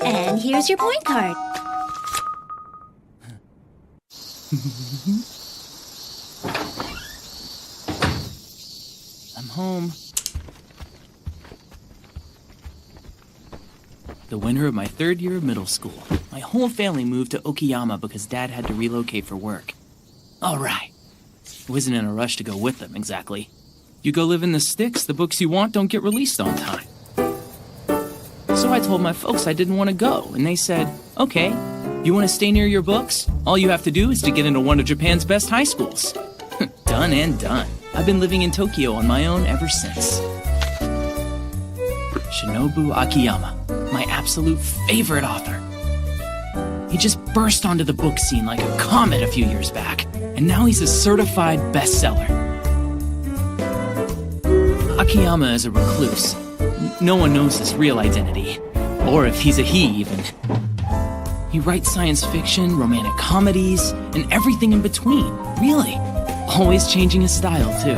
And here's your point card. I'm home. The winter of my 3rd year of middle school. My whole family moved to Okayama because Dad had to relocate for work. All right. I wasn't in a rush to go with them, exactly. You go live in the sticks, the books you want don't get released on time. So I told my folks I didn't want to go, and they said, okay, you want to stay near your books? All you have to do is to get into one of Japan's best high schools. Done and done. I've been living in Tokyo on my own ever since. Shinobu Akiyama, my absolute favorite author. He just burst onto the book scene like a comet a few years back, and now he's a certified bestseller. Akiyama is a recluse. No one knows his real identity, or if he's a he, even. He writes science fiction, romantic comedies, and everything in between, really. Always changing his style, too.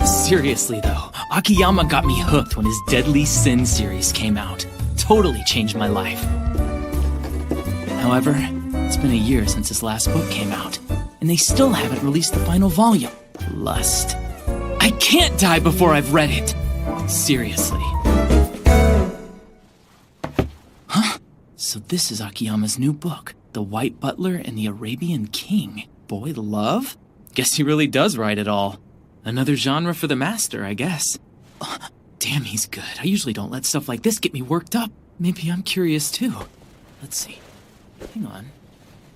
Seriously, though, Akiyama got me hooked when his Deadly Sin series came out. Totally changed my life. However, it's been a year since his last book came out, and they still haven't released the final volume. Lust. I can't die before I've read it. Seriously. Huh? So this is Akiyama's new book, The White Butler and the Arabian King. Boy love? Guess he really does write it all. Another genre for the master, I guess. Damn, he's good. I usually don't let stuff like this get me worked up. Maybe I'm curious too. Let's see. Hang on.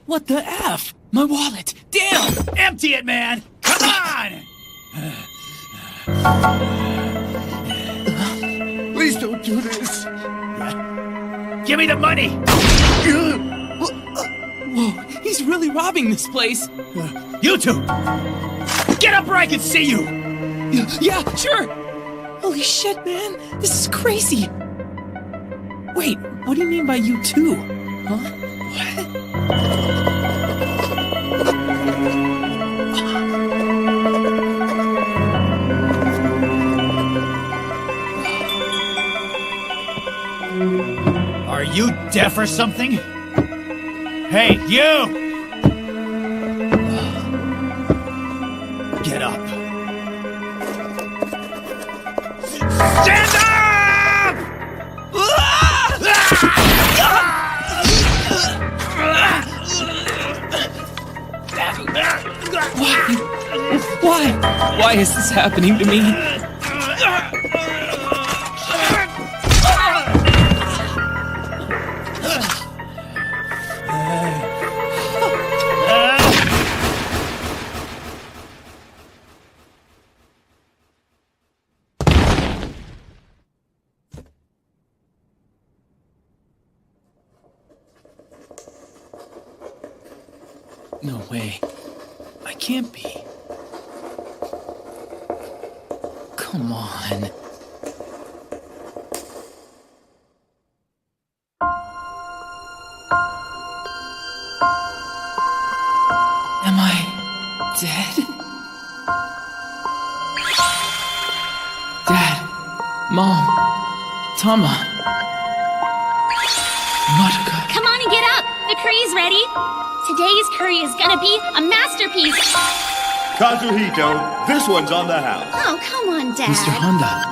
What the F? My wallet! Damn! Empty it, man! Come on! Please don't do this. Give me the money! Whoa, he's really robbing this place. You two! Get up where I can see you! Yeah, sure! Holy shit, man! This is crazy! Wait, what do you mean by you too? Huh? What? Are you deaf or something? Hey, you! Get up! Stand up! Why? Why is this happening to me? No way. I can't be. Come on. Am I dead? Dad, Mom, Tama, Madoka. Come on and get up! The curry's ready! Today's curry is gonna be a masterpiece! Kazuhito, this one's on the house. Oh, come on, Dad. Mr. Honda,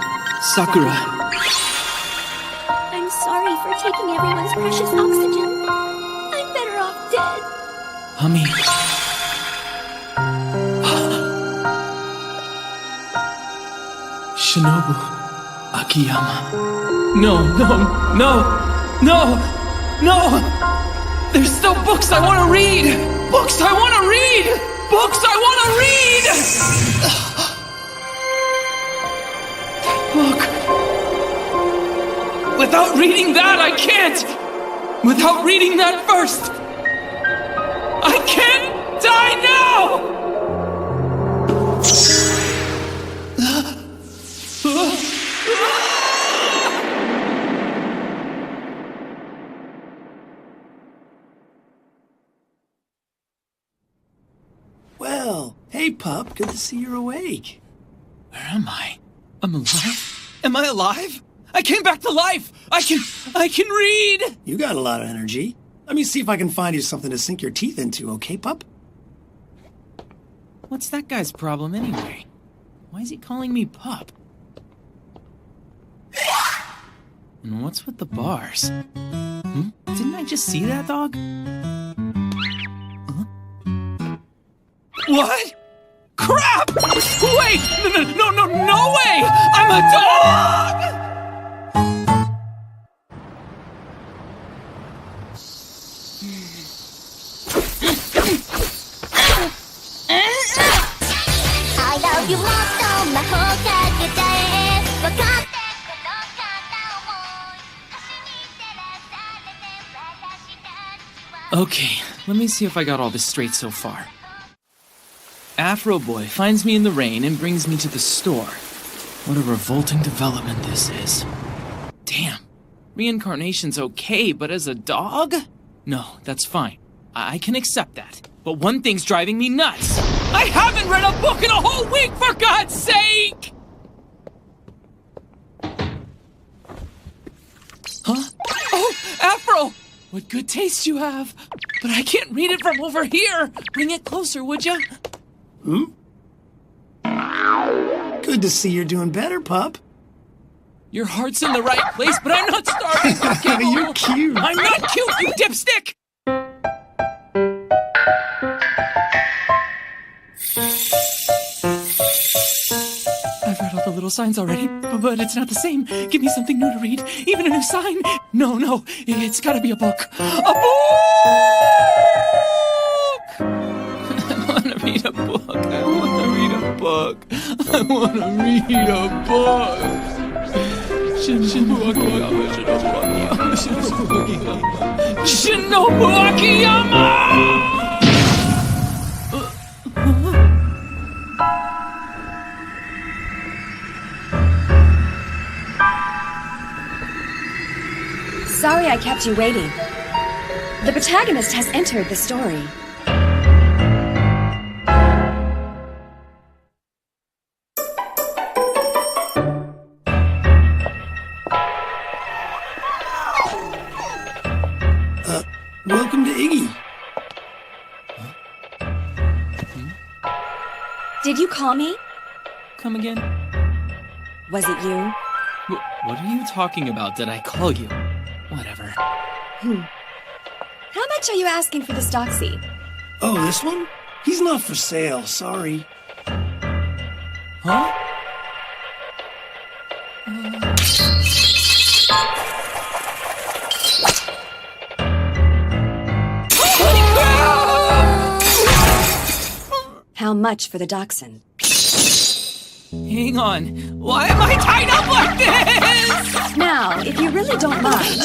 Sakura. I'm sorry for taking everyone's precious oxygen. I'm better off dead. Hummy. Shinobu Akiyama. No. There's still books I want to read. Books I want to read. Books I want to read. Book. Without reading that, I can't. Without reading that first, I can't die now. pup. Good to see you're awake. Where am I? I'm alive? Am I alive? I came back to life! I can read! You got a lot of energy. Let me see if I can find you something to sink your teeth into, okay, pup? What's that guy's problem anyway? Why is he calling me pup? And what's with the bars? Didn't I just see that dog? Huh? What? Crap! Wait! No way! I'm a dog! Okay, let me see if I got all this straight so far. Afro Boy finds me in the rain and brings me to the store. What a revolting development this is. Damn. Reincarnation's okay, but as a dog? No, that's fine. I can accept that. But one thing's driving me nuts. I haven't read a book in a whole week, for God's sake! Huh? Oh, Afro! What good taste you have. But I can't read it from over here. Bring it closer, would you? Good to see you're doing better, pup. Your heart's in the right place, but I'm not starving. You're cute. I'm not cute, you dipstick! I've read all the little signs already, but it's not the same. Give me something new to read, even a new sign. No, it's gotta be a book. A book! I wanna read a book. I wanna read a book. I wanna read a book. Shinobu Akiyama! Sorry I kept you waiting. The protagonist has entered the story. Welcome to Iggy. Did you call me? Come again? Was it you? What are you talking about? Did I call you? Whatever. How much are you asking for this doxy? Oh, this one? He's not for sale, sorry. Huh? How much for the dachshund? Hang on. Why am I tied up like this? Now, if you really don't mind,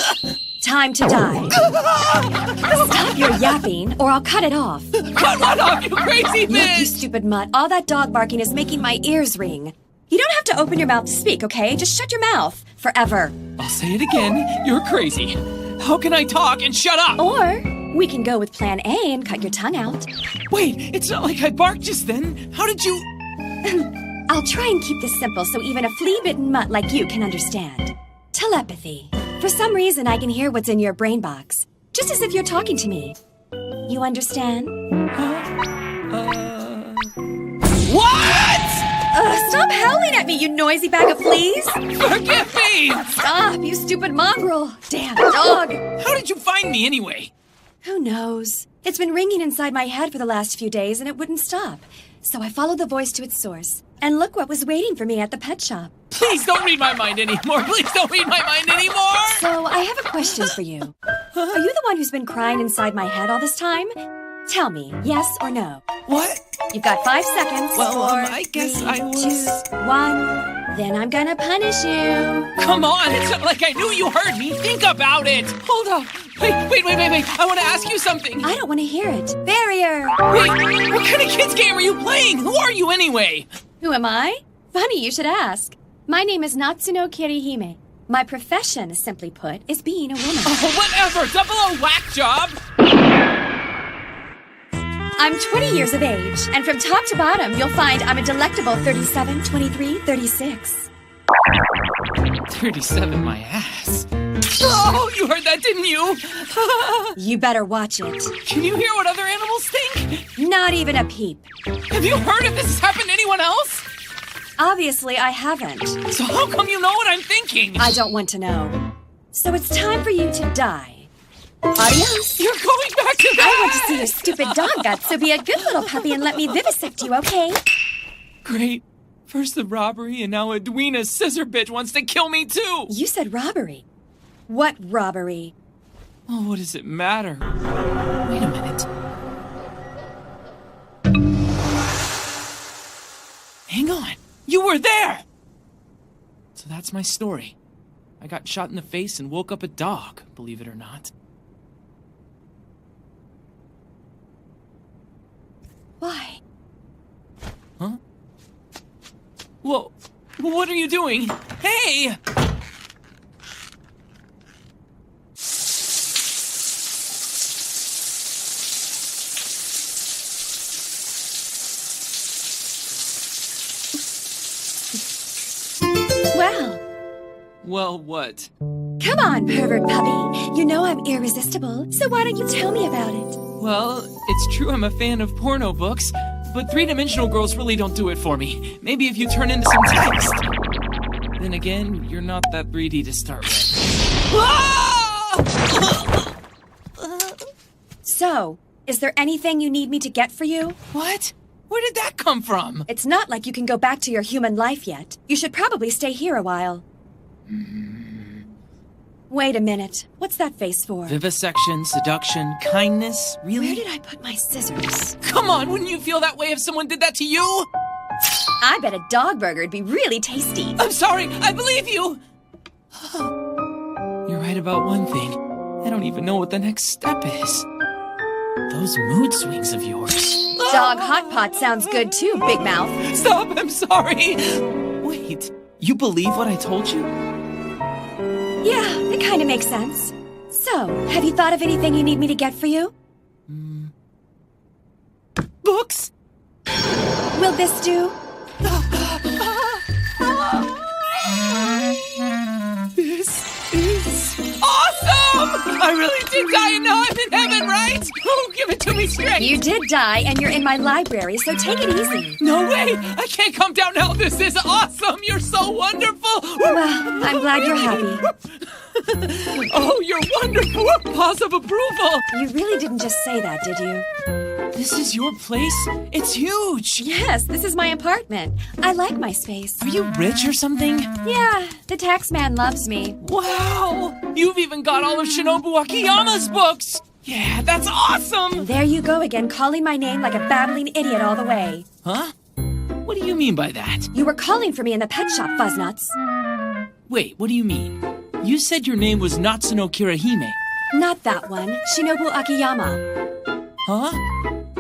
time to die. Stop your yapping, or I'll cut it off. Cut what off, you crazy Look, you bitch! stupid mutt. All that dog barking is making my ears ring. You don't have to open your mouth to speak, okay? Just shut your mouth. Forever. I'll say it again. You're crazy. How can I talk and shut up? Or we can go with plan A and cut your tongue out. Wait, it's not like I barked just then. How did you... I'll try and keep this simple so even a flea-bitten mutt like you can understand. Telepathy. For some reason, I can hear what's in your brain box. Just as if you're talking to me. You understand? What? Stop howling at me, you noisy bag of fleas! Forgive me! Stop, you stupid mongrel! Damn dog! How did you find me anyway? Who knows? It's been ringing inside my head for the last few days and it wouldn't stop. So I followed the voice to its source. And look what was waiting for me at the pet shop. Please don't read my mind anymore. Please don't read my mind anymore! So I have a question for you. Are you the one who's been crying inside my head all this time? Tell me, yes or no? What? You've got 5 seconds. Well, 4, I guess 3, I was... 2, 1. Then I'm gonna punish you. Come on, it's not like I knew you heard me. Think about it. Hold up. Wait. I want to ask you something. I don't want to hear it. Barrier! Wait, what kind of kids game are you playing? Who are you anyway? Who am I? Funny you should ask. My name is Natsuno Kirihime. My profession, simply put, is being a woman. Oh, whatever. Double O whack job. I'm 20 years of age, and from top to bottom, you'll find I'm a delectable 37, 23, 36. 37 my ass. Oh, you heard that, didn't you? You better watch it. Can you hear what other animals think? Not even a peep. Have you heard if this has happened to anyone else? Obviously, I haven't. So how come you know what I'm thinking? I don't want to know. So it's time for you to die. Adios. You're going back to that! I want to see your stupid dog guts, so be a good little puppy and let me vivisect you, okay? Great. First the robbery, and now Edwina's scissor bitch wants to kill me too! You said robbery. What robbery? Oh, what does it matter? Wait a minute. Hang on! You were there! So that's my story. I got shot in the face and woke up a dog, believe it or not. Why? Huh? Whoa! What are you doing? Hey! Well, what? Come on, pervert puppy. You know I'm irresistible, so why don't you tell me about it? Well, it's true I'm a fan of porno books, but three-dimensional girls really don't do it for me. Maybe if you turn into some text. Then again, you're not that 3D to start with. Ah! So, is there anything you need me to get for you? What? Where did that come from? It's not like you can go back to your human life yet. You should probably stay here a while. Wait a minute. What's that face for? Vivisection, seduction, kindness, really? Where did I put my scissors? Come on, wouldn't you feel that way if someone did that to you? I bet a dog burger'd be really tasty. I'm sorry, I believe you! You're right about one thing. I don't even know what the next step is. Those mood swings of yours. Dog hot pot sounds good too, Big Mouth. Stop, I'm sorry! Wait, you believe what I told you? Yeah, it kind of makes sense. So, have you thought of anything you need me to get for you? Books? Will this do? This is awesome! I really did die and now I'm in heaven, right? Oh, give it to me straight! You did die and you're in my library, so take it easy. No way! I can't come down now! This is awesome! You're so wonderful! Well, I'm glad you're happy. Oh, you're wonderful! Pause of approval! You really didn't just say that, did you? This is your place? It's huge! Yes, this is my apartment. I like my space. Are you rich or something? Yeah, the tax man loves me. Wow! You've even got all of Shinobu Akiyama's books! Yeah, that's awesome! There you go again, calling my name like a babbling idiot all the way. Huh? What do you mean by that? You were calling for me in the pet shop, Fuzznuts. Wait, what do you mean? You said your name was Natsuno Kirahime. Not that one. Shinobu Akiyama. Huh?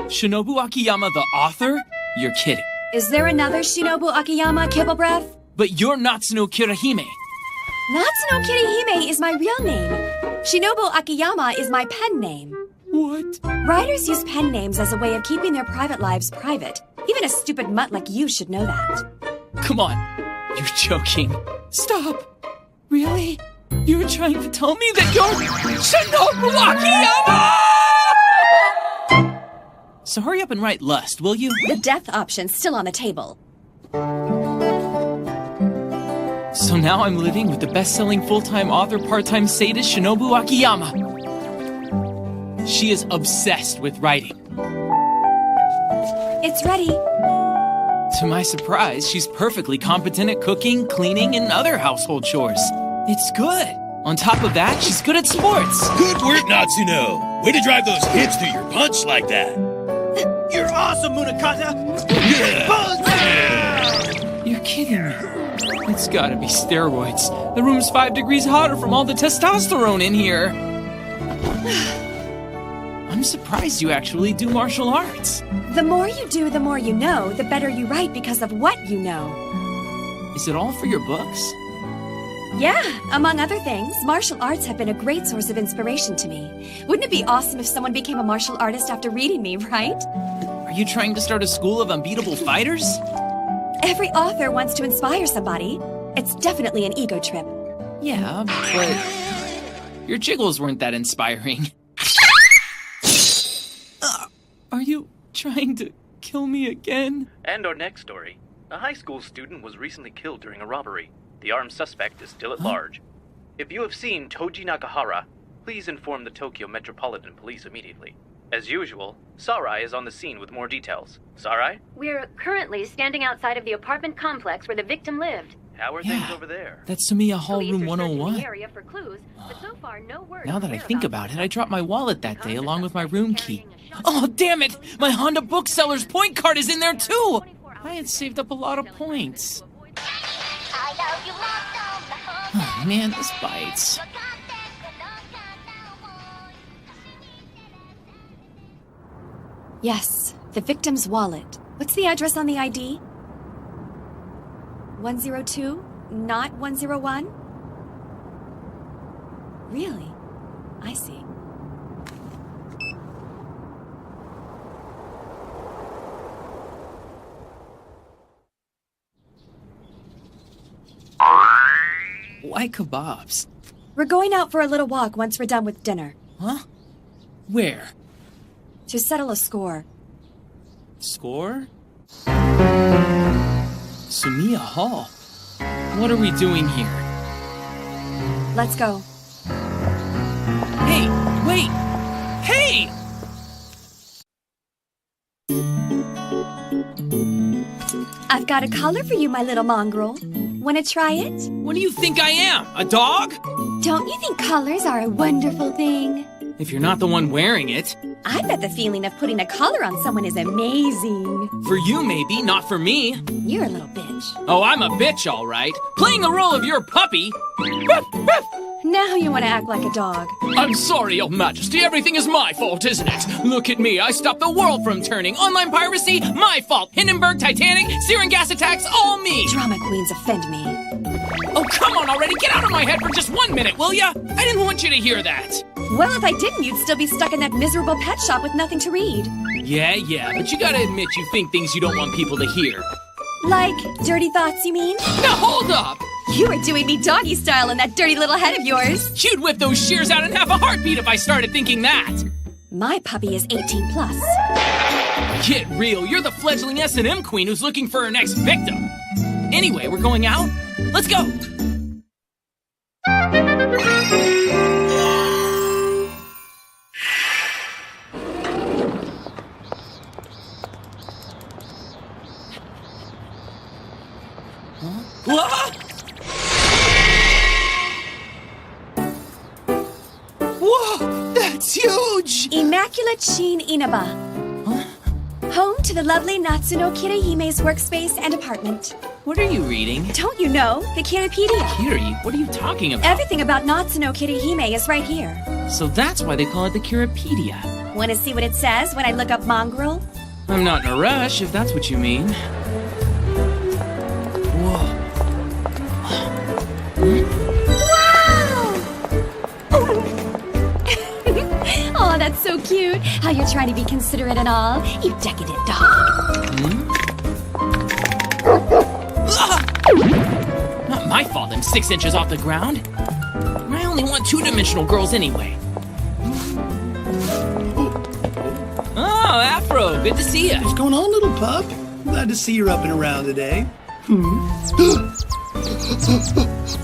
Shinobu Akiyama the author? You're kidding. Is there another Shinobu Akiyama, Kibble Breath? But you're Natsuno Kirahime. Natsuno Kirihime is my real name. Shinobu Akiyama is my pen name. What? Writers use pen names as a way of keeping their private lives private. Even a stupid mutt like you should know that. Come on. You're joking. Stop. Really? You're trying to tell me that you're Shinobu Akiyama! So hurry up and write Lust, will you? The death option's still on the table. So now I'm living with the best-selling full-time author, part-time sadist Shinobu Akiyama. She is obsessed with writing. It's ready. To my surprise, she's perfectly competent at cooking, cleaning, and other household chores. It's good. On top of that, she's good at sports. Good work, Natsuno. Way to drive those hips through your punch like that. You're awesome, Munakata! You're kidding me. It's gotta be steroids. The room's 5 degrees hotter from all the testosterone in here. I'm surprised you actually do martial arts. The more you do, the more you know, the better you write because of what you know. Is it all for your books? Yeah, among other things, martial arts have been a great source of inspiration to me. Wouldn't it be awesome if someone became a martial artist after reading me, right? Are you trying to start a school of unbeatable fighters? Every author wants to inspire somebody. It's definitely an ego trip. Yeah, but your jiggles weren't that inspiring. Are you trying to kill me again? And our next story. A high school student was recently killed during a robbery. The armed suspect is still at large. If you have seen Toji Nakahara, please inform the Tokyo Metropolitan Police immediately. As usual, Sarai is on the scene with more details. Sarai? We're currently standing outside of the apartment complex where the victim lived. How are things over there? That's Sumiya Hall Police Room are searching 101. the area for clues, but so far no word Now that I of think whereabouts. about it, I dropped my wallet that day along with my room key. Oh, damn it! My Honda Bookseller's point card is in there too! I had saved up a lot of points. Oh, man, this bites. Yes, the victim's wallet. What's the address on the ID? 102? Not 101? Really? I see. Why kebabs? We're going out for a little walk once we're done with dinner. Huh? Where? To settle a score. Score? Sumiya Hall. What are we doing here? Let's go. Hey, wait! Hey! I've got a collar for you, my little mongrel. Wanna try it? What do you think I am? A dog? Don't you think collars are a wonderful thing? If you're not the one wearing it. I bet the feeling of putting a collar on someone is amazing. For you, maybe, not for me. You're a little bitch. Oh, I'm a bitch, all right. Playing the role of your puppy. Ruff, ruff. Now you want to act like a dog. I'm sorry, Your Majesty. Everything is my fault, isn't it? Look at me. I stopped the world from turning. Online piracy, my fault. Hindenburg, Titanic, sarin gas attacks, all me. Drama queens offend me. Oh, come on already. Get out of my head for just 1 minute, will ya? I didn't want you to hear that. Well, if I didn't, you'd still be stuck in that miserable pet shop with nothing to read. Yeah, but you gotta admit you think things you don't want people to hear. Like dirty thoughts, you mean? Now hold up! You were doing me doggy style in that dirty little head of yours. You'd whip those shears out in half a heartbeat if I started thinking that. My puppy is 18 plus. Get real, you're the fledgling S&M queen who's looking for her next victim. Anyway, we're going out? Let's go! Huh? Whoa, that's huge! Immaculate Sheen Inaba. Huh? Home to the lovely Natsuno Kirihime's workspace and apartment. What are you reading? Don't you know? The Kiripedia. Kiri, what are you talking about? Everything about Natsuno Kirihime is right here. So that's why they call it the Kiripedia. Want to see what it says when I look up mongrel? I'm not in a rush, if that's what you mean. Whoa. Wow! Oh, that's so cute. How you're trying to be considerate and all. You decadent dog. Not my fault I'm 6 inches off the ground. I only want two-dimensional girls anyway. Oh, Afro, good to see you. What's going on, little pup? Glad to see you're up and around today.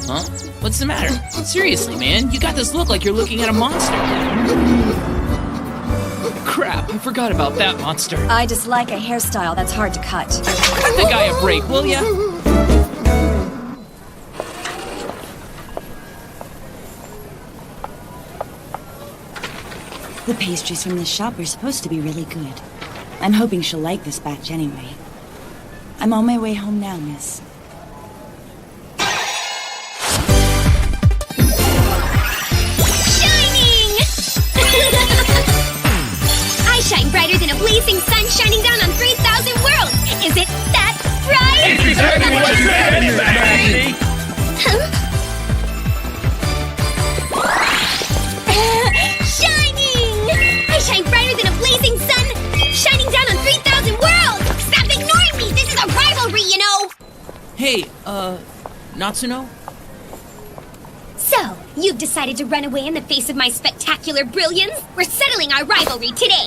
Huh? What's the matter? Seriously, man, you got this look like you're looking at a monster. Crap, I forgot about that monster. I dislike a hairstyle that's hard to cut. Cut the guy a break, will ya? The pastries from this shop are supposed to be really good. I'm hoping she'll like this batch anyway. I'm on my way home now, miss. Shining! I shine brighter than a blazing sun shining down on 3,000 worlds! Is it that bright? It's exactly what you said, Maggie! Huh? Hey, Natsuno? So, you've decided to run away in the face of my spectacular brilliance? We're settling our rivalry today!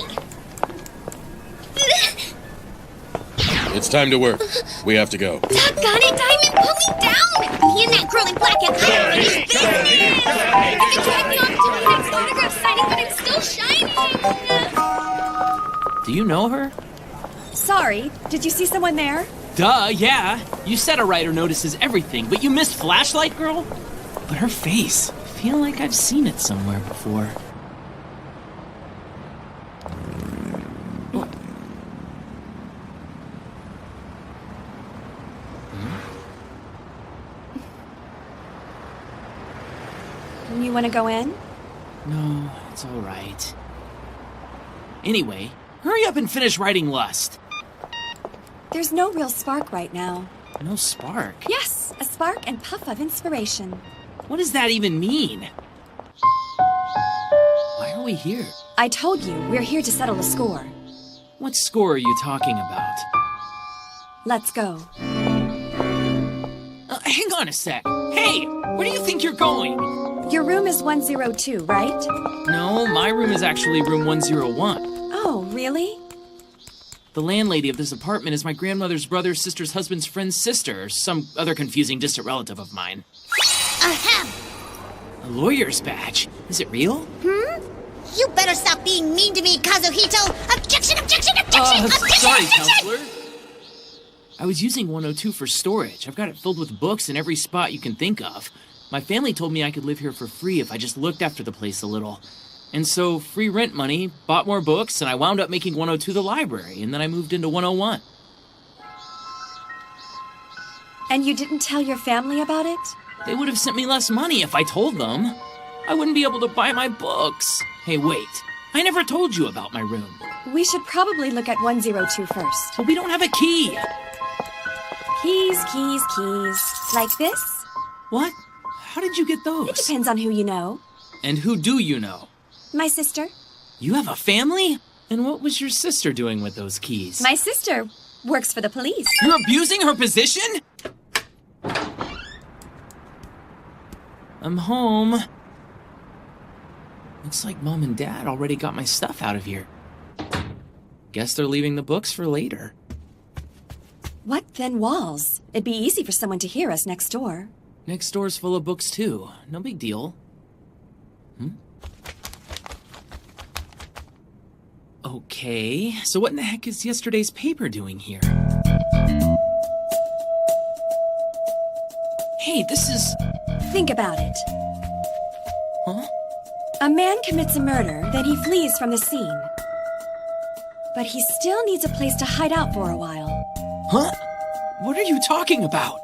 It's time to work. We have to go. Doggone it, Diamond, pull me down! Me and that girl in black have unfinished business! You can drag me off to my next autograph signing, but I'm still shining! Do you know her? Sorry, did you see someone there? Duh, yeah. You said a writer notices everything, but you missed Flashlight Girl? But her face, I feel like I've seen it somewhere before. You want to go in? No, it's all right. Anyway, hurry up and finish writing Lust. There's no real spark right now. No spark? Yes, a spark and puff of inspiration. What does that even mean? Why are we here? I told you, we're here to settle a score. What score are you talking about? Let's go. Hang on a sec. Hey, where do you think you're going? Your room is 102, right? No, my room is actually room 101. Oh, really? The landlady of this apartment is my grandmother's brother's sister's husband's friend's sister, or some other confusing distant relative of mine. Ahem! A lawyer's badge? Is it real? You better stop being mean to me, Kazuhito! Objection, objection, objection, objection, Sorry, objection! counselor. I was using 102 for storage. I've got it filled with books in every spot you can think of. My family told me I could live here for free if I just looked after the place a little. And so, free rent money, bought more books, and I wound up making 102 the library, and then I moved into 101. And you didn't tell your family about it? They would have sent me less money if I told them. I wouldn't be able to buy my books. Hey, wait. I never told you about my room. We should probably look at 102 first. But we don't have a key. Keys, keys, keys. Like this? What? How did you get those? It depends on who you know. And who do you know? My sister. You have a family? And what was your sister doing with those keys? My sister works for the police. You're abusing her position? I'm home. Looks like Mom and Dad already got my stuff out of here. Guess they're leaving the books for later. What thin walls? It'd be easy for someone to hear us next door. Next door's full of books too. No big deal. Okay, so what in the heck is yesterday's paper doing here? Hey, this is... Think about it. Huh? A man commits a murder, then he flees from the scene. But he still needs a place to hide out for a while. Huh? What are you talking about?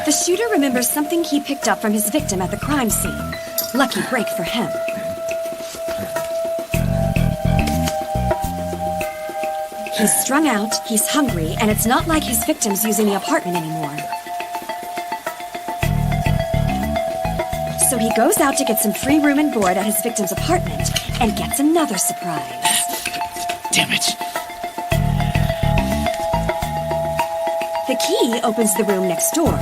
The shooter remembers something he picked up from his victim at the crime scene. Lucky break for him. He's strung out, he's hungry, and it's not like his victim's using the apartment anymore. So he goes out to get some free room and board at his victim's apartment and gets another surprise. Damn it. The key opens the room next door.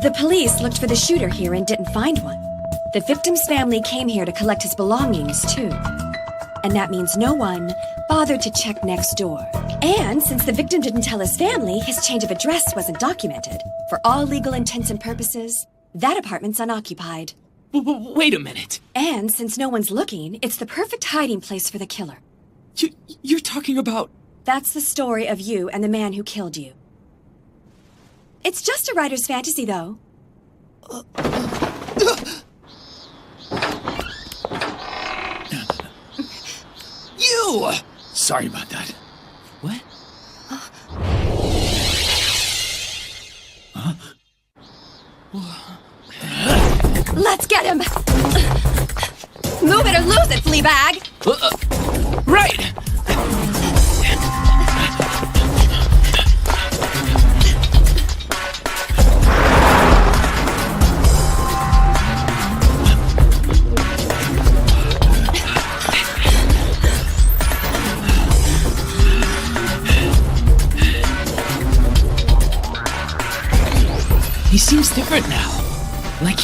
The police looked for the shooter here and didn't find one. The victim's family came here to collect his belongings, too. And that means no one bothered to check next door. And since the victim didn't tell his family, his change of address wasn't documented. For all legal intents and purposes, that apartment's unoccupied. Wait a minute. And since no one's looking, it's the perfect hiding place for the killer. You're talking about... That's the story of you and the man who killed you. It's just a writer's fantasy, though. You! Sorry about that. What? Let's get him! Move it or lose it, Fleabag! Right!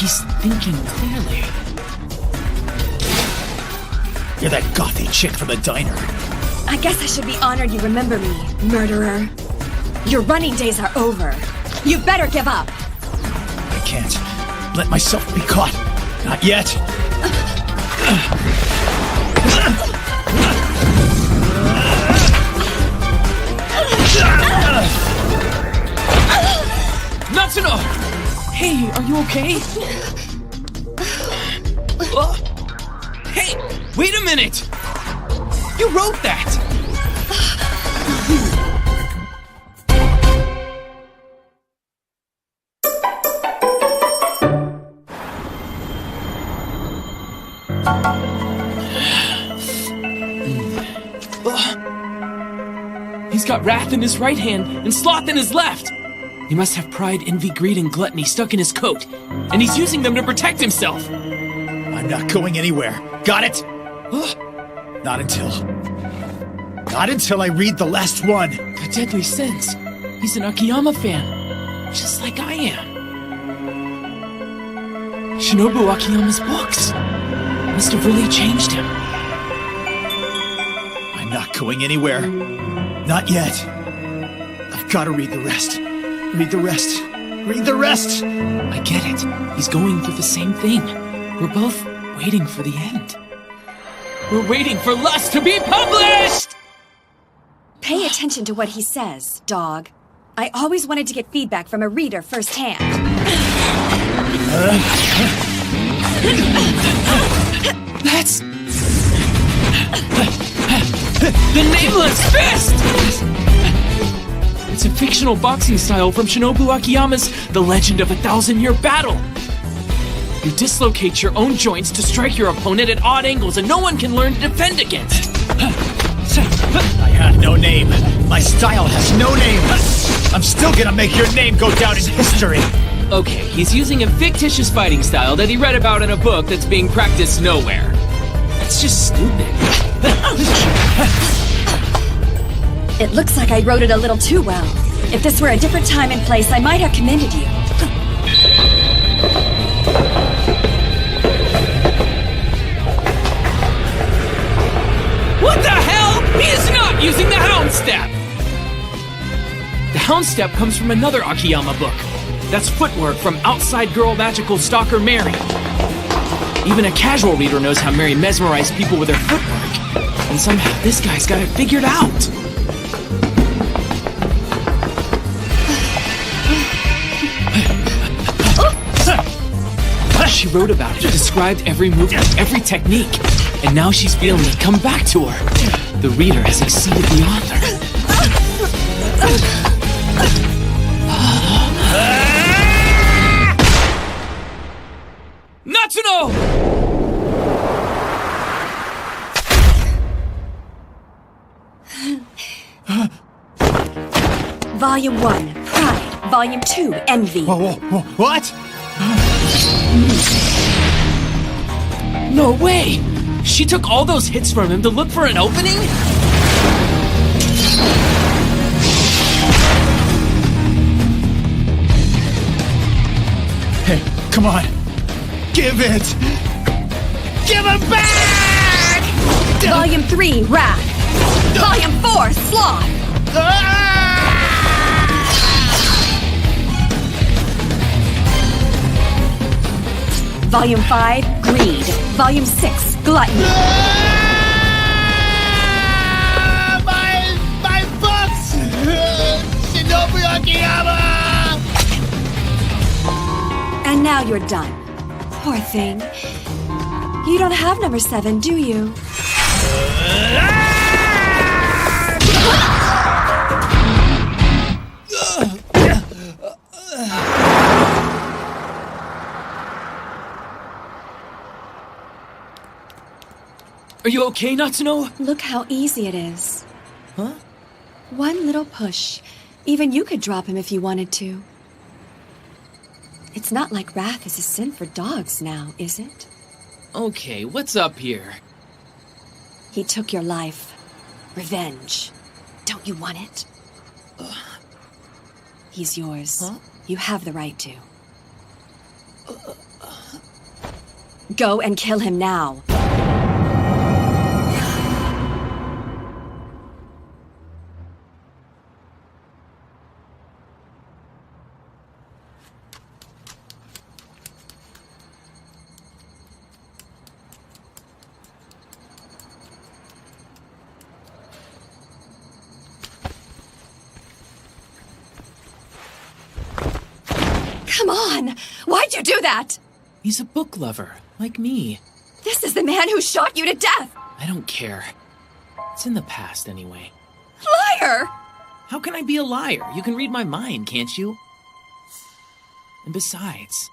he's thinking clearly. You're that gothy chick from the diner. I guess I should be honored you remember me, murderer. Your running days are over. You better give up. I can't let myself be caught. Not yet. Natsuno! Hey, are you okay? Hey, wait a minute! You wrote that! He's got wrath in his right hand and sloth in his left. He must have pride, envy, greed, and gluttony stuck in his coat, and he's using them to protect himself. I'm not going anywhere. Got it? Not until I read the last one. The Deadly Sins. He's an Akiyama fan, just like I am. Shinobu Akiyama's books must have really changed him. I'm not going anywhere. Not yet. I've got to read the rest. Read the rest. Read the rest! I get it. He's going through the same thing. We're both waiting for the end. We're waiting for Lust to be published! Pay attention to what he says, dog. I always wanted to get feedback from a reader firsthand. That's... the Nameless Fist! It's a fictional boxing style from Shinobu Akiyama's The Legend of a 1,000-Year Battle. You dislocate your own joints to strike your opponent at odd angles and no one can learn to defend against. I have no name. My style has no name. I'm still gonna make your name go down in history. Okay, he's using a fictitious fighting style that he read about in a book that's being practiced nowhere. That's just stupid. It looks like I wrote it a little too well. If this were a different time and place, I might have commended you. What the hell? He is not using the Hound Step! The Hound Step comes from another Akiyama book. That's footwork from outside girl magical stalker Mary. Even a casual reader knows how Mary mesmerized people with her footwork. And somehow this guy's got it figured out. She wrote about it, described every movement, every technique, and now she's feeling it come back to her. The reader has exceeded the author. Natsuno! Volume 1, Pride. Volume 2, Envy. Whoa, what? No way! She took all those hits from him to look for an opening? Hey, come on. Give it! Give it back! Volume 3, Wrath. Volume 4, Sloth. Volume 5, Greed. Volume 6, Gluttony. My books! Shinobu Akiyama! And now you're done. Poor thing. You don't have number 7, do you? Are you okay, Natsuno? Look how easy it is. Huh? One little push. Even you could drop him if you wanted to. It's not like wrath is a sin for dogs now, is it? Okay, what's up here? He took your life. Revenge. Don't you want it? He's yours. Huh? You have the right to. Go and kill him now. Come on! Why'd you do that? He's a book lover, like me. This is the man who shot you to death! I don't care. It's in the past anyway. Liar! How can I be a liar? You can read my mind, can't you? And besides,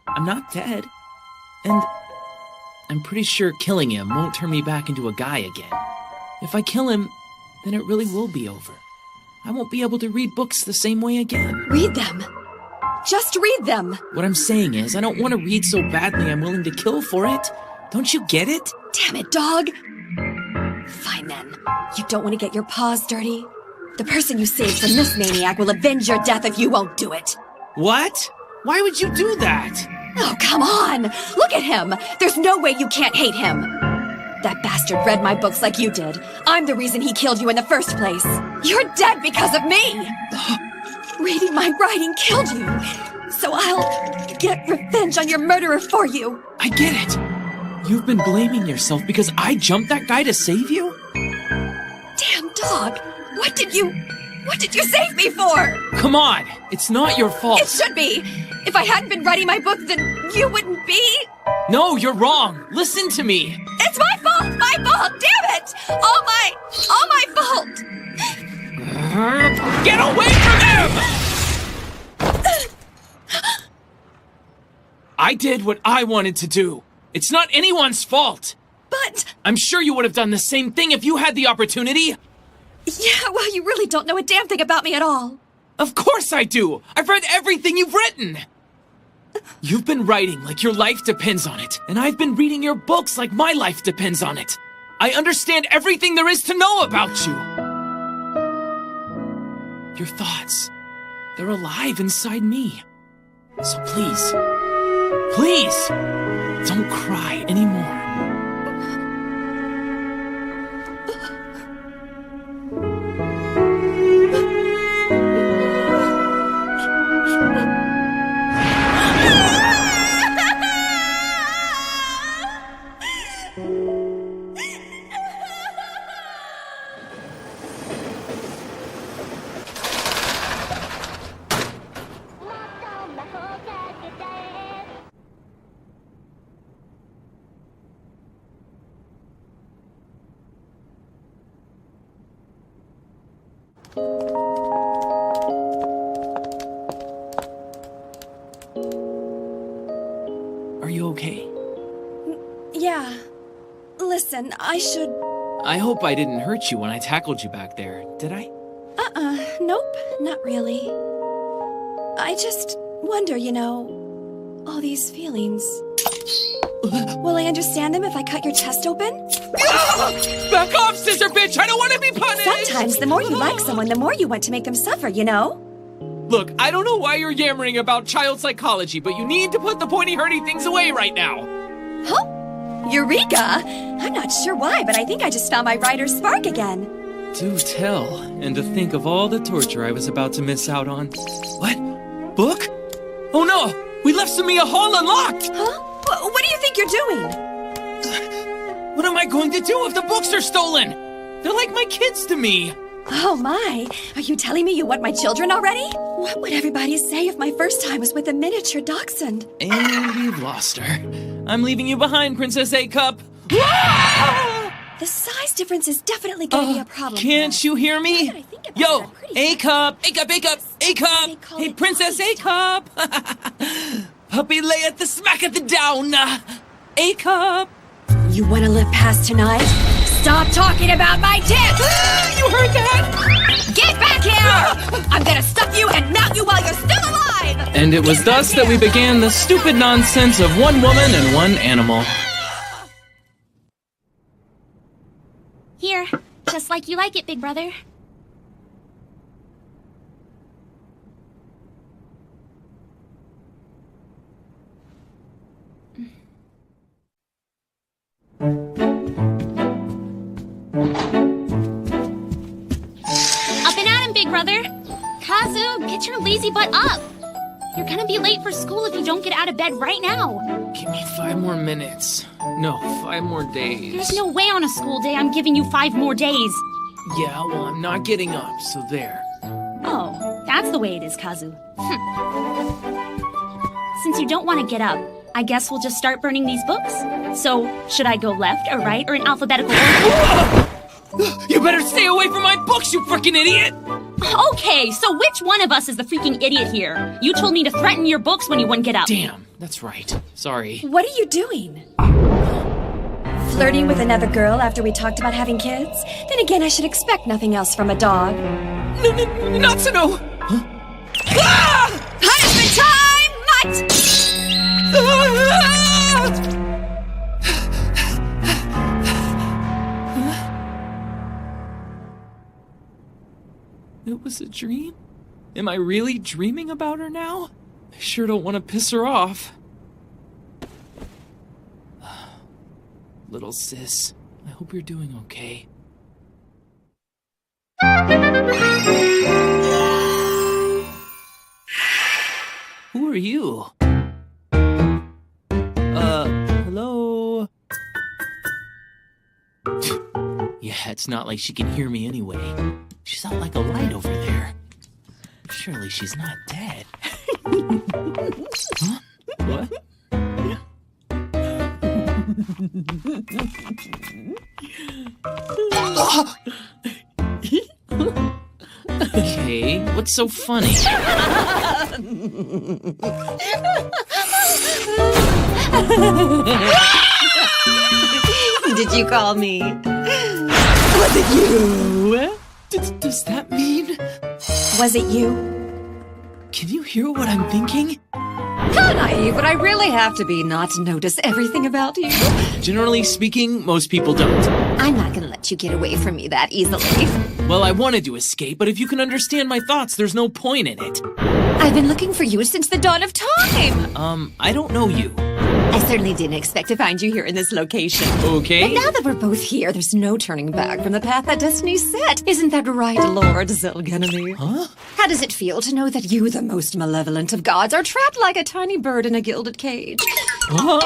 I'm not dead. And I'm pretty sure killing him won't turn me back into a guy again. If I kill him, then it really will be over. I won't be able to read books the same way again. Read them. Just read them. What I'm saying is, I don't want to read so badly I'm willing to kill for it. Don't you get it? Damn it, dog. Fine then. You don't want to get your paws dirty? The person you saved from this maniac will avenge your death if you won't do it. What? Why would you do that? Oh, come on! Look at him! There's no way you can't hate him! That bastard read my books like you did. I'm the reason he killed you in the first place. You're dead because of me! Reading my writing killed you. So I'll get revenge on your murderer for you. I get it. You've been blaming yourself because I jumped that guy to save you? Damn dog! What did you save me for? Come on! It's not your fault. It should be! If I hadn't been writing my book, then you wouldn't be! No, you're wrong! Listen to me! It's my fault! My fault! Damn it! All my fault! Get away from him! I did what I wanted to do. It's not anyone's fault. But... I'm sure you would have done the same thing if you had the opportunity. Yeah, well, you really don't know a damn thing about me at all. Of course I do! I've read everything you've written! You've been writing like your life depends on it, and I've been reading your books like my life depends on it. I understand everything there is to know about you. Your thoughts, they're alive inside me. So please, don't cry anymore. Are you okay? Yeah. Listen, I hope I didn't hurt you when I tackled you back there, did I? Nope, not really. I just wonder, all these feelings. Will I understand them if I cut your chest open? Back off, scissor bitch! I don't want to be punished! Sometimes the more you like someone, the more you want to make them suffer, Look, I don't know why you're yammering about child psychology, but you need to put the pointy-hurty things away right now. Huh? Eureka! I'm not sure why, but I think I just found my writer's spark again. Do tell. And to think of all the torture I was about to miss out on. What? Book? Oh no! We left Samiya Hall unlocked! Huh? What do you think you're doing? What am I going to do if the books are stolen? They're like my kids to me. Oh my, are you telling me you want my children already? What would everybody say if my first time was with a miniature dachshund? And we've lost her. I'm leaving you behind, Princess A-Cup. The size difference is definitely going to be a problem. Can't you hear me? Yo, A-Cup, A-Cup, A-Cup, A-Cup. Hey, Princess A-Cup. Puppy layeth the smacketh the down. A-Cup. You want to live past tonight? Stop talking about my tits! You heard that? Get back here! I'm gonna stuff you and mount you while you're still alive! And it was thus that we began the stupid nonsense of one woman and one animal. Here, just like you like it, big brother. Get your lazy butt up! You're gonna be late for school if you don't get out of bed right now. Give me 5 more minutes. No, 5 more days. There's no way on a school day I'm giving you 5 more days. Yeah, well, I'm not getting up, so there. Oh, that's the way it is, Kazu. Since you don't want to get up, I guess we'll just start burning these books. So, should I go left or right or in alphabetical order? You better stay away from my books, you freaking idiot! Okay, so which one of us is the freaking idiot here? You told me to threaten your books when you wouldn't get up. Damn, that's right. Sorry. What are you doing? Flirting with another girl after we talked about having kids? Then again, I should expect nothing else from a dog. Natsuno! Huh? Ah! Punishment time, mutt! It was a dream? Am I really dreaming about her now? I sure don't want to piss her off. Little sis, I hope you're doing okay. Who are you? Hello? Yeah, it's not like she can hear me anyway. She's out like a light over there. Surely she's not dead. Huh? What? Okay, what's so funny? Did you call me? Was it you? Does that mean? Was it you? Can you hear what I'm thinking? How naive would I really have to be not to notice everything about you? Generally speaking, most people don't. I'm not gonna let you get away from me that easily. Well, I wanted to escape, but if you can understand my thoughts, there's no point in it. I've been looking for you since the dawn of time! I don't know you. I certainly didn't expect to find you here in this location. Okay. But now that we're both here, there's no turning back from the path that destiny set. Isn't that right, Lord Zelganemy? Huh? How does it feel to know that you, the most malevolent of gods, are trapped like a tiny bird in a gilded cage? Do not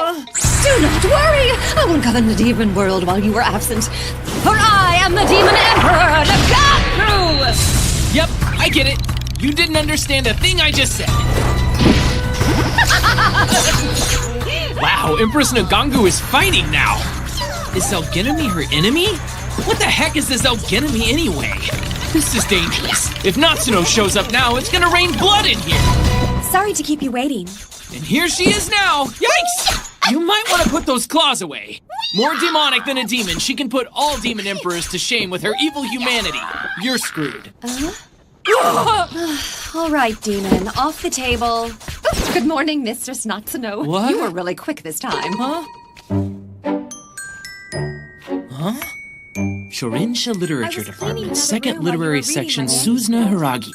worry! I won't govern the demon world while you are absent. For I am the demon emperor, the god crew! Yep, I get it. You didn't understand a thing I just said. Wow, Empress Nagangu is fighting now! Is Zelganemy her enemy? What the heck is this Zelganemy anyway? This is dangerous. If Natsuno shows up now, it's gonna rain blood in here! Sorry to keep you waiting. And here she is now! Yikes! You might want to put those claws away. More demonic than a demon, she can put all demon emperors to shame with her evil humanity. You're screwed. All right, demon, off the table. Oh, good morning, Mistress Natsuno. What? You were really quick this time. Huh? Shorinsha Literature Department, Second Literary Section, Suzna Hiragi.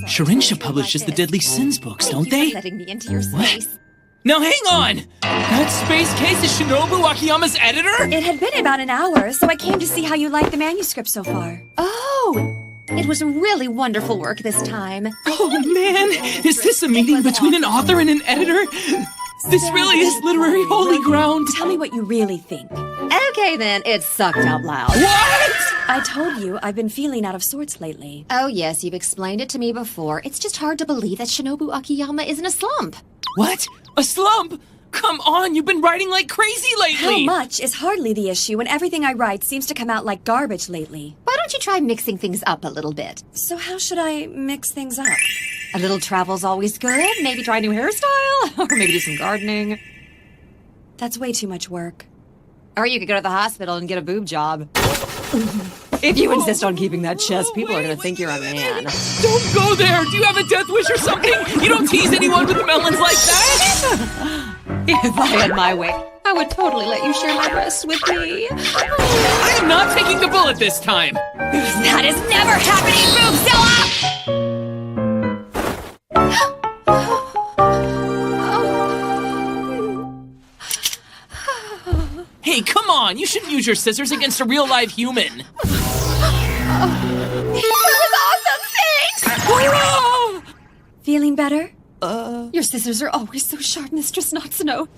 Shorinsha publishes the Deadly Sins books, don't they? Letting me into your What? space. Now hang on! That space case is Shinobu Akiyama's editor? It had been about an hour, so I came to see how you liked the manuscript so far. Oh! It was really wonderful work this time. Oh man! Is this a meeting between an author and an editor? This really is literary holy ground! Tell me what you really think. Okay then, it sucked out loud. What?! I told you, I've been feeling out of sorts lately. Oh yes, you've explained it to me before. It's just hard to believe that Shinobu Akiyama is in a slump. What? A slump? Come on, you've been writing like crazy lately! How much is hardly the issue when everything I write seems to come out like garbage lately. Why don't you try mixing things up a little bit? So how should I mix things up? A little travel's always good. Maybe try a new hairstyle. Or maybe do some gardening. That's way too much work. Or you could go to the hospital and get a boob job. If you insist on keeping that chest, people are going to think you're a man. Don't go there! Do you have a death wish or something? You don't tease anyone with melons like that! If I had my way, I would totally let you share my breasts with me. I am not taking the bullet this time! That is never happening, Boobzilla! Hey, come on! You shouldn't use your scissors against a real live human! That was awesome, thanks! Feeling better? Your scissors are always so sharp, Mistress Natsuno.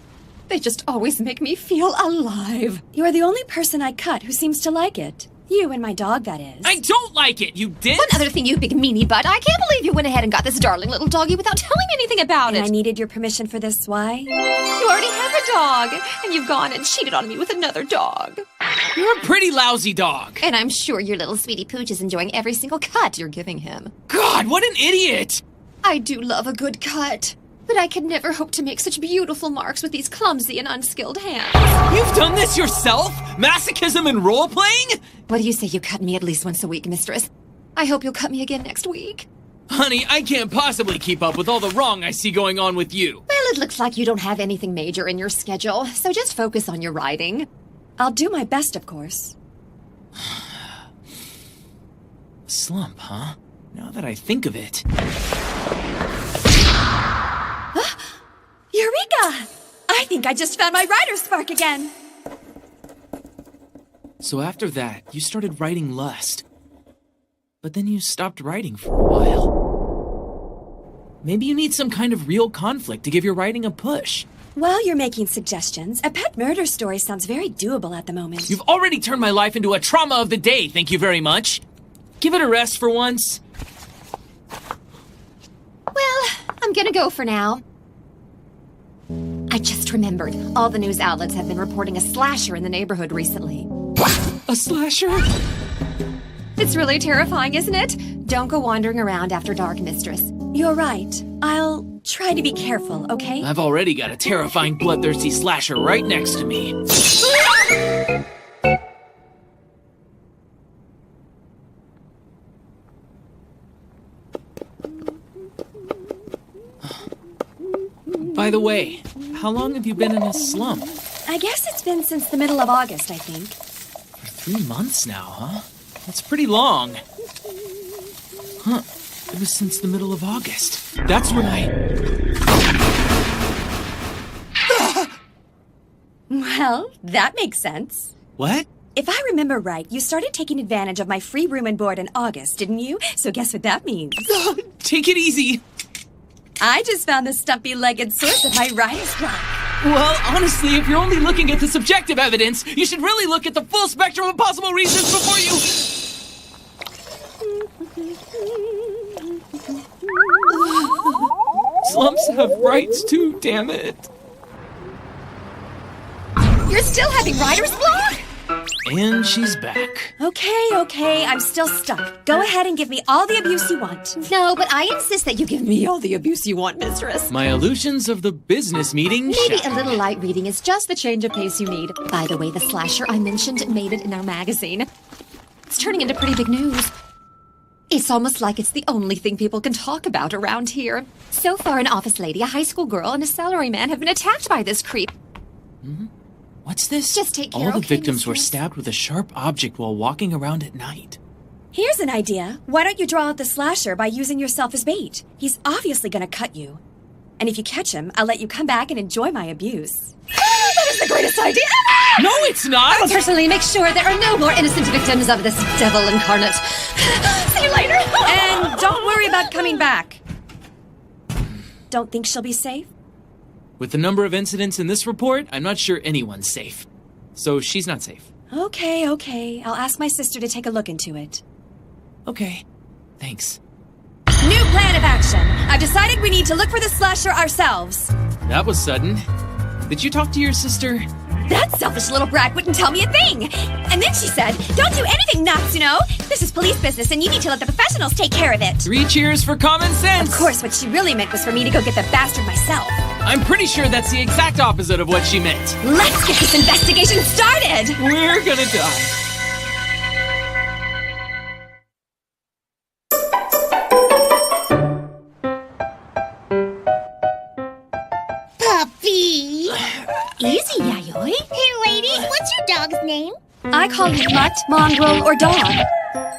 They just always make me feel alive. You're the only person I cut who seems to like it. You and my dog, that is. I don't like it, you did? One other thing, you big meanie butt. I can't believe you went ahead and got this darling little doggy without telling me anything about And it. I needed your permission for this, why? You already have a dog, and you've gone and cheated on me with another dog. You're a pretty lousy dog. And I'm sure your little sweetie pooch is enjoying every single cut you're giving him. God, what an idiot! I do love a good cut, but I could never hope to make such beautiful marks with these clumsy and unskilled hands. You've done this yourself? Masochism and role-playing? What do you say you cut me at least once a week, mistress? I hope you'll cut me again next week. Honey, I can't possibly keep up with all the wrong I see going on with you. Well, it looks like you don't have anything major in your schedule, so just focus on your writing. I'll do my best, of course. Slump, huh? Now that I think of it. Eureka! I think I just found my writer's spark again. So after that, you started writing Lust. But then you stopped writing for a while. Maybe you need some kind of real conflict to give your writing a push. While you're making suggestions, a pet murder story sounds very doable at the moment. You've already turned my life into a trauma of the day, thank you very much. Give it a rest for once. Well, I'm gonna go for now. I just remembered, all the news outlets have been reporting a slasher in the neighborhood recently. A slasher? It's really terrifying, isn't it? Don't go wandering around after dark, mistress. You're right. I'll try to be careful, okay? I've already got a terrifying bloodthirsty slasher right next to me. By the way, how long have you been in a slump? I guess it's been since the middle of August, I think. For 3 months now, huh? That's pretty long. Huh. It was since the middle of August. That's when Well, that makes sense. What? If I remember right, you started taking advantage of my free room and board in August, didn't you? So guess what that means? Take it easy. I just found the stumpy-legged source of my writer's block. Well, honestly, if you're only looking at the subjective evidence, you should really look at the full spectrum of possible reasons before you... Slumps have rights too, damn it. You're still having writer's block? And she's back. Okay, I'm still stuck. Go ahead and give me all the abuse you want. No, but I insist that you give me all the abuse you want, mistress. My illusions of the business meeting Maybe a little light reading is just the change of pace you need. By the way, the slasher I mentioned made it in our magazine. It's turning into pretty big news. It's almost like it's the only thing people can talk about around here. So far, an office lady, a high school girl, and a salaryman have been attacked by this creep. Mm-hmm. What's this? Just take care, All the okay, victims were mistress? stabbed with a sharp object while walking around at night. Here's an idea. Why don't you draw out the slasher by using yourself as bait? He's obviously gonna cut you. And if you catch him, I'll let you come back and enjoy my abuse. Oh, that is the greatest idea ever! No, it's not! I will personally make sure there are no more innocent victims of this devil incarnate. See you later! And don't worry about coming back. Don't think she'll be safe? With the number of incidents in this report, I'm not sure anyone's safe. So she's not safe. Okay. I'll ask my sister to take a look into it. Okay. Thanks. New plan of action. I've decided we need to look for the slasher ourselves. That was sudden. Did you talk to your sister? That selfish little brat wouldn't tell me a thing. And then she said, don't do anything, Natsuno. This is police business and you need to let the professionals take care of it. 3 cheers for common sense! Of course, what she really meant was for me to go get the bastard myself. I'm pretty sure that's the exact opposite of what she meant. Let's get this investigation started! We're gonna die. Puppy! Easy, Yayoi. Hey, ladies, what's your dog's name? I call him mutt, mongrel, or dog.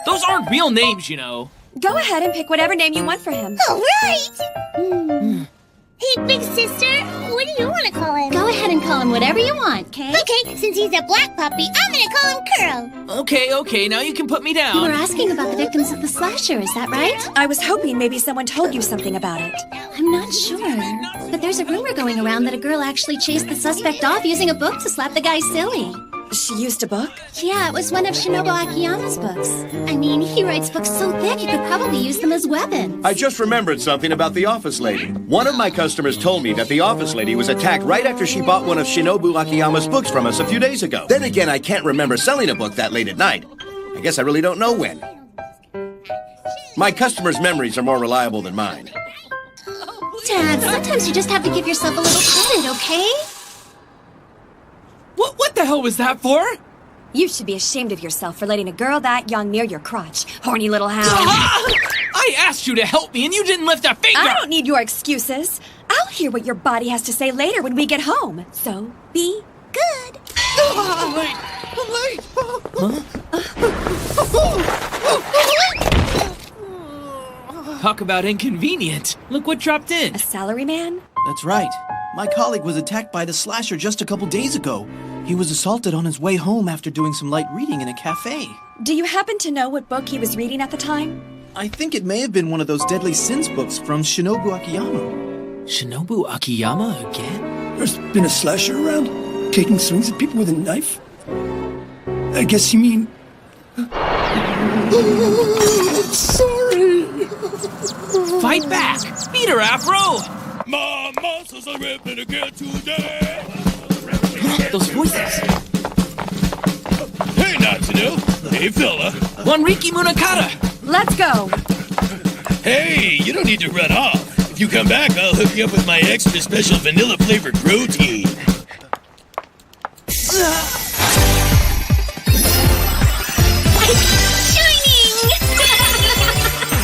Those aren't real names, you know. Go ahead and pick whatever name you want for him. All right! Hey, big sister, what do you want to call him? Go ahead and call him whatever you want, okay? Okay, since he's a black puppy, I'm gonna call him Curl. Okay, now you can put me down. You were asking about the victims of the slasher, is that right? I was hoping maybe someone told you something about it. I'm not sure. But there's a rumor going around that a girl actually chased the suspect off using a book to slap the guy silly. She used a book? Yeah, it was one of Shinobu Akiyama's books. I mean, he writes books so thick you could probably use them as weapons. I just remembered something about the office lady. One of my customers told me that the office lady was attacked right after she bought one of Shinobu Akiyama's books from us a few days ago. Then again, I can't remember selling a book that late at night. I guess I really don't know when. My customers' memories are more reliable than mine. Dad, sometimes you just have to give yourself a little credit, okay? What the hell was that for? You should be ashamed of yourself for letting a girl that young near your crotch. Horny little hound. I asked you to help me and you didn't lift a finger! I don't need your excuses. I'll hear what your body has to say later when we get home. So, be good. I'm late! Talk about inconvenient. Look what dropped in. A salary man? That's right. My colleague was attacked by the slasher just a couple days ago. He was assaulted on his way home after doing some light reading in a cafe. Do you happen to know what book he was reading at the time? I think it may have been one of those Deadly Sins books from Shinobu Akiyama. Shinobu Akiyama again? There's been a slasher around, taking swings at people with a knife? I guess you mean... Sorry! Fight back! Beat her, Afro! My muscles are ripping again today! Those voices! Hey, Natsuno! Hey, fella! Wanriki Munakata! Let's go! Hey, you don't need to run off. If you come back, I'll hook you up with my extra special vanilla-flavored protein.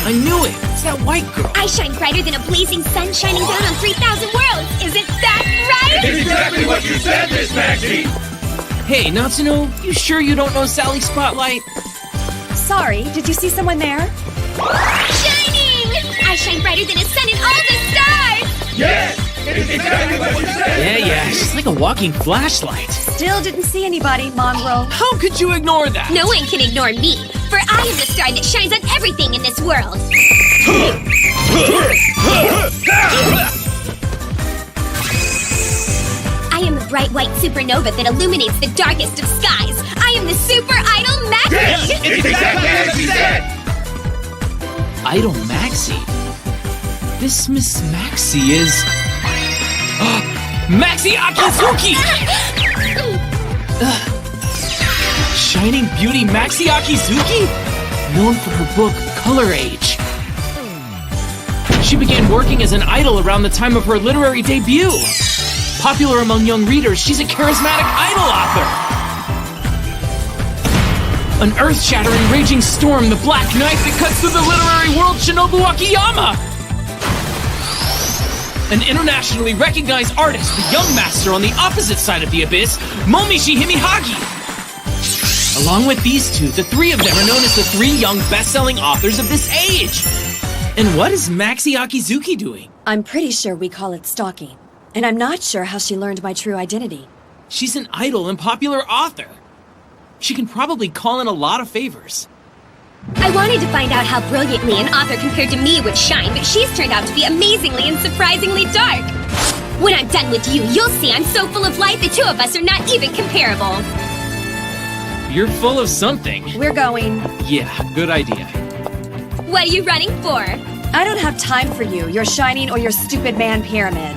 I knew it! It's that white girl! I shine brighter than a blazing sun shining down on 3,000 worlds! Isn't that right? It's exactly what you said, Miss Maxie! Hey, Natsuno, you sure you don't know Sally Spotlight? Sorry, did you see someone there? Shining! I shine brighter than a sun in all the stars! Yes! It's exactly what you said! Yeah, she's like a walking flashlight. Still didn't see anybody, mongrel. How could you ignore that? No one can ignore me, for I am the star that shines on everything in this world. I am the bright white supernova that illuminates the darkest of skies. I am the super idol Maxie! Yes! It's exactly as you said! Idol Maxie? This Miss Maxie is... Maxie Akizuki! Shining Beauty Maxie Akizuki? Known for her book, Color Age. She began working as an idol around the time of her literary debut. Popular among young readers, she's a charismatic idol author. An earth-shattering raging storm, the black knife that cuts through the literary world, Shinobu Akiyama! An internationally recognized artist, the young master on the opposite side of the abyss, Momishi Himihagi! Along with these two, the three of them are known as the three young best-selling authors of this age! And what is Maxie Akizuki doing? I'm pretty sure we call it stalking. And I'm not sure how she learned my true identity. She's an idol and popular author. She can probably call in a lot of favors. I wanted to find out how brilliantly an author compared to me would shine, but she's turned out to be amazingly and surprisingly dark. When I'm done with you, you'll see I'm so full of light the two of us are not even comparable. You're full of something. We're going. Yeah, good idea. What are you running for? I don't have time for you, your shining or your stupid man pyramid.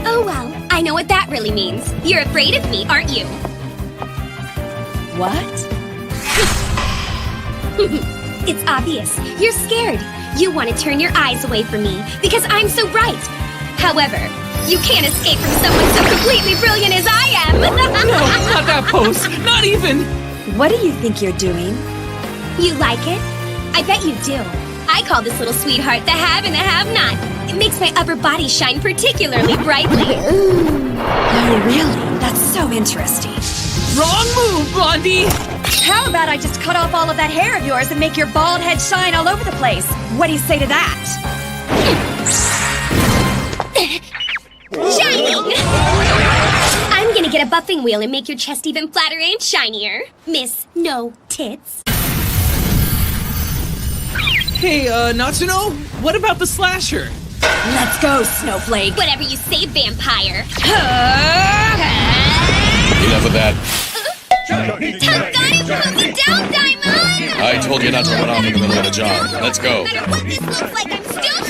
Oh well, I know what that really means. You're afraid of me, aren't you? What? It's obvious. You're scared. You want to turn your eyes away from me because I'm so bright. However, you can't escape from someone so completely brilliant as I am. No, not that pose. Not even. What do you think you're doing? You like it? I bet you do. I call this little sweetheart the have and the have-not. It makes my upper body shine particularly brightly. Oh, really? That's so interesting. Wrong move, Blondie! How about I just cut off all of that hair of yours and make your bald head shine all over the place? What do you say to that? get a buffing wheel and make your chest even flatter and shinier. Miss No Tits. Hey, Natsuno, what about the slasher? Let's go, Snowflake. Whatever you say, vampire. Enough of that. Got him! Put me down, Diamond! I told you not to run off in the middle of a job. Let's go. No matter what this looks like, I'm still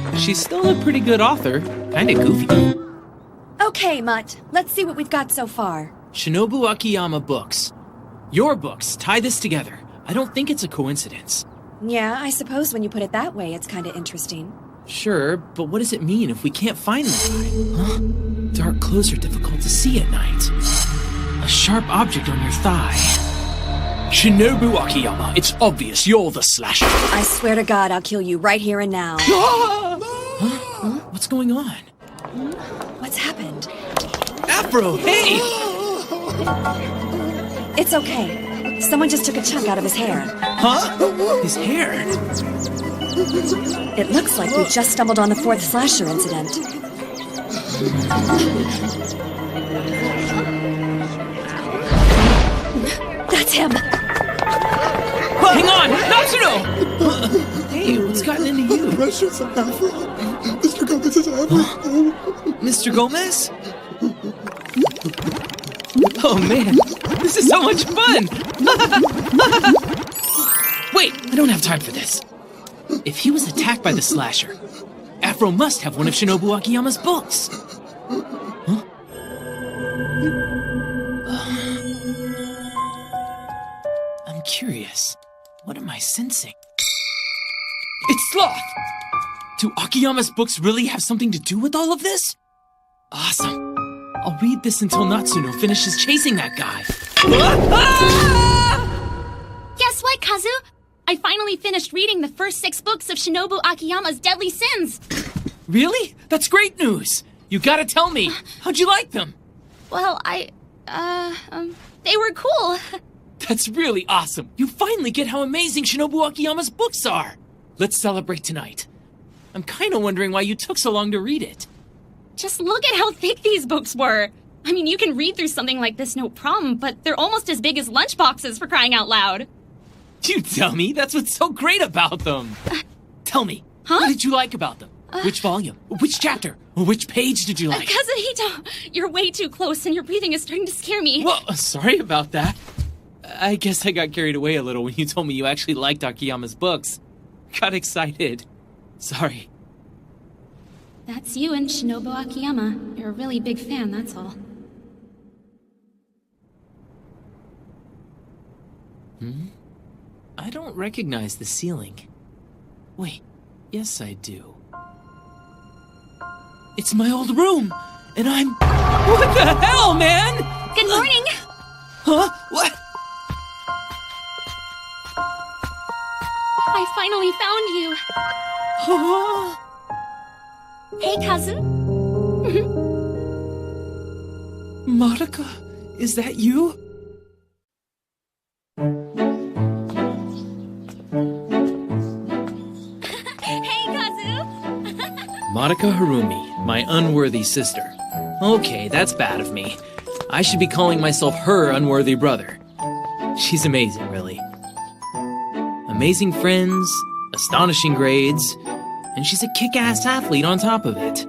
shiny! She's still a pretty good author. Kinda goofy. Okay, Mutt. Let's see what we've got so far. Shinobu Akiyama books. Your books tie this together. I don't think it's a coincidence. Yeah, I suppose when you put it that way, it's kinda interesting. Sure, but what does it mean if we can't find the guy? Huh? Dark clothes are difficult to see at night. A sharp object on your thigh. Shinobu Akiyama, it's obvious you're the slasher. I swear to God, I'll kill you right here and now. Huh? What's going on? What's happened? Afro, hey! It's okay. Someone just took a chunk out of his hair. Huh? His hair? It looks like we just stumbled on the 4th slasher incident. That's him! Hang on! Natsuno! Hey, what's gotten into you? Precious Afro. Mr. Gomez's Afro. Mr. Gomez? Oh man, this is so much fun! Wait, I don't have time for this. If he was attacked by the slasher, Afro must have one of Shinobu Akiyama's books. Huh? I'm curious. What am I sensing? It's Sloth! Do Akiyama's books really have something to do with all of this? Awesome. I'll read this until Natsuno finishes chasing that guy. Guess what, Kazu? I finally finished reading the first 6 books of Shinobu Akiyama's Deadly Sins. Really? That's great news. You gotta tell me. How'd you like them? Well, they were cool. That's really awesome. You finally get how amazing Shinobu Akiyama's books are. Let's celebrate tonight. I'm kinda wondering why you took so long to read it. Just look at how thick these books were. I mean, you can read through something like this no problem, but they're almost as big as lunchboxes, for crying out loud. You tell me. That's what's so great about them. Tell me. Huh? What did you like about them? Which volume? Which chapter? Which page did you like? Kazuhito, you're way too close and your breathing is starting to scare me. Well, sorry about that. I guess I got carried away a little when you told me you actually liked Akiyama's books. Got excited. Sorry. That's you and Shinobu Akiyama. You're a really big fan, that's all. I don't recognize the ceiling. Wait, yes I do. It's my old room, and I'm... What the hell, man? Good morning! Huh? What? I finally found you. Huh? Hey, Kazu. Marika, is that you? Hey, Kazu. Marika Harumi, my unworthy sister. Okay, that's bad of me. I should be calling myself her unworthy brother. She's amazing, really. Amazing friends, astonishing grades, and she's a kick-ass athlete on top of it.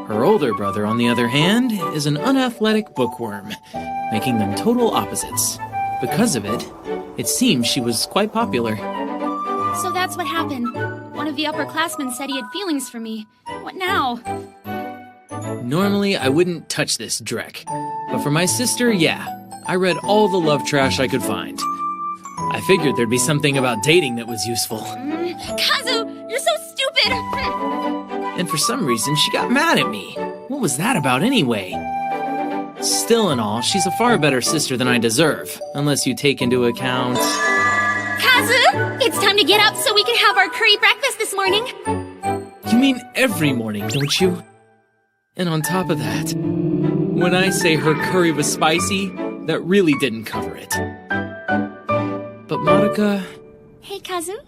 Her older brother, on the other hand, is an unathletic bookworm, making them total opposites. Because of it, it seems she was quite popular. So that's what happened. One of the upperclassmen said he had feelings for me. What now? Normally, I wouldn't touch this dreck. But for my sister, yeah. I read all the love trash I could find. I figured there'd be something about dating that was useful. Kazu, you're so stupid! And for some reason, she got mad at me. What was that about anyway? Still in all, she's a far better sister than I deserve, unless you take into account... Kazu, it's time to get up so we can have our curry breakfast this morning. You mean every morning, don't you? And on top of that, when I say her curry was spicy, that really didn't cover it. But Marika... Hey, Kazu.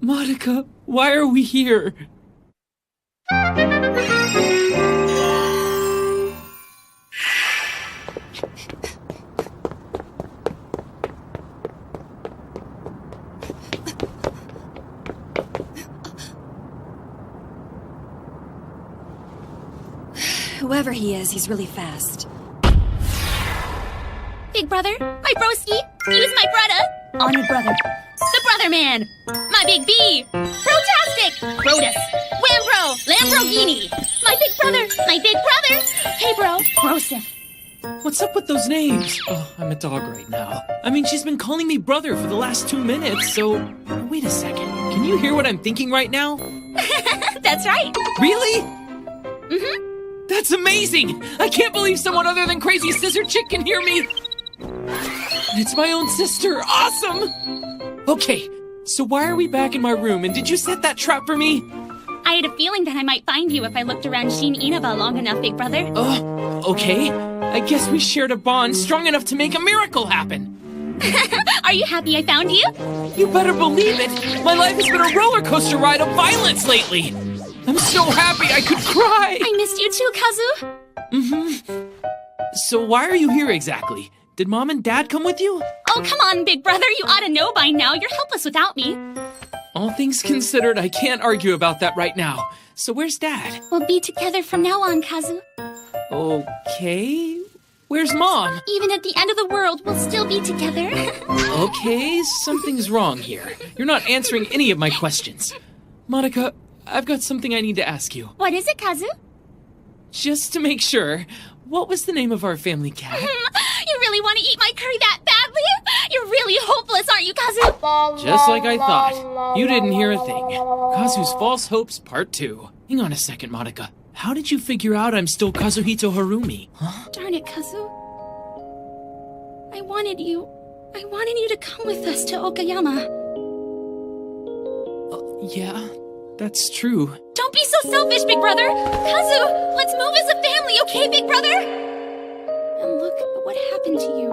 Monica, why are we here? Whoever he is, he's really fast. Big brother, my broski, he's my brother. On your brother. The brother man. My big B. Brotastic. Brodus. Whambro. Lamborghini. My big brother. My big brother. Hey, bro. Brosif. What's up with those names? Oh, I'm a dog right now. I mean, she's been calling me brother for the last 2 minutes, so... Wait a second. Can you hear what I'm thinking right now? That's right. Really? Mm-hmm. That's amazing! I can't believe someone other than Crazy Scissor Chick can hear me! It's my own sister! Awesome! Okay, so why are we back in my room, and did you set that trap for me? I had a feeling that I might find you if I looked around Shin Inaba long enough, big brother. Okay. I guess we shared a bond strong enough to make a miracle happen. Are you happy I found you? You better believe it! My life has been a roller coaster ride of violence lately! I'm so happy I could cry! I missed you too, Kazu. Mm-hmm. So why are you here exactly? Did Mom and Dad come with you? Oh, come on, big brother. You ought to know by now. You're helpless without me. All things considered, I can't argue about that right now. So where's Dad? We'll be together from now on, Kazu. Okay. Where's Mom? Even at the end of the world, we'll still be together. Okay, something's wrong here. You're not answering any of my questions. Monica, I've got something I need to ask you. What is it, Kazu? Just to make sure, what was the name of our family cat? You really want to eat my curry that badly? You're really hopeless, aren't you, Kazu? Just like I thought. You didn't hear a thing. Kazu's False Hopes Part 2. Hang on a second, Monica. How did you figure out I'm still Kazuhito Harumi? Huh? Darn it, Kazu. I wanted you to come with us to Okayama. Yeah, that's true. Don't be so selfish, big brother. Kazu, let's move as a family, okay, big brother? And look at what happened to you.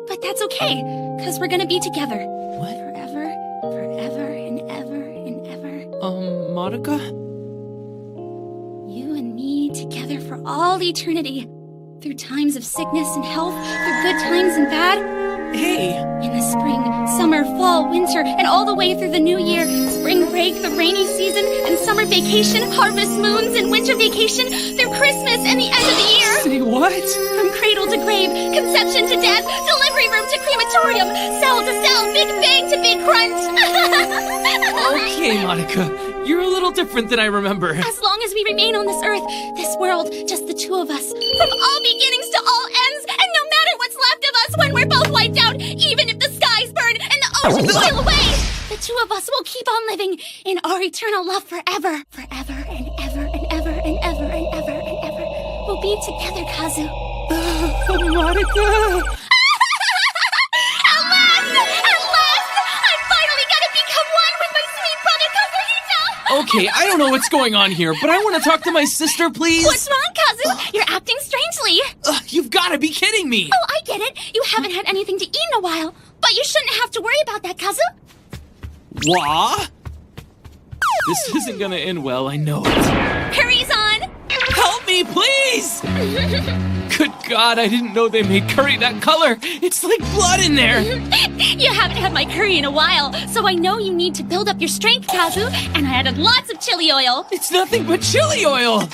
But that's okay, because we're gonna be together. What? Forever and ever and ever. Monica? You and me together for all eternity. Through times of sickness and health, through good times and bad. Hey! In the spring, summer, fall, winter, and all the way through the new year, spring break, the rainy season, and summer vacation, harvest moons, and winter vacation, through Christmas and the end of the year. Say what? From cradle to grave, conception to death, delivery room to crematorium, cell to cell, big bang to big crunch. Okay, Monica. You're a little different than I remember. As long as we remain on this earth, this world, just the two of us, from all beginnings to all ends, and no matter what's left of us when we're both wiped out, even if the skies burn and the oceans sail away, the two of us will keep on living in our eternal love forever. Forever and ever and ever and ever and ever and ever. We'll be together, Kazu. Monica! Okay, I don't know what's going on here, but I want to talk to my sister, please. What's wrong, Kazu? You're acting strangely. You've got to be kidding me. Oh, I get it. You haven't had anything to eat in a while. But you shouldn't have to worry about that, Kazu. What? This isn't going to end well, I know it. Curry's on. Help me, please! Good God, I didn't know they made curry that color. It's like blood in there. You haven't had my curry in a while, so I know you need to build up your strength, Kazu, and I added lots of chili oil. It's nothing but chili oil.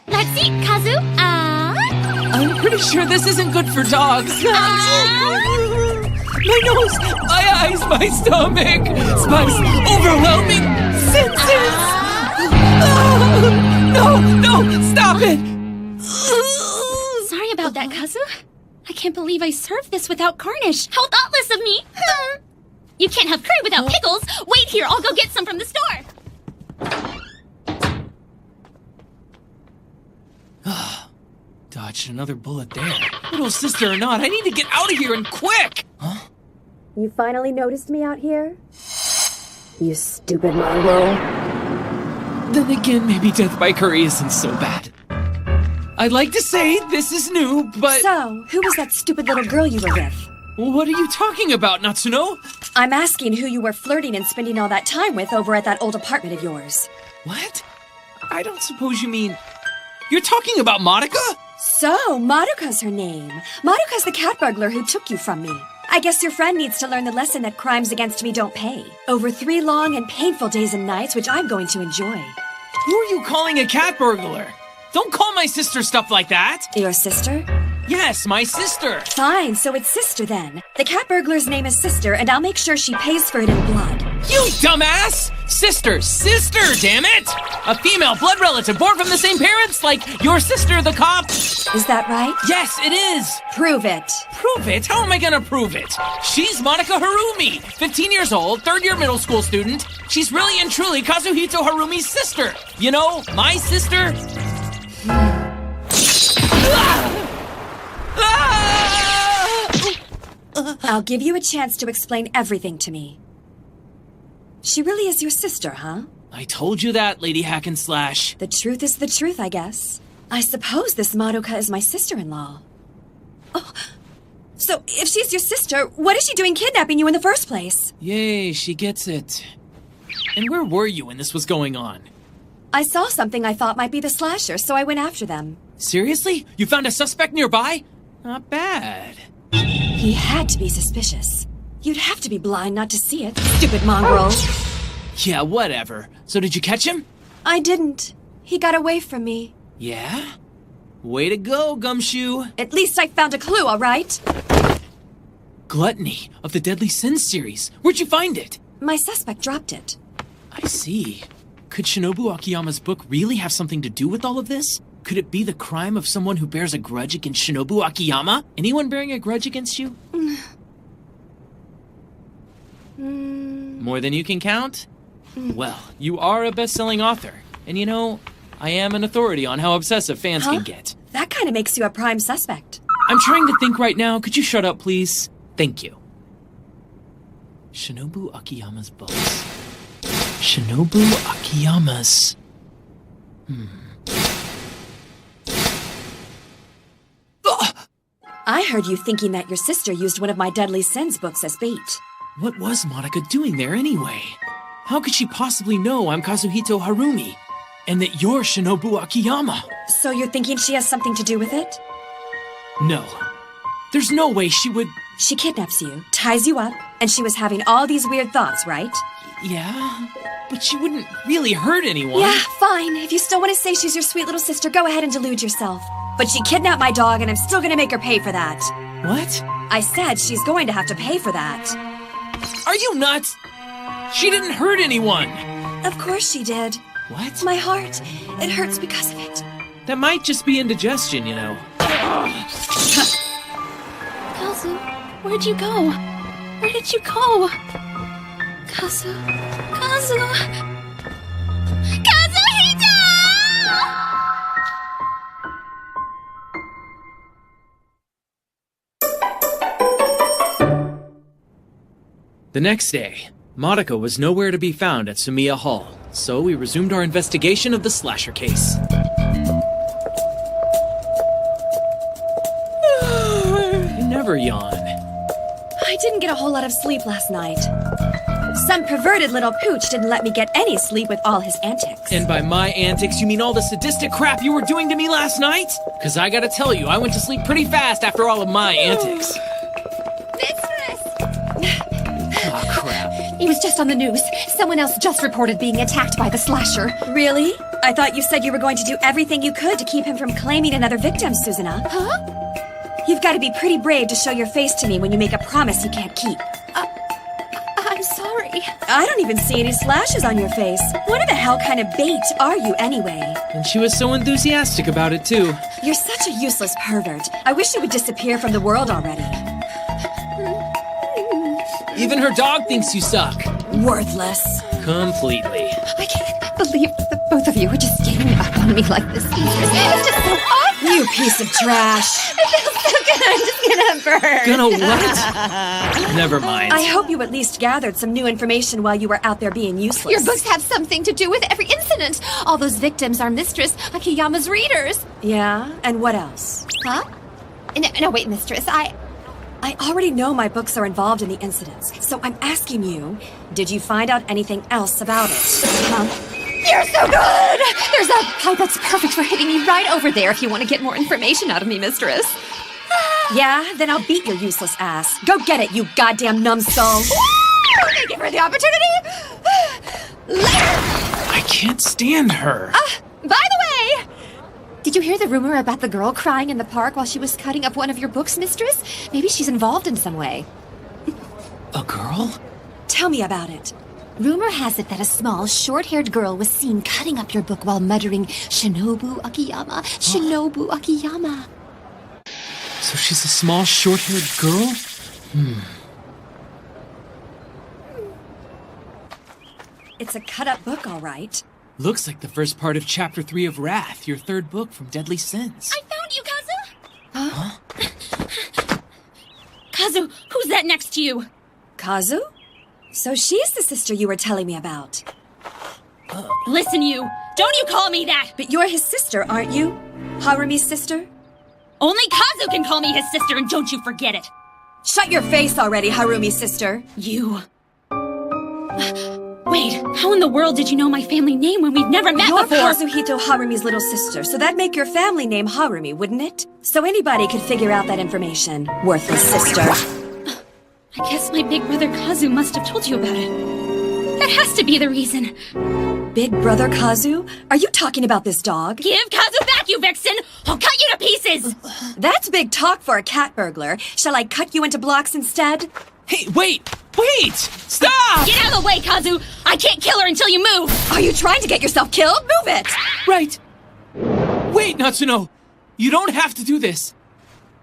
Let's eat, Kazu. I'm pretty sure this isn't good for dogs. My nose, my eyes, my stomach. Spice, overwhelming senses. No, stop it. Sorry about that, Kazu. I can't believe I served this without garnish. How thoughtless of me. You can't have curry without pickles. Wait here, I'll go get some from the store. Dodged another bullet there. Little sister or not, I need to get out of here and quick. Huh? You finally noticed me out here? You stupid mongrel. Then again, maybe death by curry isn't so bad. I'd like to say this is new, but... So, who was that stupid little girl you were with? What are you talking about, Natsuno? I'm asking who you were flirting and spending all that time with over at that old apartment of yours. What? I don't suppose you mean... You're talking about Madoka? So, Madoka's her name. Madoka's the cat burglar who took you from me. I guess your friend needs to learn the lesson that crimes against me don't pay. Over 3 long and painful days and nights, which I'm going to enjoy. Who are you calling a cat burglar? Don't call my sister stuff like that! Your sister? Yes, my sister! Fine, so it's Sister then. The cat burglar's name is Sister, and I'll make sure she pays for it in blood. You dumbass! Sister, damn it! A female blood relative born from the same parents, like your sister, the cop. Is that right? Yes, it is! Prove it. Prove it? How am I gonna prove it? She's Madoka Harumi, 15 years old, 3rd-year middle school student. She's really and truly Kazuhito Harumi's sister. You know, my sister... I'll give you a chance to explain everything to me. She really is your sister, huh? I told you that, Lady Hack-and-Slash. The truth is the truth, I guess. I suppose this Madoka is my sister-in-law. Oh, so if she's your sister, what is she doing kidnapping you in the first place? Yay, she gets it. And where were you when this was going on? I saw something I thought might be the slasher, so I went after them. Seriously? You found a suspect nearby? Not bad. He had to be suspicious. You'd have to be blind not to see it, stupid mongrel. Yeah, whatever. So did you catch him? I didn't. He got away from me. Yeah? Way to go, Gumshoe. At least I found a clue, all right? Gluttony of the Deadly Sins series. Where'd you find it? My suspect dropped it. I see. Could Shinobu Akiyama's book really have something to do with all of this? Could it be the crime of someone who bears a grudge against Shinobu Akiyama? Anyone bearing a grudge against you? More than you can count? Well, you are a best-selling author. And you know, I am an authority on how obsessive fans can get. That kind of makes you a prime suspect. I'm trying to think right now. Could you shut up, please? Thank you. Shinobu Akiyama's books. Shinobu Akiyama's... I heard you thinking that your sister used one of my Deadly Sins books as bait. What was Madoka doing there anyway? How could she possibly know I'm Kazuhito Harumi? And that you're Shinobu Akiyama? So you're thinking she has something to do with it? No. There's no way she would... She kidnaps you, ties you up, and she was having all these weird thoughts, right? Yeah, but she wouldn't really hurt anyone. Yeah, fine. If you still want to say she's your sweet little sister, go ahead and delude yourself. But she kidnapped my dog, and I'm still gonna make her pay for that. What? I said she's going to have to pay for that. Are you nuts? She didn't hurt anyone. Of course she did. What? My heart, it hurts because of it. That might just be indigestion, you know. Kazu, where'd you go? Where did you go? Kazu... Kazuhito! The next day, Madoka was nowhere to be found at Sumiya Hall, so we resumed our investigation of the slasher case. You never yawn. I didn't get a whole lot of sleep last night. Some perverted little pooch didn't let me get any sleep with all his antics. And by my antics, you mean all the sadistic crap you were doing to me last night? Because I gotta tell you, I went to sleep pretty fast after all of my antics. Oh, crap. It was just on the news. Someone else just reported being attacked by the slasher. Really? I thought you said you were going to do everything you could to keep him from claiming another victim, Susanna. Huh? You've got to be pretty brave to show your face to me when you make a promise you can't keep. I'm sorry. I don't even see any slashes on your face. What the hell kind of bait are you anyway? And she was so enthusiastic about it, too. You're such a useless pervert. I wish you would disappear from the world already. Even her dog thinks you suck. Worthless. Completely. I can't believe that both of you are just ganging up on me like this. It's just so awful. You piece of trash. It feels so good. I'm just gonna burn. Gonna what? Never mind. I hope you at least gathered some new information while you were out there being useless. Your books have something to do with every incident. All those victims are Mistress Akiyama's readers. Yeah? And what else? Huh? No, wait, Mistress. I already know my books are involved in the incidents, so I'm asking you, did you find out anything else about it? Huh? You're so good! There's a pipe that's perfect for hitting me right over there if you want to get more information out of me, mistress. Yeah? Then I'll beat your useless ass. Go get it, you goddamn numbskull! Thank you for the opportunity! Later! I can't stand her. By the way, did you hear the rumor about the girl crying in the park while she was cutting up one of your books, mistress? Maybe she's involved in some way. A girl? Tell me about it. Rumor has it that a small, short-haired girl was seen cutting up your book while muttering, Shinobu Akiyama, Shinobu Akiyama. So she's a small, short-haired girl? It's a cut-up book, all right. Looks like the first part of Chapter 3 of Wrath, your third book from Deadly Sins. I found you, Kazu! Huh? Kazu, who's that next to you? Kazu? So she's the sister you were telling me about. Listen, you! Don't you call me that! But you're his sister, aren't you? Harumi's sister? Only Kazu can call me his sister, and don't you forget it! Shut your face already, Harumi's sister! You... Wait, how in the world did you know my family name when we've never met before? You're Kazuhito Harumi's little sister, so that'd make your family name Harumi, wouldn't it? So anybody could figure out that information, worthless sister. I guess my big brother Kazu must have told you about it. That has to be the reason. Big brother Kazu? Are you talking about this dog? Give Kazu back, you vixen! I'll cut you to pieces! That's big talk for a cat burglar. Shall I cut you into blocks instead? Hey, wait! Wait! Stop! Get out of the way, Kazu! I can't kill her until you move! Are you trying to get yourself killed? Move it! Right. Wait, Natsuno! You don't have to do this.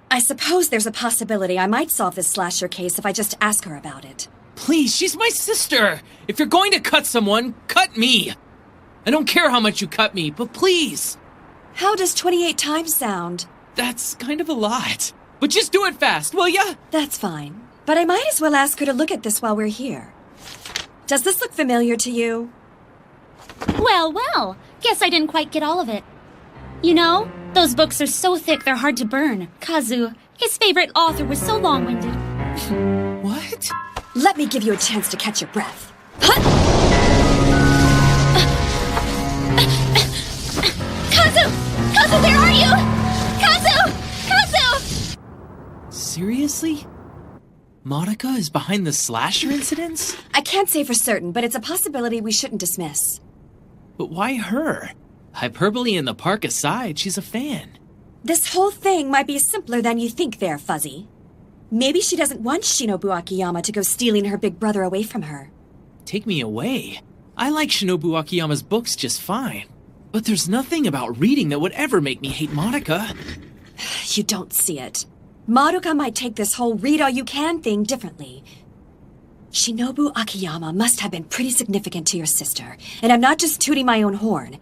I suppose there's a possibility I might solve this slasher case if I just ask her about it. Please, she's my sister! If you're going to cut someone, cut me! I don't care how much you cut me, but please! How does 28 times sound? That's kind of a lot. But just do it fast, will ya? That's fine. But I might as well ask her to look at this while we're here. Does this look familiar to you? Well, well. Guess I didn't quite get all of it. You know, those books are so thick they're hard to burn. Kazu, his favorite author, was so long-winded. What? Let me give you a chance to catch your breath. Kazu! Kazu, where are you? Kazu! Kazu! Seriously? Monica is behind the slasher incidents? I can't say for certain, but it's a possibility we shouldn't dismiss. But why her? Hyperbole in the park aside, she's a fan. This whole thing might be simpler than you think there, Fuzzy. Maybe she doesn't want Shinobu Akiyama to go stealing her big brother away from her. Take me away? I like Shinobu Akiyama's books just fine. But there's nothing about reading that would ever make me hate Monica. You don't see it. Maruka might take this whole read-all-you-can thing differently. Shinobu Akiyama must have been pretty significant to your sister, and I'm not just tooting my own horn.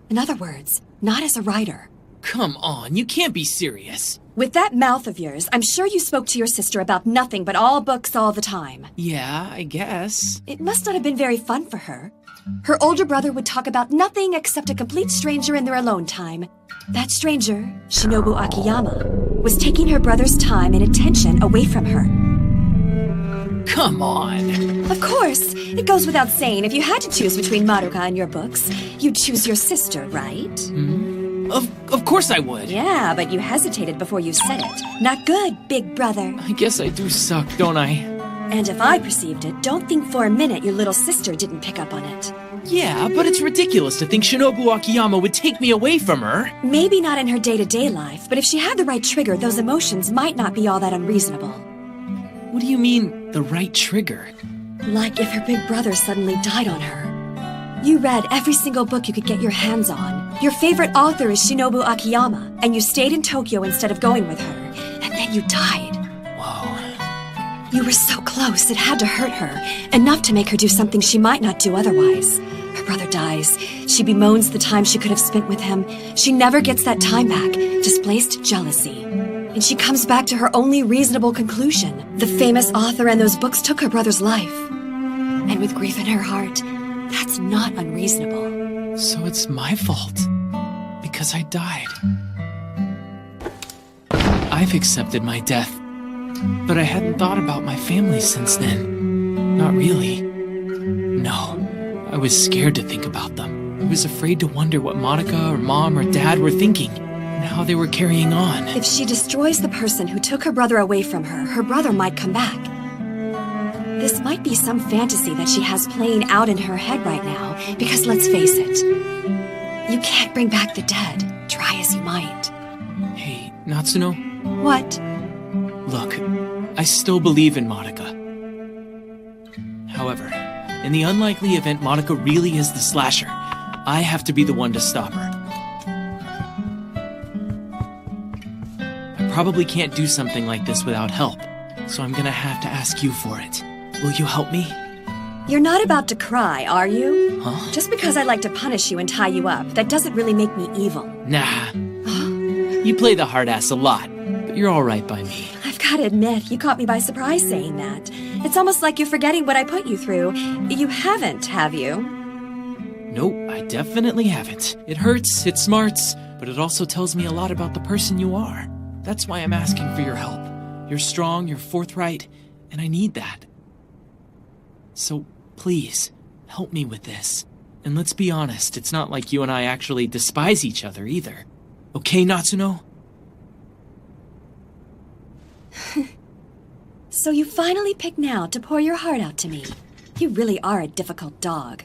In other words, not as a writer. Come on, you can't be serious. With that mouth of yours, I'm sure you spoke to your sister about nothing but all books all the time. Yeah, I guess. It must not have been very fun for her. Her older brother would talk about nothing except a complete stranger in their alone time. That stranger, Shinobu Akiyama, was taking her brother's time and attention away from her. Come on. Of course. It goes without saying, if you had to choose between Maruka and your books, you'd choose your sister, right? Of course I would. Yeah, but you hesitated before you said it. Not good, big brother. I guess I do suck, don't I? And if I perceived it, don't think for a minute your little sister didn't pick up on it. Yeah, but it's ridiculous to think Shinobu Akiyama would take me away from her. Maybe not in her day-to-day life, but if she had the right trigger, those emotions might not be all that unreasonable. What do you mean, the right trigger? Like if her big brother suddenly died on her. You read every single book you could get your hands on. Your favorite author is Shinobu Akiyama, and you stayed in Tokyo instead of going with her, and then you died. Whoa. You were so close, it had to hurt her, enough to make her do something she might not do otherwise. Her brother dies. She bemoans the time she could have spent with him. She never gets that time back, displaced jealousy. And she comes back to her only reasonable conclusion. The famous author and those books took her brother's life. And with grief in her heart, that's not unreasonable. So it's my fault. Because I died. I've accepted my death. But I hadn't thought about my family since then. Not really. No, I was scared to think about them. I was afraid to wonder what Monica or Mom or Dad were thinking, and how they were carrying on. If she destroys the person who took her brother away from her, her brother might come back. This might be some fantasy that she has playing out in her head right now, because let's face it, you can't bring back the dead, try as you might. Hey, Natsuno? What? Look, I still believe in Monica. However, in the unlikely event Monica really is the slasher, I have to be the one to stop her. I probably can't do something like this without help, so I'm gonna have to ask you for it. Will you help me? You're not about to cry, are you? Huh? Just because I like to punish you and tie you up, that doesn't really make me evil. Nah. You play the hard ass a lot, but you're alright by me. I've gotta admit, you caught me by surprise saying that. It's almost like you're forgetting what I put you through. You haven't, have you? Nope, I definitely haven't. It hurts, it smarts, but it also tells me a lot about the person you are. That's why I'm asking for your help. You're strong, you're forthright, and I need that. So, please, help me with this. And let's be honest, it's not like you and I actually despise each other either. Okay, Natsuno? So you finally picked now to pour your heart out to me. You really are a difficult dog.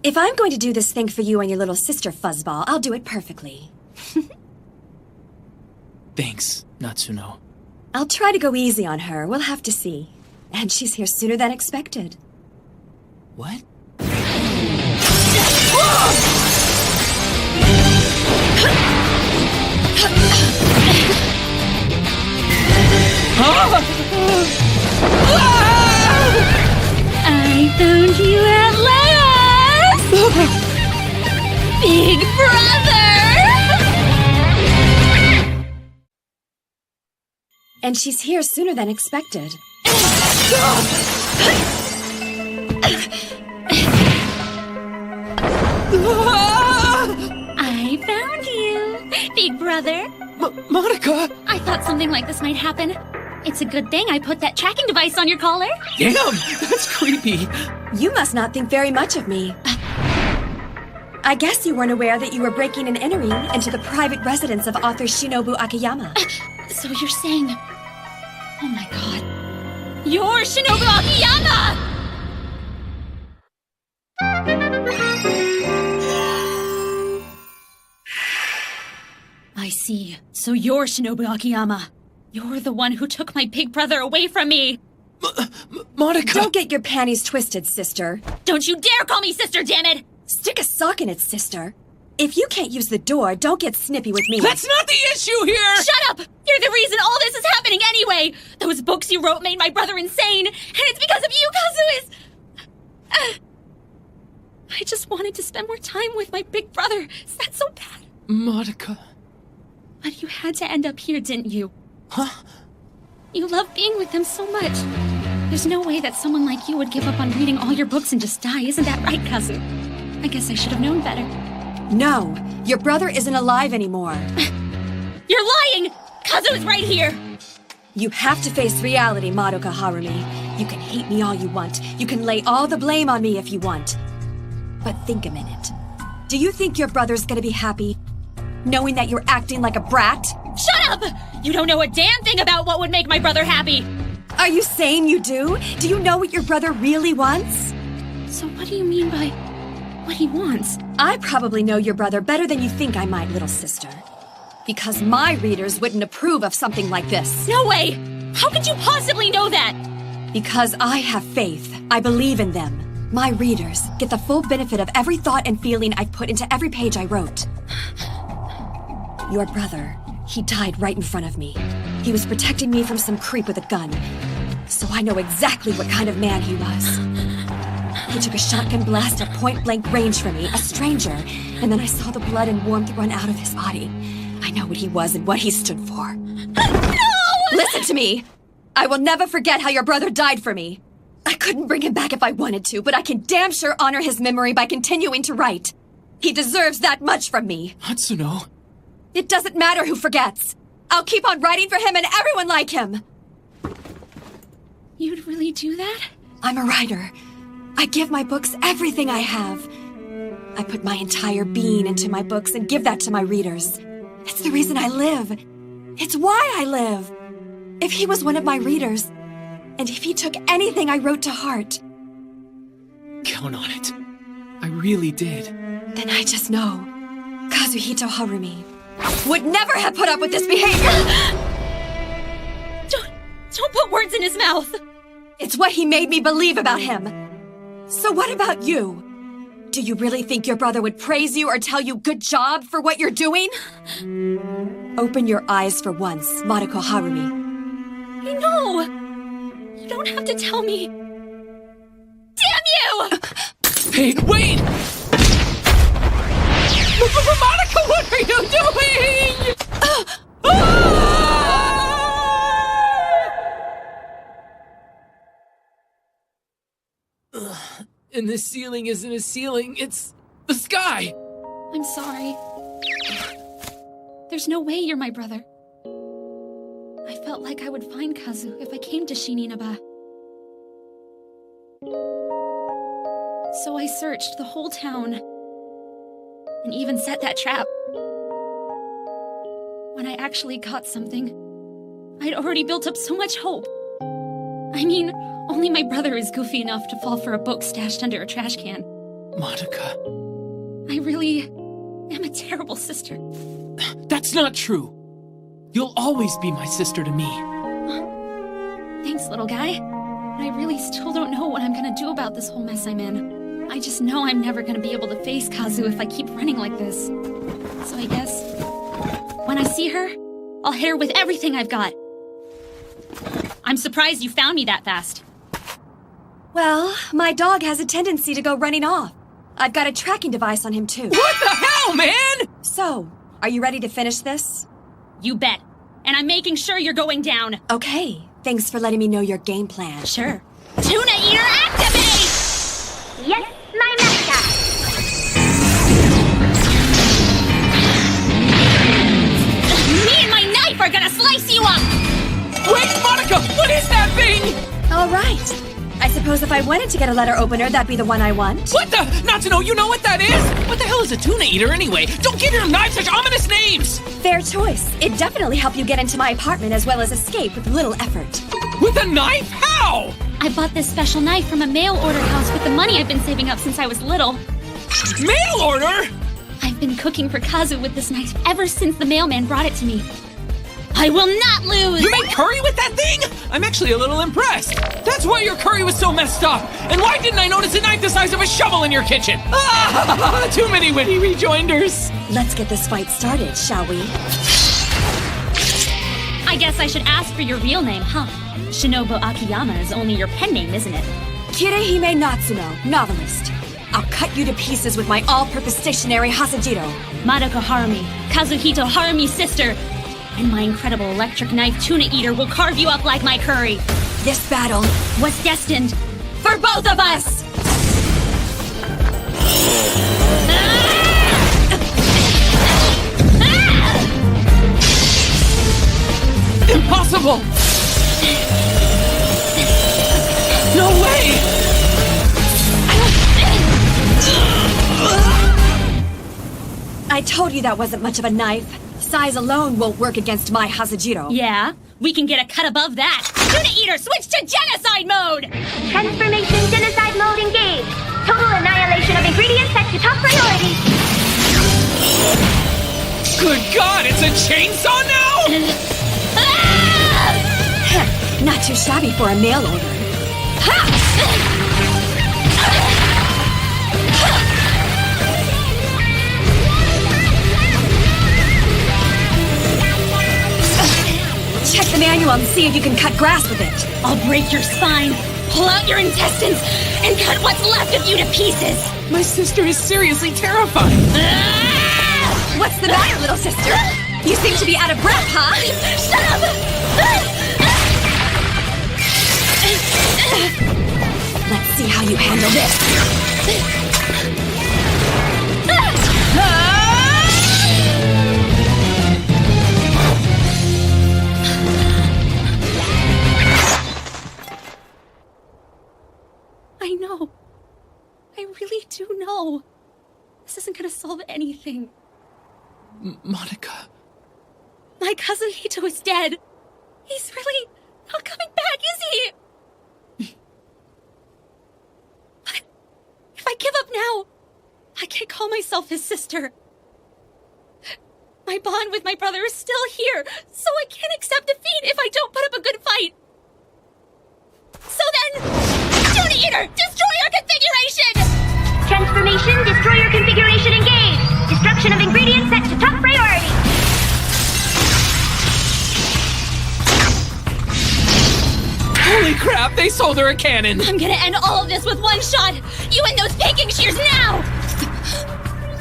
If I'm going to do this thing for you and your little sister, Fuzzball, I'll do it perfectly. Thanks, Natsuno. I'll try to go easy on her. We'll have to see. And she's here sooner than expected. What? I found you at last! Big brother! And she's here sooner than expected. I found you, big brother. Monica! I thought something like this might happen. It's a good thing I put that tracking device on your collar. Damn, that's creepy. You must not think very much of me. I guess you weren't aware that you were breaking and entering into the private residence of author Shinobu Akiyama. So you're saying... Oh my god. You're Shinobu Akiyama! I see. So you're Shinobu Akiyama. You're the one who took my big brother away from me. Monica! Don't get your panties twisted, sister. Don't you dare call me sister, damn it! Stick a sock in it, sister. If you can't use the door, don't get snippy with me. That's not the issue here! Shut up! You're the reason all this is happening anyway! Those books you wrote made my brother insane, and it's because of you, Kazu is... I just wanted to spend more time with my big brother. Is that so bad? Monica... But you had to end up here, didn't you? Huh? You love being with them so much. There's no way that someone like you would give up on reading all your books and just die, isn't that right, Kazu? I guess I should have known better. No, your brother isn't alive anymore. You're lying! Kazu is right here! You have to face reality, Madoka Harumi. You can hate me all you want. You can lay all the blame on me if you want. But think a minute. Do you think your brother's gonna be happy? Knowing that you're acting like a brat? Shut up! You don't know a damn thing about what would make my brother happy! Are you saying you do? Do you know what your brother really wants? So what do you mean by what he wants? I probably know your brother better than you think I might, little sister. Because my readers wouldn't approve of something like this. No way! How could you possibly know that? Because I have faith. I believe in them. My readers get the full benefit of every thought and feeling I've put into every page I wrote. Your brother, he died right in front of me. He was protecting me from some creep with a gun. So I know exactly what kind of man he was. He took a shotgun blast at point-blank range from me, a stranger, and then I saw the blood and warmth run out of his body. I know what he was and what he stood for. No! Listen to me! I will never forget how your brother died for me. I couldn't bring him back if I wanted to, but I can damn sure honor his memory by continuing to write. He deserves that much from me. Hatsuno. It doesn't matter who forgets. I'll keep on writing for him and everyone like him. You'd really do that? I'm a writer. I give my books everything I have. I put my entire being into my books and give that to my readers. It's the reason I live. It's why I live. If he was one of my readers, and if he took anything I wrote to heart, Count on it. I really did. then I just know Kazuhito Harumi would never have put up with this behavior. Don't put words in his mouth. It's what he made me believe about him. So what about you? Do you really think your brother would praise you or tell you good job for what you're doing? Open your eyes for once, Maruko Harumi. No! You don't have to tell me. Damn you! Hey, wait! Monica, what are you doing? And the ceiling isn't a ceiling, it's the sky! I'm sorry. There's no way you're my brother. I felt like I would find Kazu if I came to Shininaba. So I searched the whole town, and even set that trap. When I actually caught something, I'd already built up so much hope. I mean, only my brother is goofy enough to fall for a book stashed under a trash can. Monica. I really am a terrible sister. That's not true. You'll always be my sister to me. Thanks, little guy. But I really still don't know what I'm gonna do about this whole mess I'm in. I just know I'm never gonna be able to face Kazu if I keep running like this. So I guess, when I see her, I'll hit her with everything I've got. I'm surprised you found me that fast. Well, my dog has a tendency to go running off. I've got a tracking device on him, too. What the hell, man? So, are you ready to finish this? You bet. And I'm making sure you're going down. Okay. Thanks for letting me know your game plan. Sure. Tuna Eater, activate! Yes, my master! Me and my knife are gonna slice you up! Wait, Monica! What is that thing? All right. I suppose if I wanted to get a letter opener, that'd be the one I want. What the? Not to know you know what that is? What the hell is a tuna eater anyway? Don't give your knife such ominous names! Fair choice. It'd definitely help you get into my apartment as well as escape with little effort. With a knife? How? I bought this special knife from a mail order house with the money I've been saving up since I was little. Mail order? I've been cooking for Kazu with this knife ever since the mailman brought it to me. I will not lose! You made curry with that thing? I'm actually a little impressed. That's why your curry was so messed up. And why didn't I notice a knife the size of a shovel in your kitchen? Ah, too many witty rejoinders. Let's get this fight started, shall we? I guess I should ask for your real name, huh? Shinobu Akiyama is only your pen name, isn't it? Kirihime Natsuno, novelist. I'll cut you to pieces with my all-purpose stationary Hasajiro. Maruko Harumi, Kazuhito Harumi's sister. And my incredible electric knife tuna eater will carve you up like my curry. This battle was destined for both of us! Impossible! No way! I told you that wasn't much of a knife. Size alone won't work against my Hasajiro. Yeah, we can get a cut above that. Tuna eater, switch to genocide mode! Transformation genocide mode engaged. Total annihilation of ingredients set to top priority. Good God, it's a chainsaw now? Not too shabby for a mail order. Check the manual and see if you can cut grass with it. I'll break your spine, pull out your intestines, and cut what's left of you to pieces. My sister is seriously terrifying. What's the matter, little sister? You seem to be out of breath, huh? Shut up! Let's see how you handle this. I really do know. This isn't gonna solve anything. Monica. My cousin Hito is dead. He's really not coming back, is he? But if I give up now, I can't call myself his sister. My bond with my brother is still here, so I can't accept defeat if I don't put up a good fight. So then, Tuna Eater, destroyer configuration! Transformation, destroyer configuration engaged. Destruction of ingredients set to top priority. Holy crap, they sold her a cannon! I'm gonna end all of this with one shot! You and those baking shears now!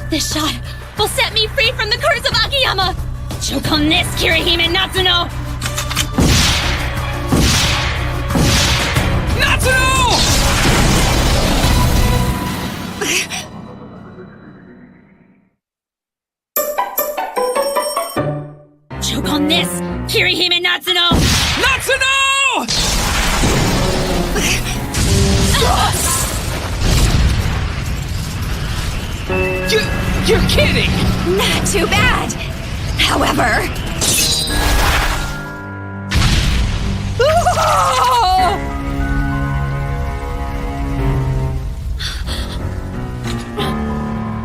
This shot will set me free from the curse of Akiyama! Choke on this, Kirihime Natsuno! Natsuno! Choke on this, Kirihime Natsuno! Natsuno! You're kidding! Not too bad. However...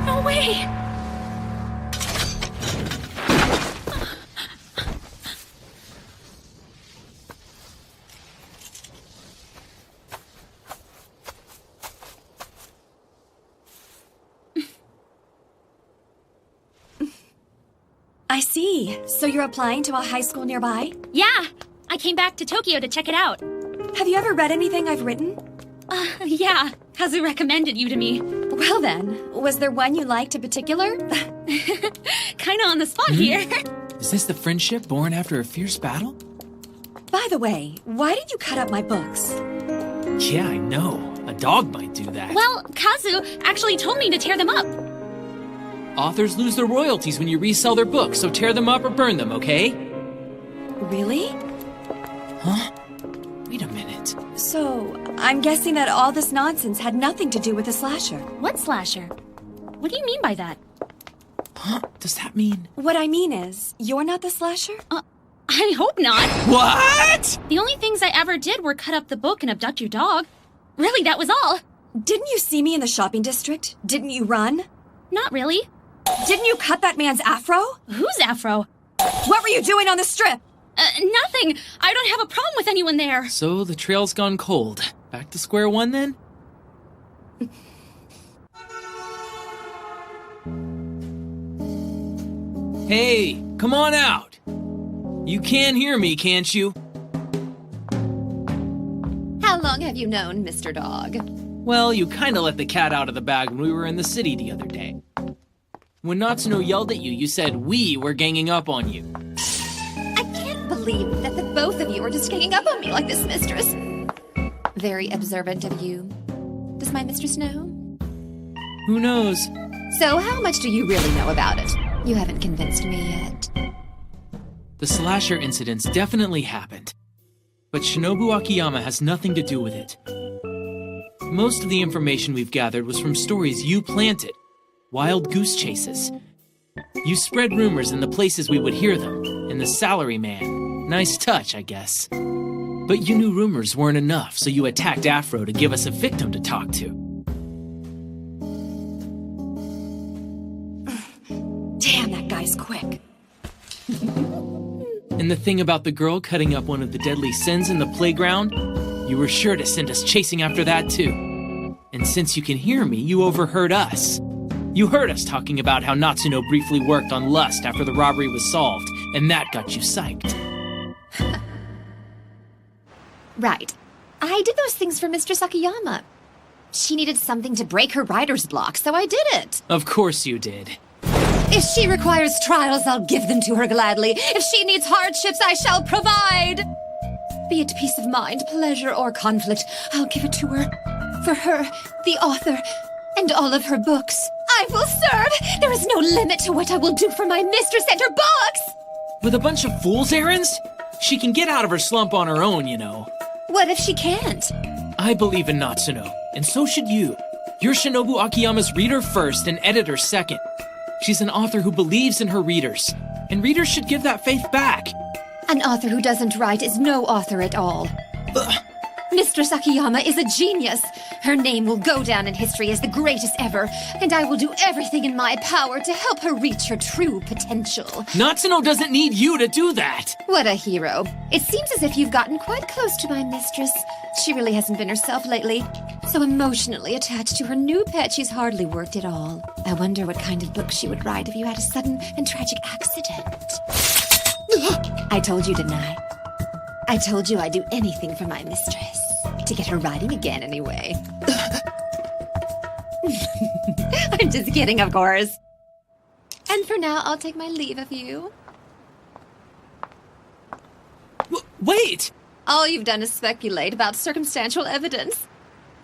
No way! I see. So you're applying to a high school nearby? Yeah! I came back to Tokyo to check it out. Have you ever read anything I've written? Yeah. Kazu recommended you to me. Well then, was there one you liked in particular? Kinda on the spot here. Is this the friendship born after a fierce battle? By the way, why did you cut up my books? Yeah, I know. A dog might do that. Well, Kazu actually told me to tear them up. Authors lose their royalties when you resell their books, so tear them up or burn them, okay? Really? Huh? Wait a minute. So, I'm guessing that all this nonsense had nothing to do with the slasher. What slasher? What do you mean by that? Huh? Does that mean... What I mean is, you're not the slasher? I hope not. What? The only things I ever did were cut up the book and abduct your dog. Really, that was all. Didn't you see me in the shopping district? Didn't you run? Not really. Didn't you cut that man's afro? Whose afro? What were you doing on the strip? Nothing. I don't have a problem with anyone there. So the trail's gone cold. Back to square one, then? Hey, come on out. You can hear me, can't you? How long have you known Mr. Dog? Well, you kinda let the cat out of the bag when we were in the city the other day. When Natsuno yelled at you, you said we were ganging up on you. I can't believe that the both of you are just ganging up on me like this, mistress. Very observant of you. Does my mistress know? Who knows? So how much do you really know about it? You haven't convinced me yet. The slasher incidents definitely happened. But Shinobu Akiyama has nothing to do with it. Most of the information we've gathered was from stories you planted. Wild goose chases. You spread rumors in the places we would hear them, and the salaryman. Nice touch, I guess. But you knew rumors weren't enough, so you attacked Afro to give us a victim to talk to. Damn, that guy's quick. And the thing about the girl cutting up one of the deadly sins in the playground? You were sure to send us chasing after that, too. And since you can hear me, you overheard us. You heard us talking about how Natsuno briefly worked on lust after the robbery was solved, and that got you psyched. Right. I did those things for Mistress Akiyama. She needed something to break her writer's block, so I did it. Of course you did. If she requires trials, I'll give them to her gladly. If she needs hardships, I shall provide. Be it peace of mind, pleasure, or conflict, I'll give it to her. For her, the author, and all of her books. I will serve! There is no limit to what I will do for my mistress and her books! With a bunch of fool's errands? She can get out of her slump on her own, you know. What if she can't? I believe in Natsuno, and so should you. You're Shinobu Akiyama's reader first and editor second. She's an author who believes in her readers, and readers should give that faith back. An author who doesn't write is no author at all. Mistress Akiyama is a genius. Her name will go down in history as the greatest ever, and I will do everything in my power to help her reach her true potential. Natsuno doesn't need you to do that! What a hero. It seems as if you've gotten quite close to my mistress. She really hasn't been herself lately. So emotionally attached to her new pet, she's hardly worked at all. I wonder what kind of book she would write if you had a sudden and tragic accident. I told you, didn't I? I told you I'd do anything for my mistress. To get her writing again, anyway. I'm just kidding, of course. And for now, I'll take my leave of you. Wait! All you've done is speculate about circumstantial evidence.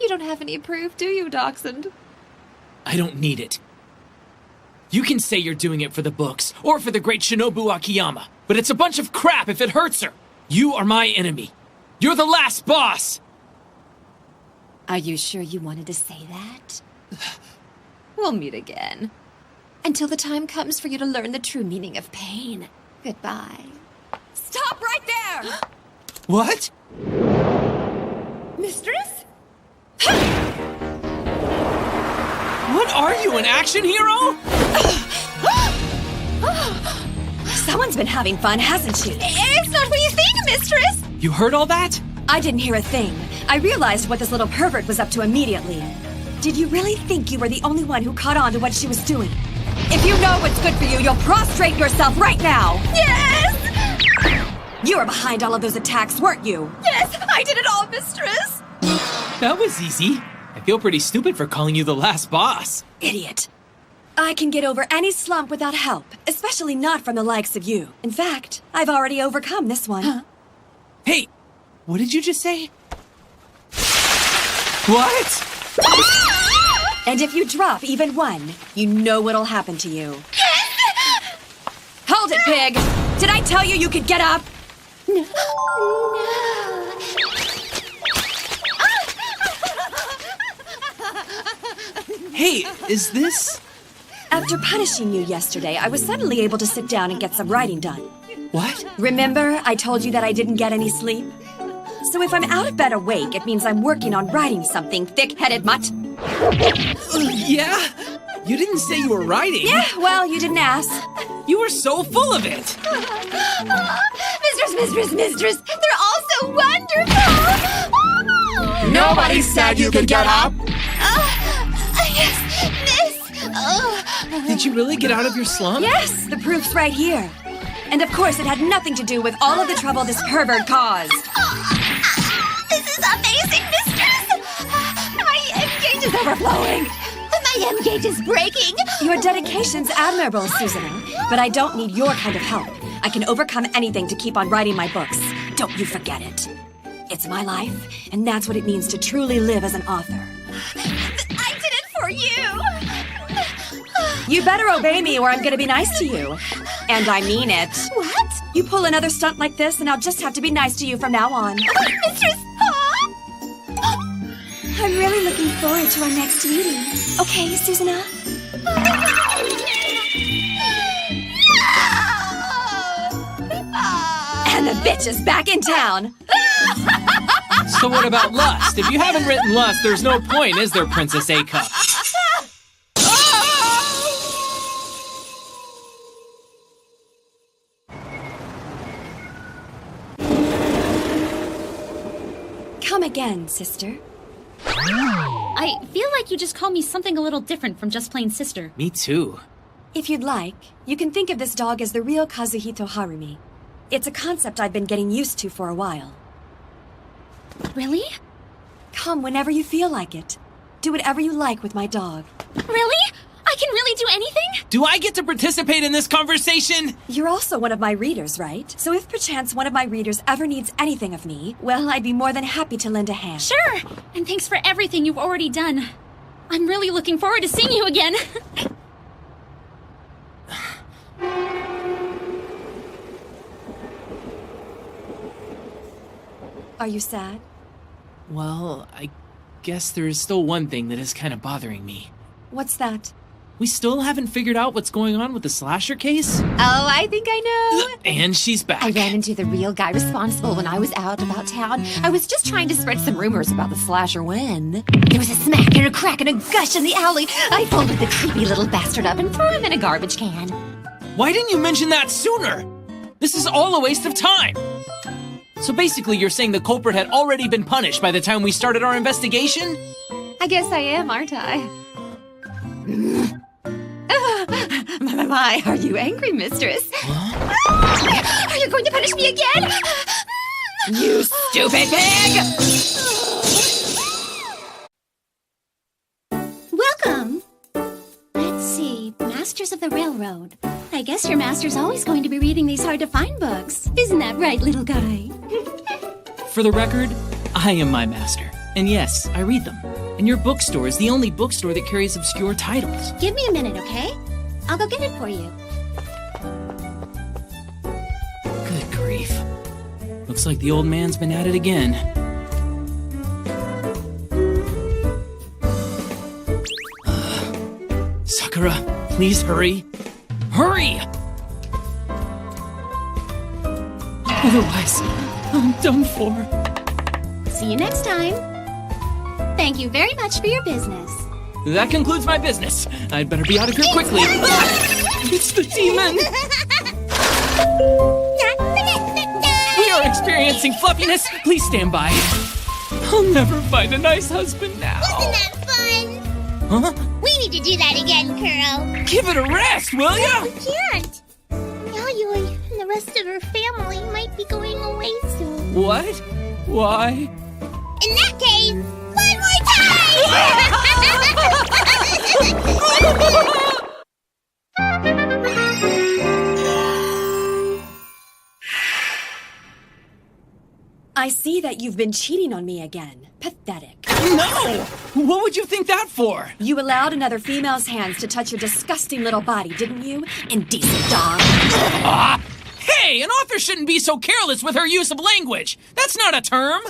You don't have any proof, do you, Dachshund? I don't need it. You can say you're doing it for the books, or for the great Shinobu Akiyama, but it's a bunch of crap if it hurts her. You are my enemy. You're the last boss! Are you sure you wanted to say that? We'll meet again. Until the time comes for you to learn the true meaning of pain. Goodbye. Stop right there! What? Mistress? What are you, an action hero? Someone's been having fun, hasn't she? It's not what you think, mistress! You heard all that? I didn't hear a thing. I realized what this little pervert was up to immediately. Did you really think you were the only one who caught on to what she was doing? If you know what's good for you, you'll prostrate yourself right now! Yes! You were behind all of those attacks, weren't you? Yes, I did it all, mistress! That was easy. I feel pretty stupid for calling you the last boss. Idiot. I can get over any slump without help, especially not from the likes of you. In fact, I've already overcome this one. Huh? Hey, what did you just say? What? And if you drop even one, you know what'll happen to you. Hold it, pig! Did I tell you you could get up? No. Hey, is this... After punishing you yesterday, I was suddenly able to sit down and get some writing done. What? Remember, I told you that I didn't get any sleep? So if I'm out of bed awake, it means I'm working on writing something, thick-headed mutt. Yeah? You didn't say you were writing. Yeah, well, you didn't ask. You were so full of it. Mistress, they're all so wonderful! Nobody said you could get up! Yes, miss! Did you really get out of your slump? Yes, the proof's right here. And of course, it had nothing to do with all of the trouble this pervert caused. This is amazing, mistress! My M-gauge is overflowing! My M-gauge is breaking! Your dedication's admirable, Susanna, but I don't need your kind of help. I can overcome anything to keep on writing my books. Don't you forget it. It's my life, and that's what it means to truly live as an author. I did it for you! You better obey me or I'm gonna be nice to you. And I mean it. What? You pull another stunt like this and I'll just have to be nice to you from now on. Mistress! I'm really looking forward to our next meeting. Okay, Susanna? And the bitch is back in town. So what about Lust? If you haven't written Lust, there's no point, is there, Princess A-Cup? Come again, sister. I feel like you just called me something a little different from just plain sister. Me too. If you'd like, you can think of this dog as the real Kazuhito Harumi. It's a concept I've been getting used to for a while. Really? Come whenever you feel like it. Do whatever you like with my dog. Really? I can really do anything? Do I get to participate in this conversation? You're also one of my readers, right? So if perchance one of my readers ever needs anything of me, well, I'd be more than happy to lend a hand. Sure! And thanks for everything you've already done. I'm really looking forward to seeing you again. Are you sad? Well, I guess there is still one thing that is kind of bothering me. What's that? We still haven't figured out what's going on with the slasher case? Oh, I think I know. And she's back. I ran into the real guy responsible when I was out about town. I was just trying to spread some rumors about the slasher when there was a smack and a crack and a gush in the alley. I folded the creepy little bastard up and threw him in a garbage can. Why didn't you mention that sooner? This is all a waste of time. So basically, you're saying the culprit had already been punished by the time we started our investigation? I guess I am, aren't I? My, are you angry, mistress? Huh? Are you going to punish me again? You stupid pig! Welcome! Let's see, Masters of the Railroad. I guess your master's always going to be reading these hard-to-find books. Isn't that right, little guy? For the record, I am my master. And yes, I read them. And your bookstore is the only bookstore that carries obscure titles. Give me a minute, okay? I'll go get it for you. Good grief. Looks like the old man's been at it again. Sakura, please hurry. Hurry! Otherwise, I'm done for. See you next time. Thank you very much for your business. That concludes my business. I'd better be out of here quickly. It's the demon! We are experiencing fluffiness. Please stand by. I'll never find a nice husband now. Wasn't that fun? Huh? We need to do that again, Kuro. Give it a rest, will ya? We can't. Yayoi and the rest of her family might be going away soon. What? Why? In that case, one more time! I see that you've been cheating on me again. Pathetic. No! What would you think that for? You allowed another female's hands to touch your disgusting little body, didn't you? Indecent dog. Hey, an author shouldn't be so careless with her use of language. That's not a term.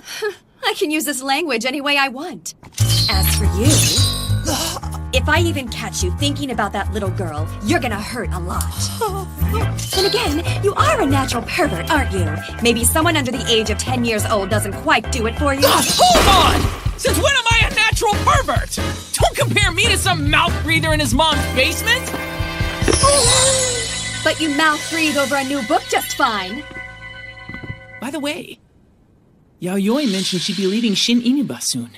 I can use this language any way I want. As for you, if I even catch you thinking about that little girl, you're gonna hurt a lot. And again, you are a natural pervert, aren't you? Maybe someone under the age of 10 years old doesn't quite do it for you. Hold on! Since when am I a natural pervert? Don't compare me to some mouth breather in his mom's basement! But you mouth breathe over a new book just fine. By the way, Yayoi mentioned she'd be leaving Shin Inuba soon.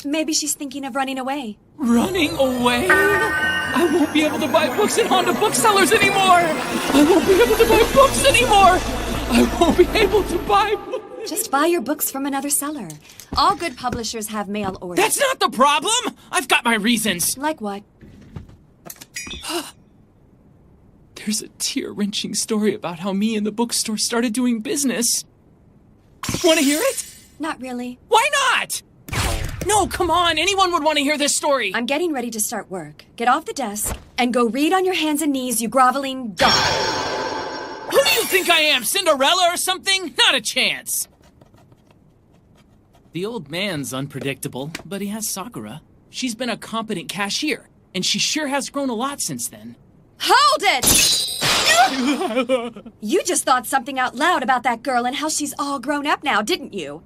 Maybe she's thinking of running away. Running away? I won't be able to buy books at Honda booksellers anymore! I won't be able to buy books anymore! I won't be able to buy books! Just buy your books from another seller. All good publishers have mail orders. That's not the problem! I've got my reasons! Like what? There's a tear-wrenching story about how me and the bookstore started doing business. Want to hear it? Not really. Why not? No, come on. Anyone would want to hear this story. I'm getting ready to start work. Get off the desk and go read on your hands and knees, you groveling dog. Who do you think I am, Cinderella or something? Not a chance. The old man's unpredictable, but he has Sakura. She's been a competent cashier, and she sure has grown a lot since then. Hold it! You just thought something out loud about that girl and how she's all grown up now, didn't you?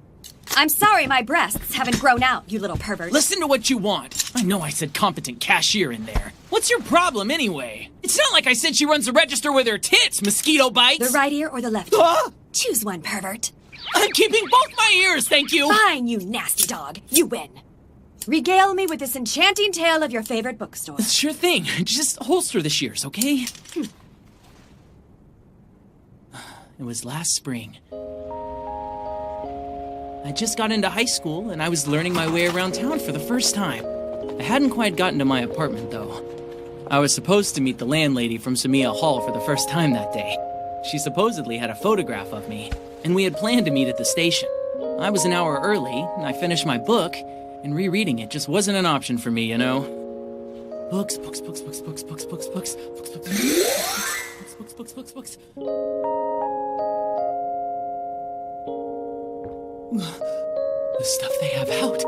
I'm sorry my breasts haven't grown out, you little pervert. Listen to what you want. I know I said competent cashier in there. What's your problem anyway? It's not like I said she runs the register with her tits, mosquito bites. The right ear or the left ear? Choose one, pervert. I'm keeping both my ears, thank you. Fine, you nasty dog. You win. Regale me with this enchanting tale of your favorite bookstore. Sure thing. Just holster the shears, okay? It was last spring. I just got into high school, and I was learning my way around town for the first time. I hadn't quite gotten to my apartment, though. I was supposed to meet the landlady from Samiya Hall for the first time that day. She supposedly had a photograph of me, and we had planned to meet at the station. I was an hour early, and I finished my book, and rereading it just wasn't an option for me, you know? Books, books, books, books, books, books, books, books, books, books, books, books, books, books. The stuff they have out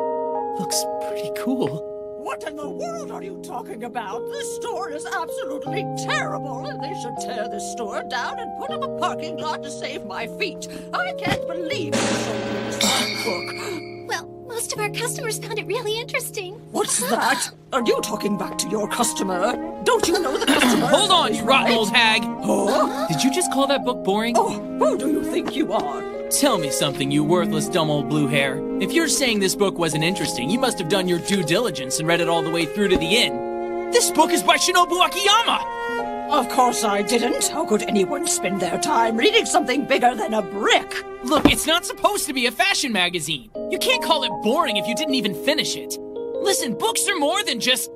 looks pretty cool. What in the world are you talking about? This store is absolutely terrible, and they should tear this store down and put up a parking lot to save my feet. I can't believe you sold me this fine book. Well, most of our customers found it really interesting. What's that? Are you talking back to your customer? Don't you know the customer? Hold on, you rotten old hag! Huh? Did you just call that book boring? Oh, who do you think you are? Tell me something, you worthless, dumb old blue hair. If you're saying this book wasn't interesting, you must have done your due diligence and read it all the way through to the end. This book is by Shinobu Akiyama! Of course I didn't. How could anyone spend their time reading something bigger than a brick? Look, it's not supposed to be a fashion magazine. You can't call it boring if you didn't even finish it. Listen, books are more than just...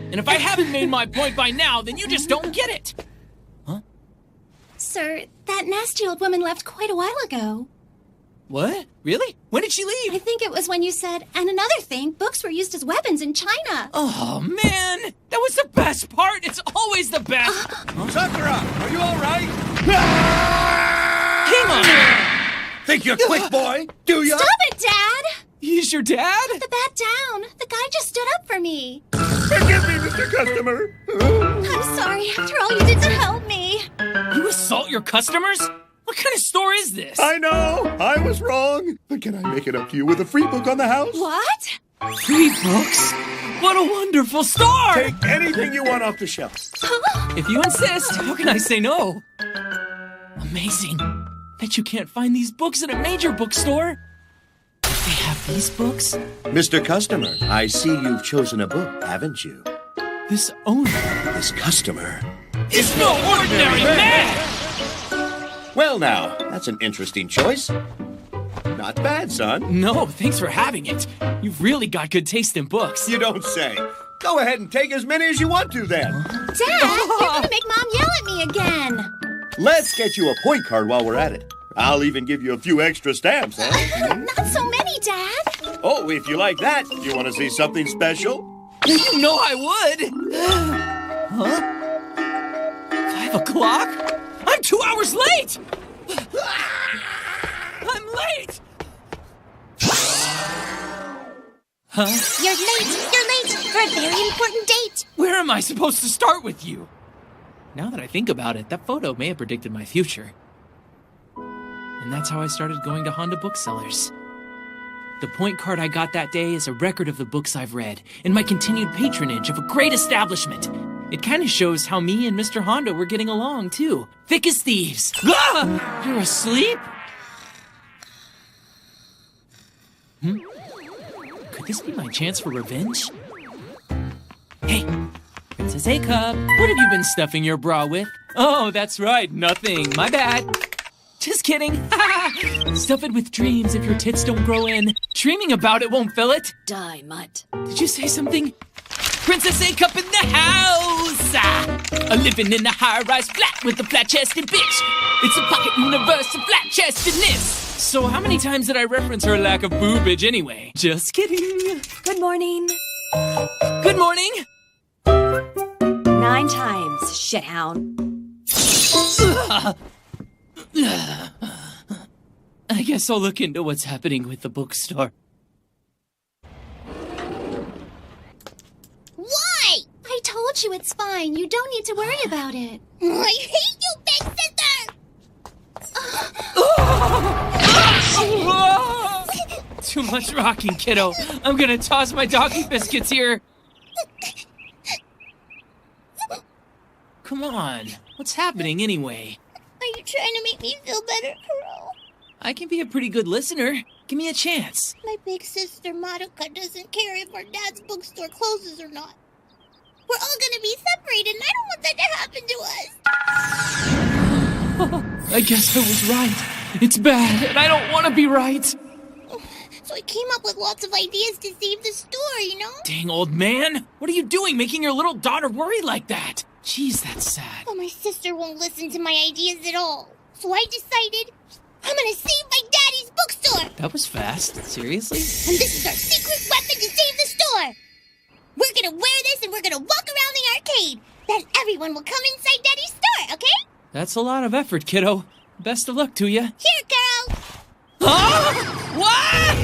And if I haven't made my point by now, then you just don't get it. Sir, that nasty old woman left quite a while ago. What? Really? When did she leave? I think it was when you said, and another thing, books were used as weapons in China. Oh, man! That was the best part! It's always the best! Sakura, are you all right? Hang on! Think you're quick, boy? Do ya? Stop it, Dad! He's your dad? Put the bat down. The guy just stood up for me. Forgive me, Mr. Customer. I'm sorry. After all you did to help me. You assault your customers? What kind of store is this? I know. I was wrong. But can I make it up to you with a free book on the house? What? Free books? What a wonderful store! Take anything you want off the shelf. If you insist, how can I say no? Amazing. Bet you can't find these books at a major bookstore. They have these books? Mr. Customer, I see you've chosen a book, haven't you? This owner, this customer, is no ordinary man! Well now, that's an interesting choice. Not bad, son. No, thanks for having it. You've really got good taste in books. You don't say. Go ahead and take as many as you want to, then. Dad, you're gonna make Mom yell at me again. Let's get you a point card while we're at it. I'll even give you a few extra stamps, huh? Not so many, Dad. Oh, if you like that, you want to see something special? You know I would. Huh? 5 o'clock? I'm 2 hours late! I'm late! Huh? You're late for a very important date. Where am I supposed to start with you? Now that I think about it, that photo may have predicted my future. And that's how I started going to Honda booksellers. The point card I got that day is a record of the books I've read, and my continued patronage of a great establishment. It kind of shows how me and Mr. Honda were getting along, too. Thick as thieves. Ah! You're asleep? Could this be my chance for revenge? Hey, Princess A-Cup, what have you been stuffing your bra with? Oh, that's right, nothing. My bad. Just kidding. Stuff it with dreams if your tits don't grow in. Dreaming about it won't fill it. Die, mutt. Did you say something? Princess A-Cup in the house! A living in a high-rise flat with a flat-chested bitch. It's a pocket universe of flat-chestedness. So how many times did I reference her lack of boobage anyway? Just kidding. Good morning. Good morning. 9 times, shithound. I guess I'll look into what's happening with the bookstore. Why? I told you it's fine. You don't need to worry about it. I hate you, big sister! Too much rocking, kiddo. I'm gonna toss my doggy biscuits here. Come on. What's happening anyway? Are you trying to make me feel better, Kuro? I can be a pretty good listener. Give me a chance. My big sister Madoka doesn't care if our dad's bookstore closes or not. We're all gonna be separated, and I don't want that to happen to us. I guess I was right. It's bad, and I don't want to be right. So I came up with lots of ideas to save the store, you know? Dang, old man. What are you doing making your little daughter worry like that? Jeez, that's sad. Well, my sister won't listen to my ideas at all. So I decided I'm gonna save my daddy's bookstore. That was fast. Seriously? And this is our secret weapon to save the store. We're gonna wear this and we're gonna walk around the arcade. Then everyone will come inside Daddy's store, okay? That's a lot of effort, kiddo. Best of luck to you. Here, girl. Huh? What?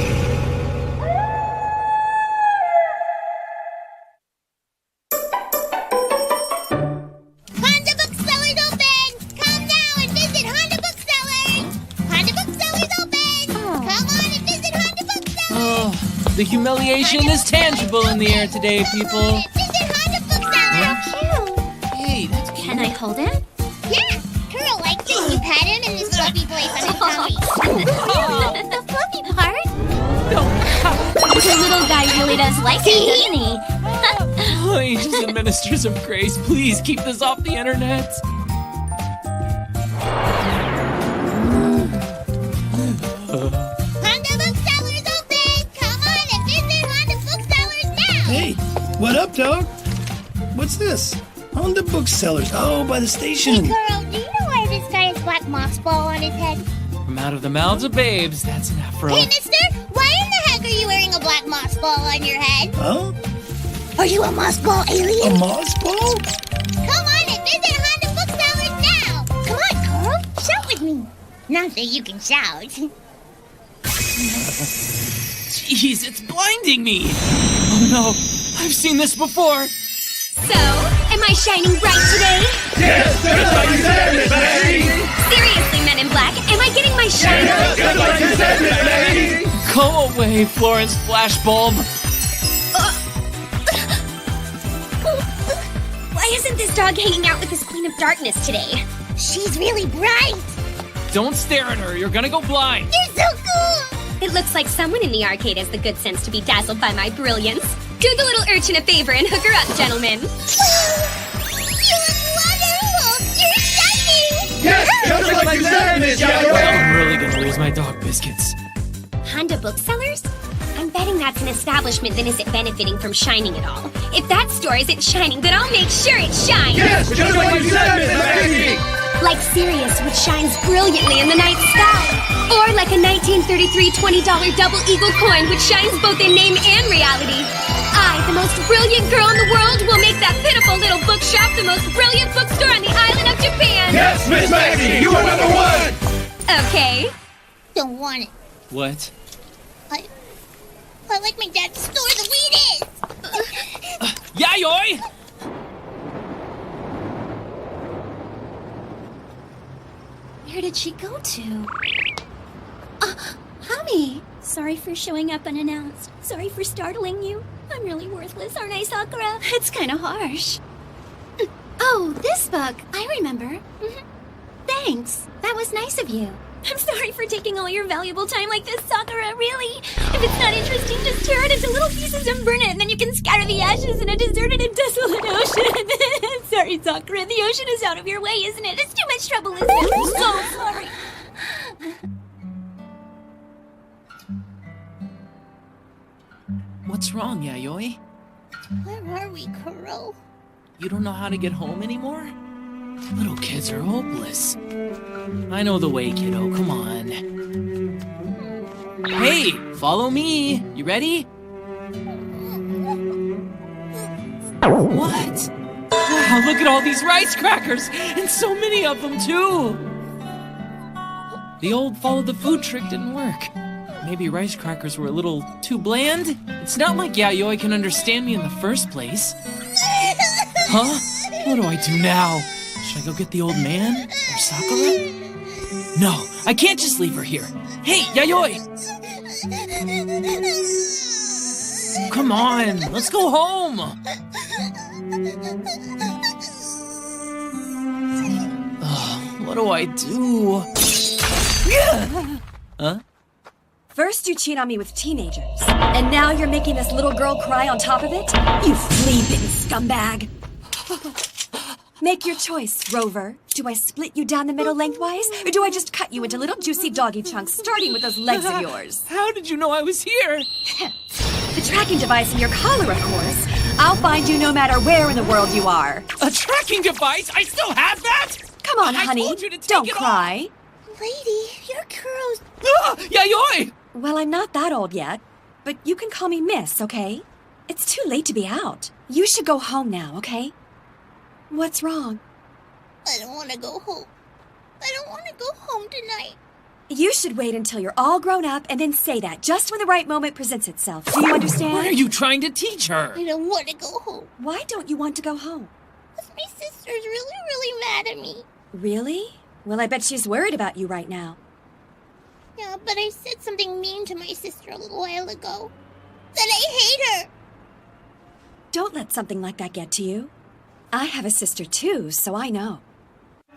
Honda Booksellers open! Come now and visit Honda Booksellers! Honda Booksellers open! Come on and visit Honda Booksellers! Oh, the humiliation is tangible in the air today, people. Visit Honda Booksellers! How cute! Hey, that's cute. Can I hold it? Yeah! Kuro likes it. You pat him and his fluffy place on his tummy. The fluffy part? The little guy really does like it, doesn't he? Oh, angels and ministers of grace, please keep this off the internet. Honda Booksellers open! Come on and visit Honda Booksellers now! Hey, what up, dog? What's this? Honda Booksellers. Oh, by the station. Hey, Kuro, do you know why this guy has black moss ball on his head? From out of the mouths of babes, that's an afro. Hey, mister, why in the heck are you wearing a black moss ball on your head? Huh? Are you a moss ball alien? A moss ball? Come on and visit Honda Booksellers now! Come on, Kuro, shout with me. Not that you can shout. Jeez, it's blinding me. Oh no, I've seen this before. So, am I shining bright today? Yes, just like you said, Miss Maggie! Seriously, Men in Black, am I getting my shine on? Just like you said, Miss Maggie! Go away, Florence Flashbulb. Why isn't this dog hanging out with this Queen of Darkness today? She's really bright. Don't stare at her, you're gonna go blind. You're so cool. It looks like someone in the arcade has the good sense to be dazzled by my brilliance. Do the little urchin a favor and hook her up, gentlemen. You're wonderful. You're shining. Yes, just like you said, Miss Yayoi! I'm really gonna lose my dog biscuits. Honda Booksellers? I'm betting that's an establishment that isn't benefiting from shining at all. If that store isn't shining, then I'll make sure it shines. Yes, just like you said, Miss Maggie! Like Sirius, which shines brilliantly in the night sky. Or like a 1933 $20 double eagle coin, which shines both in name and reality. I, the most brilliant girl in the world, will make that pitiful little bookshop the most brilliant bookstore on the island of Japan. Yes, Miss Maggie, you are number one! Okay. Don't want it. What? I like my dad's store the way it is. Yayoi! Where did she go to? Hami! Sorry for showing up unannounced. Sorry for startling you. I'm really worthless, aren't I, Sakura? It's kind of harsh. Oh, this book. I remember. Thanks. That was nice of you. I'm sorry for taking all your valuable time like this, Sakura, really. If it's not interesting, just tear it into little pieces and burn it, and then you can scatter the ashes in a deserted and desolate ocean. Sorry, Sakura, the ocean is out of your way, isn't it? It's too much trouble, isn't it? I'm so sorry. What's wrong, Yayoi? Where are we, Kuro? You don't know how to get home anymore? Little kids are hopeless. I know the way, kiddo. Come on. Hey, follow me. You ready? What? Wow, look at all these rice crackers, and so many of them, too. The old follow the food trick didn't work. Maybe rice crackers were a little too bland? It's not like Yayoi can understand me in the first place. Huh? What do I do now? Should I go get the old man? Or Sakura? No, I can't just leave her here. Hey, Yayoi! Come on, let's go home! What do I do? Huh? First you cheat on me with teenagers, and now you're making this little girl cry on top of it? You flea-bitten scumbag! Make your choice, Rover. Do I split you down the middle lengthwise, or do I just cut you into little juicy doggy chunks, starting with those legs of yours? How did you know I was here? The tracking device in your collar, of course. I'll find you no matter where in the world you are. A tracking device? I still have that? Come on, I honey. told you to take Don't it cry. Lady, you're Kuro's... Yayoi! Well, I'm not that old yet, but you can call me Miss, okay? It's too late to be out. You should go home now, okay? What's wrong? I don't want to go home. I don't want to go home tonight. You should wait until you're all grown up and then say that just when the right moment presents itself. Do you understand? What are you trying to teach her? I don't want to go home. Why don't you want to go home? Because my sister's really, really mad at me. Really? Well, I bet she's worried about you right now. Yeah, but I said something mean to my sister a little while ago. That I hate her. Don't let something like that get to you. I have a sister too, so I know.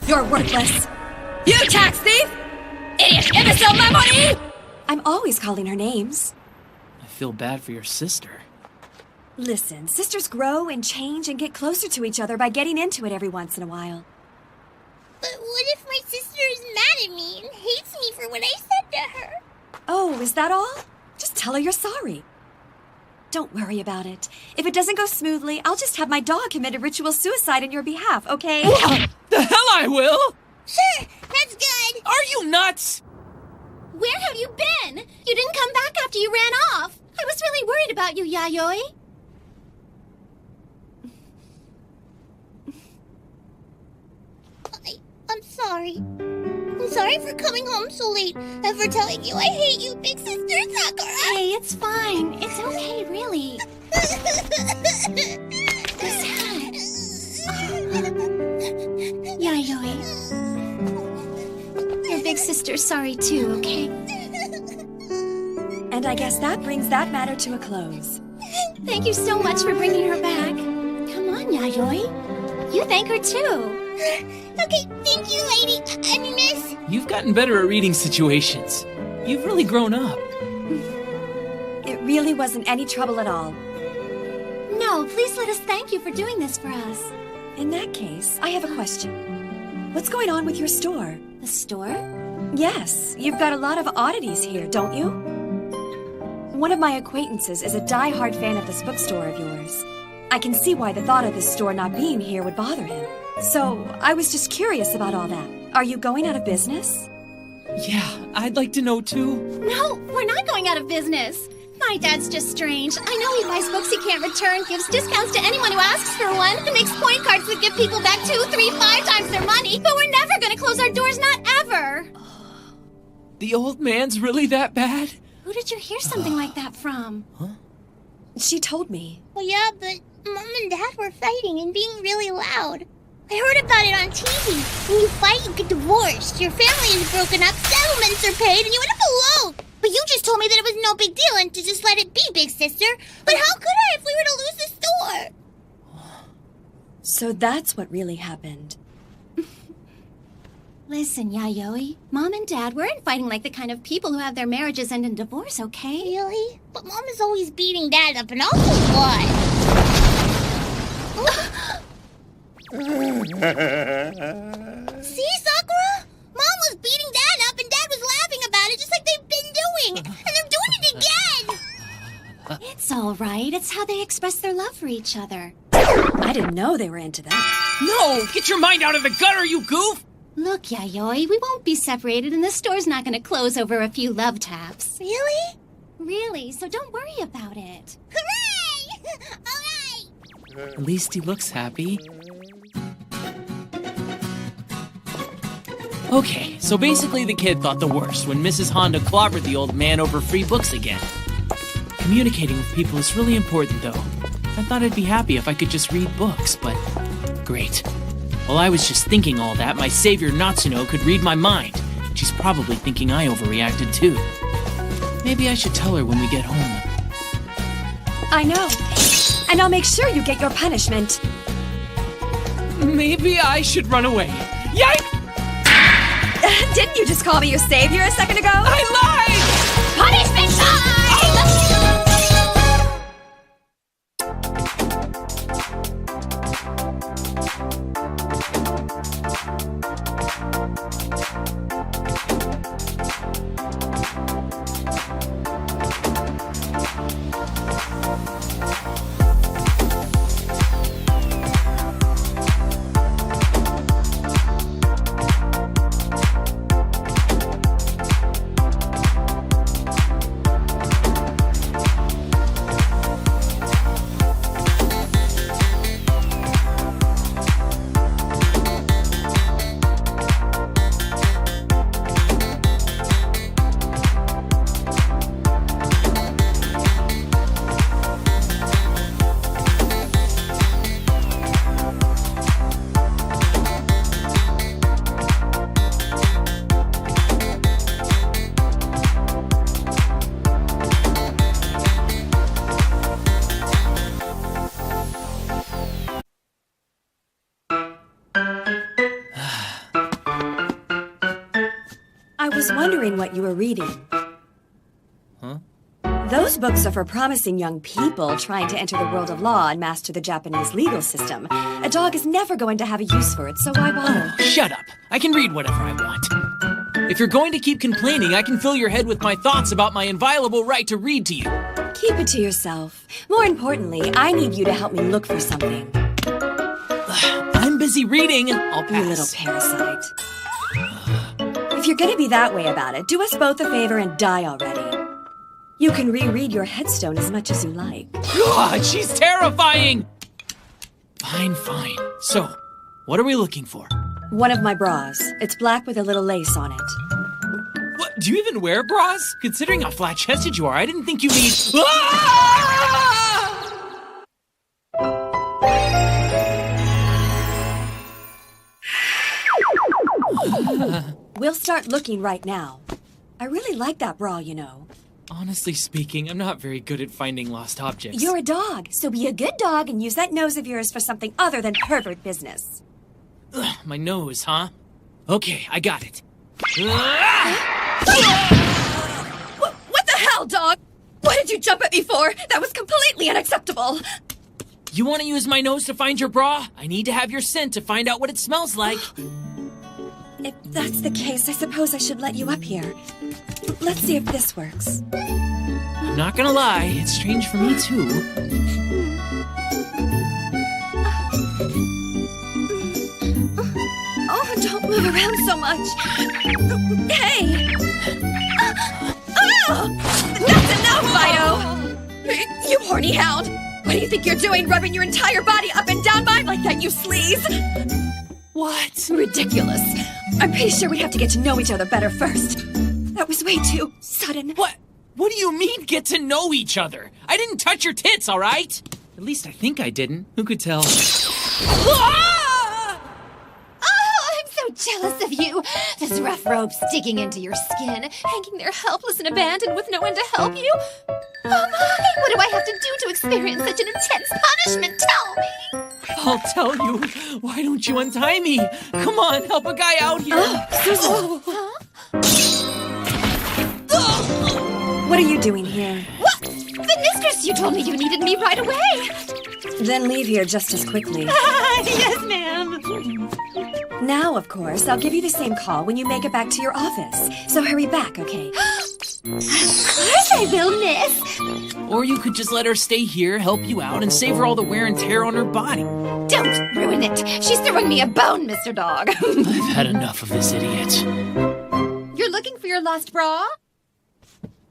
You're worthless! You tax thief! Idiot imbecile, my money! I'm always calling her names. I feel bad for your sister. Listen, sisters grow and change and get closer to each other by getting into it every once in a while. But what if my sister is mad at me and hates me for what I said to her? Oh, is that all? Just tell her you're sorry. Don't worry about it. If it doesn't go smoothly, I'll just have my dog commit a ritual suicide on your behalf, okay? What the hell I will? Sure, that's good. Are you nuts? Where have you been? You didn't come back after you ran off. I was really worried about you, Yayoi. I'm sorry. I'm sorry for coming home so late and for telling you I hate you, big sister Sakura. Hey, it's fine. It's okay, really. What's that? Yayoi. Your big sister's sorry too, okay? And I guess that brings that matter to a close. Thank you so much for bringing her back. Come on, Yayoi. You thank her too. Okay, thank you, lady. Miss. You've gotten better at reading situations. You've really grown up. It really wasn't any trouble at all. No, please let us thank you for doing this for us. In that case, I have a question. What's going on with your store? The store? Yes, you've got a lot of oddities here, don't you? One of my acquaintances is a die-hard fan of this bookstore of yours. I can see why the thought of this store not being here would bother him. So, I was just curious about all that. Are you going out of business? Yeah, I'd like to know too. No, we're not going out of business. My dad's just strange. I know he buys books he can't return, gives discounts to anyone who asks for one, and makes point cards that give people back 2, 3, 5 times their money, but we're never gonna close our doors, not ever! The old man's really that bad? Who did you hear something like that from? Huh? She told me. Well, yeah, but Mom and Dad were fighting and being really loud. I heard about it on TV. When you fight, you get divorced. Your family is broken up, settlements are paid, and you end up alone. But you just told me that it was no big deal and to just let it be, big sister. But how could I if we were to lose the store? So that's what really happened. Listen, Yayoi, Mom and Dad weren't fighting like the kind of people who have their marriages end in divorce, okay? Really? But Mom is always beating Dad up and also what? See, Sakura? Mom was beating Dad up and Dad was laughing about it just like they've been doing. And they're doing it again. It's all right. It's how they express their love for each other. I didn't know they were into that. No! Get your mind out of the gutter, you goof! Look, Yayoi, we won't be separated and the store's not going to close over a few love taps. Really? Really, so don't worry about it. Hooray! All right. At least he looks happy. Okay, so basically the kid thought the worst when Mrs. Honda clobbered the old man over free books again. Communicating with people is really important, though. I thought I'd be happy if I could just read books, but great. While I was just thinking all that, my savior Natsuno could read my mind. She's probably thinking I overreacted, too. Maybe I should tell her when we get home. I know. And I'll make sure you get your punishment. Maybe I should run away. Yikes! Didn't you just call me your savior a second ago? I lied! Punishment time! was wondering what you were reading. Huh? Those books are for promising young people trying to enter the world of law and master the Japanese legal system. A dog is never going to have a use for it, so why bother? Oh, shut up. I can read whatever I want. If you're going to keep complaining, I can fill your head with my thoughts about my inviolable right to read to you. Keep it to yourself. More importantly, I need you to help me look for something. I'm busy reading. I'll pass. You little parasite. If you're gonna be that way about it, do us both a favor and die already. You can reread your headstone as much as you like. God, she's terrifying! Fine. So, what are we looking for? One of my bras. It's black with a little lace on it. What? Do you even wear bras? Considering how flat-chested you are, I didn't think you need... Ah! We'll start looking right now. I really like that bra, you know. Honestly speaking, I'm not very good at finding lost objects. You're a dog, so be a good dog and use that nose of yours for something other than pervert business. Ugh, my nose, huh? Okay, I got it. What the hell, dog? What did you jump at me for? That was completely unacceptable. You want to use my nose to find your bra? I need to have your scent to find out what it smells like. If that's the case, I suppose I should let you up here. Let's see if this works. I'm not gonna lie, it's strange for me too. Oh, don't move around so much. Hey! That's enough, Fido! You horny hound! What do you think you're doing, rubbing your entire body up and down mine like that, you sleaze? What? Ridiculous. I'm pretty sure we have to get to know each other better first. That was way too sudden. What? What do you mean, get to know each other? I didn't touch your tits, all right? At least I think I didn't. Who could tell? Ah! Oh, I'm so jealous of you. This rough robe sticking into your skin, hanging there helpless and abandoned with no one to help you. Oh my, what do I have to do to experience such an intense punishment? Tell me. I'll tell you. Why don't you untie me? Come on, help a guy out here. What are you doing here? What? The mistress, you told me you needed me right away. Then leave here just as quickly. Yes, ma'am. Now, of course, I'll give you the same call when you make it back to your office. So hurry back, okay? Of course I will, miss. Or you could just let her stay here, help you out, and save her all the wear and tear on her body. Don't ruin it. She's throwing me a bone, Mr. Dog. I've had enough of this idiot. You're looking for your lost bra?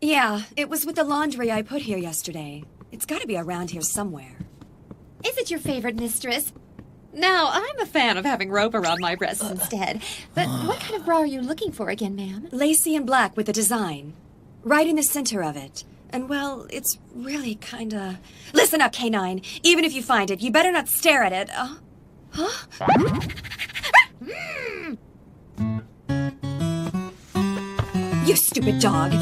Yeah, it was with the laundry I put here yesterday. It's gotta be around here somewhere. Is it your favorite mistress? Now, I'm a fan of having rope around my breasts instead. But what kind of bra are you looking for again, ma'am? Lacy and black with a design. Right in the center of it. And, well, it's really kinda... Listen up, K9. Even if you find it, you better not stare at it. Huh? You stupid dog.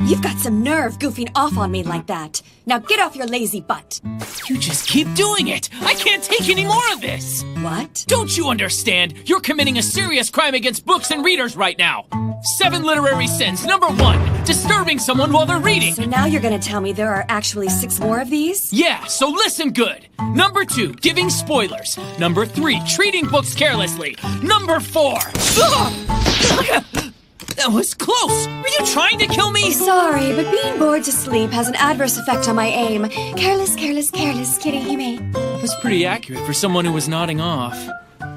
You've got some nerve goofing off on me like that. Now get off your lazy butt. You just keep doing it. I can't take any more of this. What? Don't you understand? You're committing a serious crime against books and readers right now. 7 literary sins. Number 1, disturbing someone while they're reading. So now you're gonna tell me there are actually 6 more of these? Yeah, so listen good. Number 2, giving spoilers. Number 3, treating books carelessly. Number 4... That was close! Were you trying to kill me? Sorry, but being bored to sleep has an adverse effect on my aim. Careless, careless, careless, kitty Hime. That was pretty accurate for someone who was nodding off. Wait!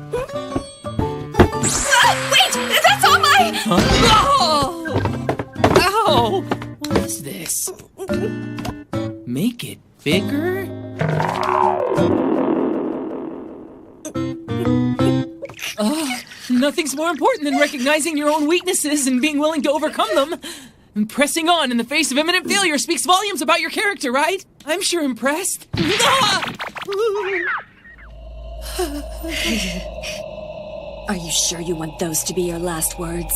That's on my... Huh? Oh! Ow! What is this? Make it bigger? Nothing's more important than recognizing your own weaknesses and being willing to overcome them. And pressing on in the face of imminent failure speaks volumes about your character, right? I'm sure impressed. Are you sure you want those to be your last words?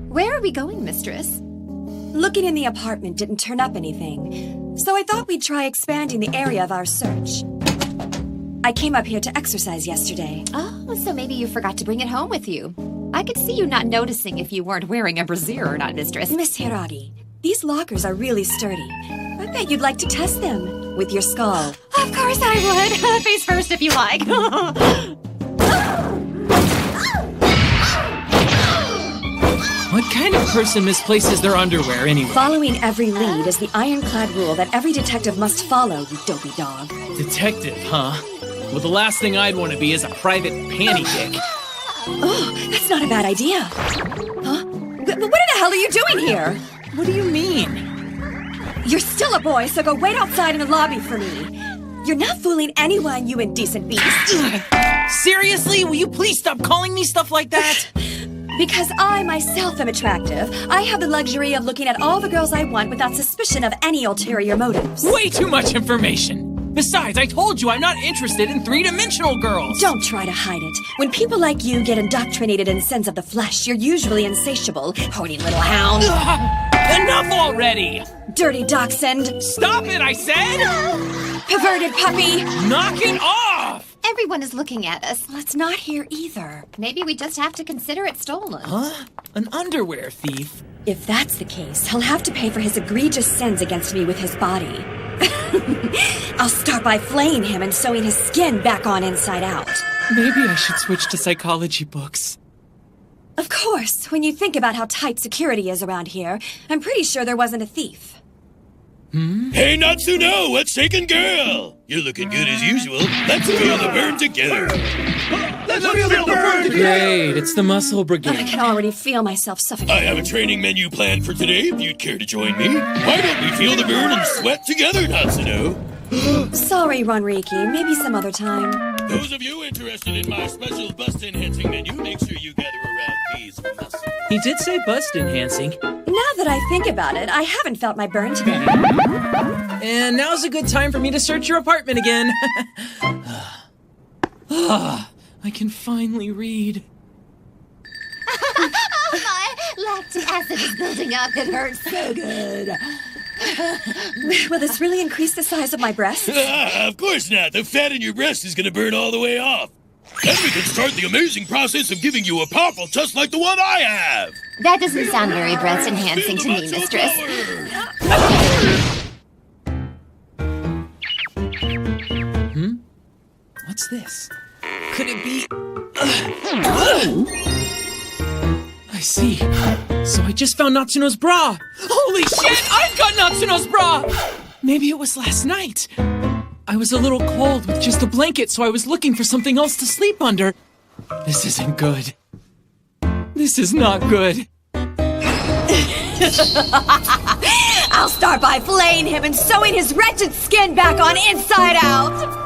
Where are we going, mistress? Looking in the apartment didn't turn up anything, so I thought we'd try expanding the area of our search. I came up here to exercise yesterday. Oh, so maybe you forgot to bring it home with you. I could see you not noticing if you weren't wearing a brassiere or not, Mistress. Miss Hiragi, these lockers are really sturdy. I bet you'd like to test them with your skull. Of course I would. Face first if you like. What kind of person misplaces their underwear anyway? Following every lead is the ironclad rule that every detective must follow, you dopey dog. Detective, huh? Well, the last thing I'd want to be is a private panty dick. Oh, that's not a bad idea. Huh? What the hell are you doing here? What do you mean? You're still a boy, so go wait outside in the lobby for me. You're not fooling anyone, you indecent beast. Seriously? Will you please stop calling me stuff like that? Because I myself am attractive, I have the luxury of looking at all the girls I want without suspicion of any ulterior motives. Way too much information. Besides, I told you I'm not interested in three-dimensional girls. Don't try to hide it. When people like you get indoctrinated in sins of the flesh, you're usually insatiable, horny little hound. Enough already! Dirty dachshund. Stop it, I said! Perverted puppy. Knock it off! Everyone is looking at us. Well, it's not here either. Maybe we just have to consider it stolen. Huh? An underwear thief? If that's the case, he'll have to pay for his egregious sins against me with his body. I'll start by flaying him and sewing his skin back on inside out. Maybe I should switch to psychology books. Of course, when you think about how tight security is around here, I'm pretty sure there wasn't a thief. Hey, Natsuno, what's shaking, girl? You're looking good as usual. Let's feel the burn together. Let's feel the burn together. Great, it's the muscle I brigade. can already feel myself suffocating. I have a training menu planned for today if you'd care to join me. Why don't we feel the burn and sweat together, Natsuno? Sorry, Ronriki. Maybe some other time. Those of you interested in my special bust-enhancing menu, make sure you gather around these muscles. He did say bust enhancing. Now that I think about it, I haven't felt my burn today. And now's a good time for me to search your apartment again. I can finally read. My lactic acid is building up. It hurts so good. Will this really increase the size of my breasts? Of course not. The fat in your breast is going to burn all the way off. Then we can start the amazing process of giving you a pop just like the one I have. That doesn't sound very breast-enhancing to me, Mistress. What's this? Could it be... I see. So I just found Natsuno's bra! Holy shit! I've got Natsuno's bra! Maybe it was last night. I was a little cold with just a blanket, so I was looking for something else to sleep under. This isn't good. This is not good. I'll start by flaying him and sewing his wretched skin back on inside out.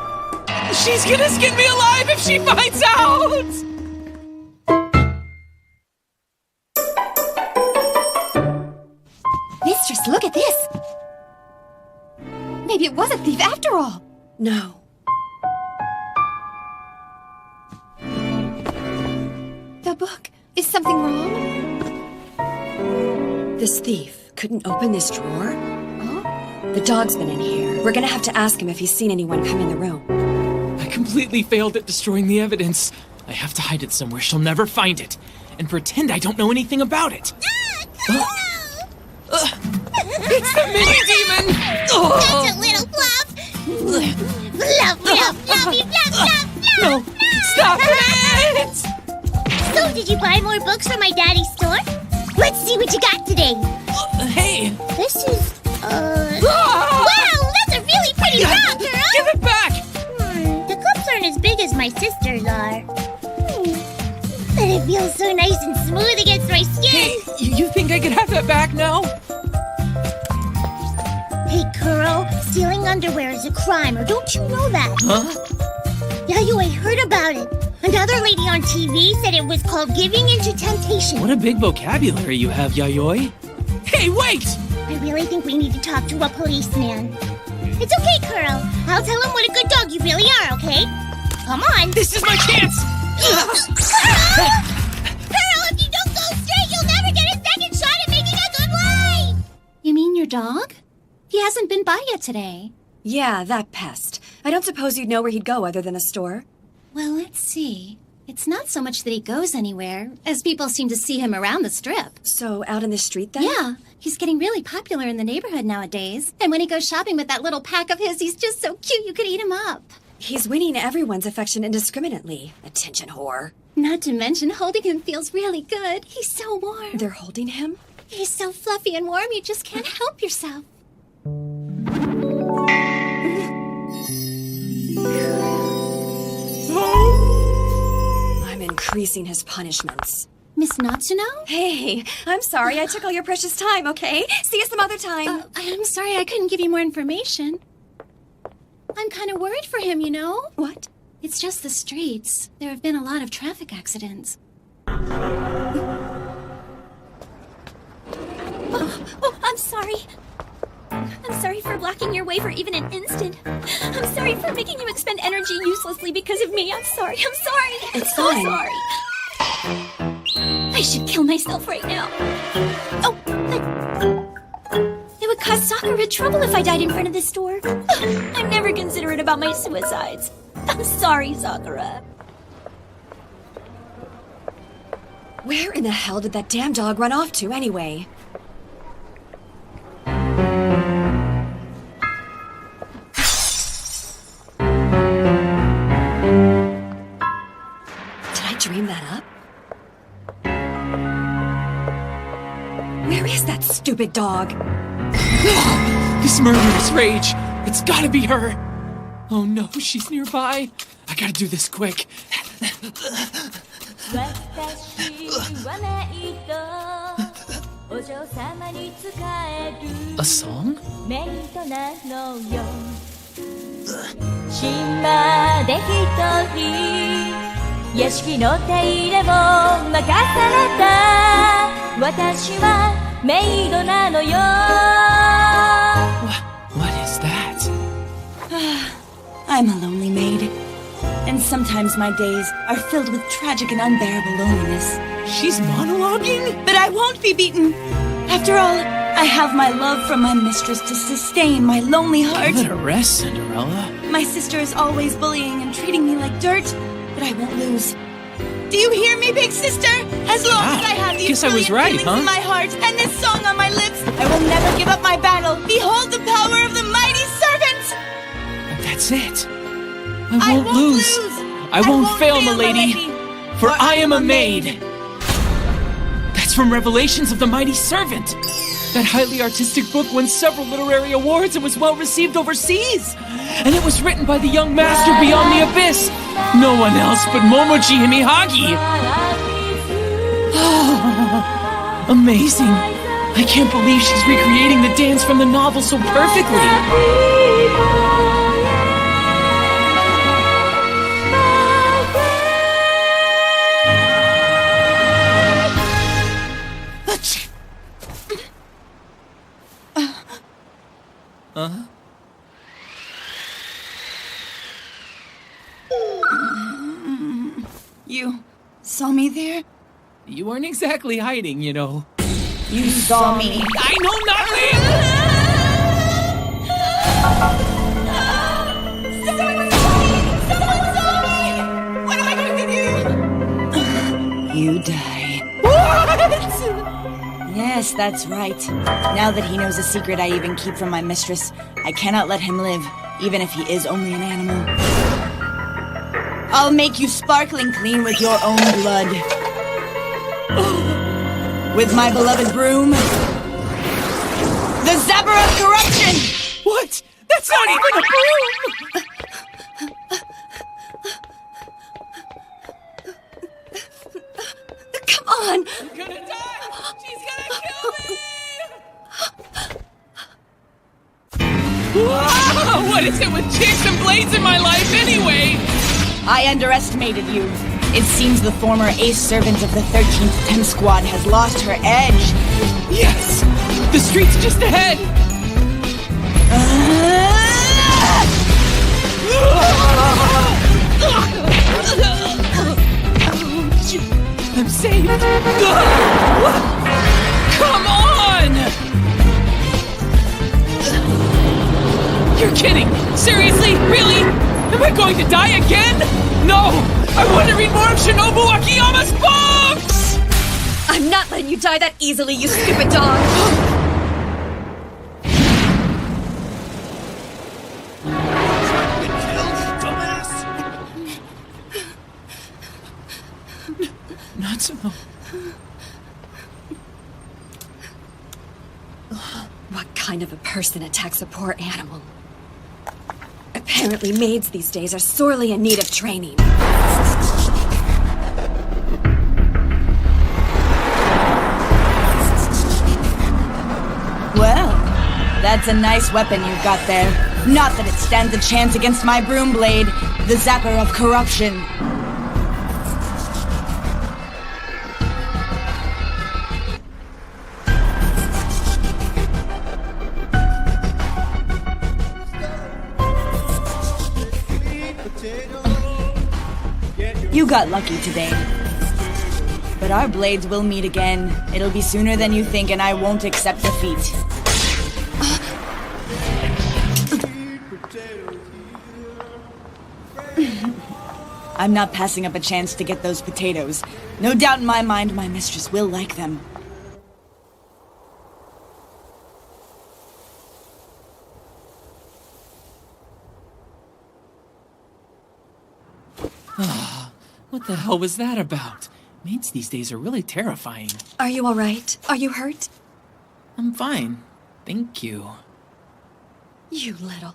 She's gonna skin me alive if she finds out! Mistress, look at this. Maybe it was a thief after all. No. The book. Is something wrong? This thief couldn't open this drawer? Huh? The dog's been in here. We're gonna have to ask him if he's seen anyone come in the room. I completely failed at destroying the evidence. I have to hide it somewhere she'll never find it. And pretend I don't know anything about it. It's the mini-demon! That's a little fluff. Fluff, fluff, fluffy, fluff, fluff, fluff. No! Stop it! So, did you buy more books from my daddy's store? Let's see what you got today. Hey! This is, Wow, that's a really pretty rock, girl! Give it back! The cups aren't as big as my sister's are. But it feels so nice and smooth against my skin. Hey, you think I could have that back now? Hey, Kuro, stealing underwear is a crime, or don't you know that? Huh? Yayoi heard about it. Another lady on TV said it was called giving into temptation. What a big vocabulary you have, Yayoi. Hey, wait! I really think we need to talk to a policeman. It's okay, Kuro. I'll tell him what a good dog you really are, okay? Come on. This is my chance! Kuro, if you don't go straight, you'll never get a second shot at making a good lie! You mean your dog? He hasn't been by yet today. Yeah, that pest. I don't suppose you'd know where he'd go other than a store? Well, let's see. It's not so much that he goes anywhere, as people seem to see him around the strip. So, out in the street then? Yeah, he's getting really popular in the neighborhood nowadays. And when he goes shopping with that little pack of his, he's just so cute you could eat him up. He's winning everyone's affection indiscriminately. Attention whore. Not to mention, holding him feels really good. He's so warm. They're holding him? He's so fluffy and warm, you just can't help yourself. I'm increasing his punishments. Miss Natsuno? Hey, I'm sorry I took all your precious time, okay? See you some other time. I'm sorry I couldn't give you more information. I'm kind of worried for him, you know? What? It's just the streets. There have been a lot of traffic accidents. Oh, I'm sorry. I'm sorry for blocking your way for even an instant. I'm sorry for making you expend energy uselessly because of me. I'm sorry. It's so fine. sorry. I should kill myself right now. Oh, it would cause Sakura trouble if I died in front of this store. I'm never considerate about my suicides. I'm sorry, Sakura. Where in the hell did that damn dog run off to anyway? Did I dream that up? Where is that stupid dog? This murderous rage! It's gotta be her! Oh no, she's nearby! I gotta do this quick. A song? 島で一人屋敷の手入れを任された私はメイドなのよ What is that? I'm a lonely maid. And sometimes my days are filled with tragic and unbearable loneliness. She's monologuing? But I won't be beaten. After all, I have my love from my mistress to sustain my lonely heart. Give it a rest, Cinderella. My sister is always bullying and treating me like dirt, but I won't lose. Do you hear me, big sister? As long as I have these guess I was right, feelings in my heart and this song on my lips, I will never give up my battle. Behold the power of the mighty servant! That's it. I won't lose. I won't fail, milady. For I am a maid. That's from Revelations of the Mighty Servant. That highly artistic book won several literary awards and was well received overseas. And it was written by the young master beyond the abyss. No one else but Momochi Himihagi. Oh, amazing. I can't believe she's recreating the dance from the novel so perfectly. You saw me there? You weren't exactly hiding, you know. You saw me. I know nothing! Someone saw me! What am I going to do? You die. What? Yes, that's right. Now that he knows a secret I even keep from my mistress, I cannot let him live, even if he is only an animal. I'll make you sparkling clean with your own blood. With my beloved broom, the Zapper of Corruption! What? That's not even a broom! Come on! I'm gonna die! She's gonna kill me! Whoa! What is it with chicks and blades in my life anyway? I underestimated you. It seems the former ace servant of the 13th Temp Squad has lost her edge. Yes! The street's just ahead! I'm saved! Come on! You're kidding! Seriously? Really? Am I going to die again? No! I want to read more of Shinobu Akiyama's books! I'm not letting you die that easily, you stupid dog! Natsuno. What kind of a person attacks a poor animal? Apparently maids these days are sorely in need of training. Well, that's a nice weapon you've got there. Not that it stands a chance against my broom blade, the zapper of corruption. You got lucky today. But our blades will meet again. It'll be sooner than you think, and I won't accept defeat. I'm not passing up a chance to get those potatoes. No doubt in my mind, my mistress will like them. What the hell was that about? Maids these days are really terrifying. Are you all right? Are you hurt? I'm fine. Thank you. You little...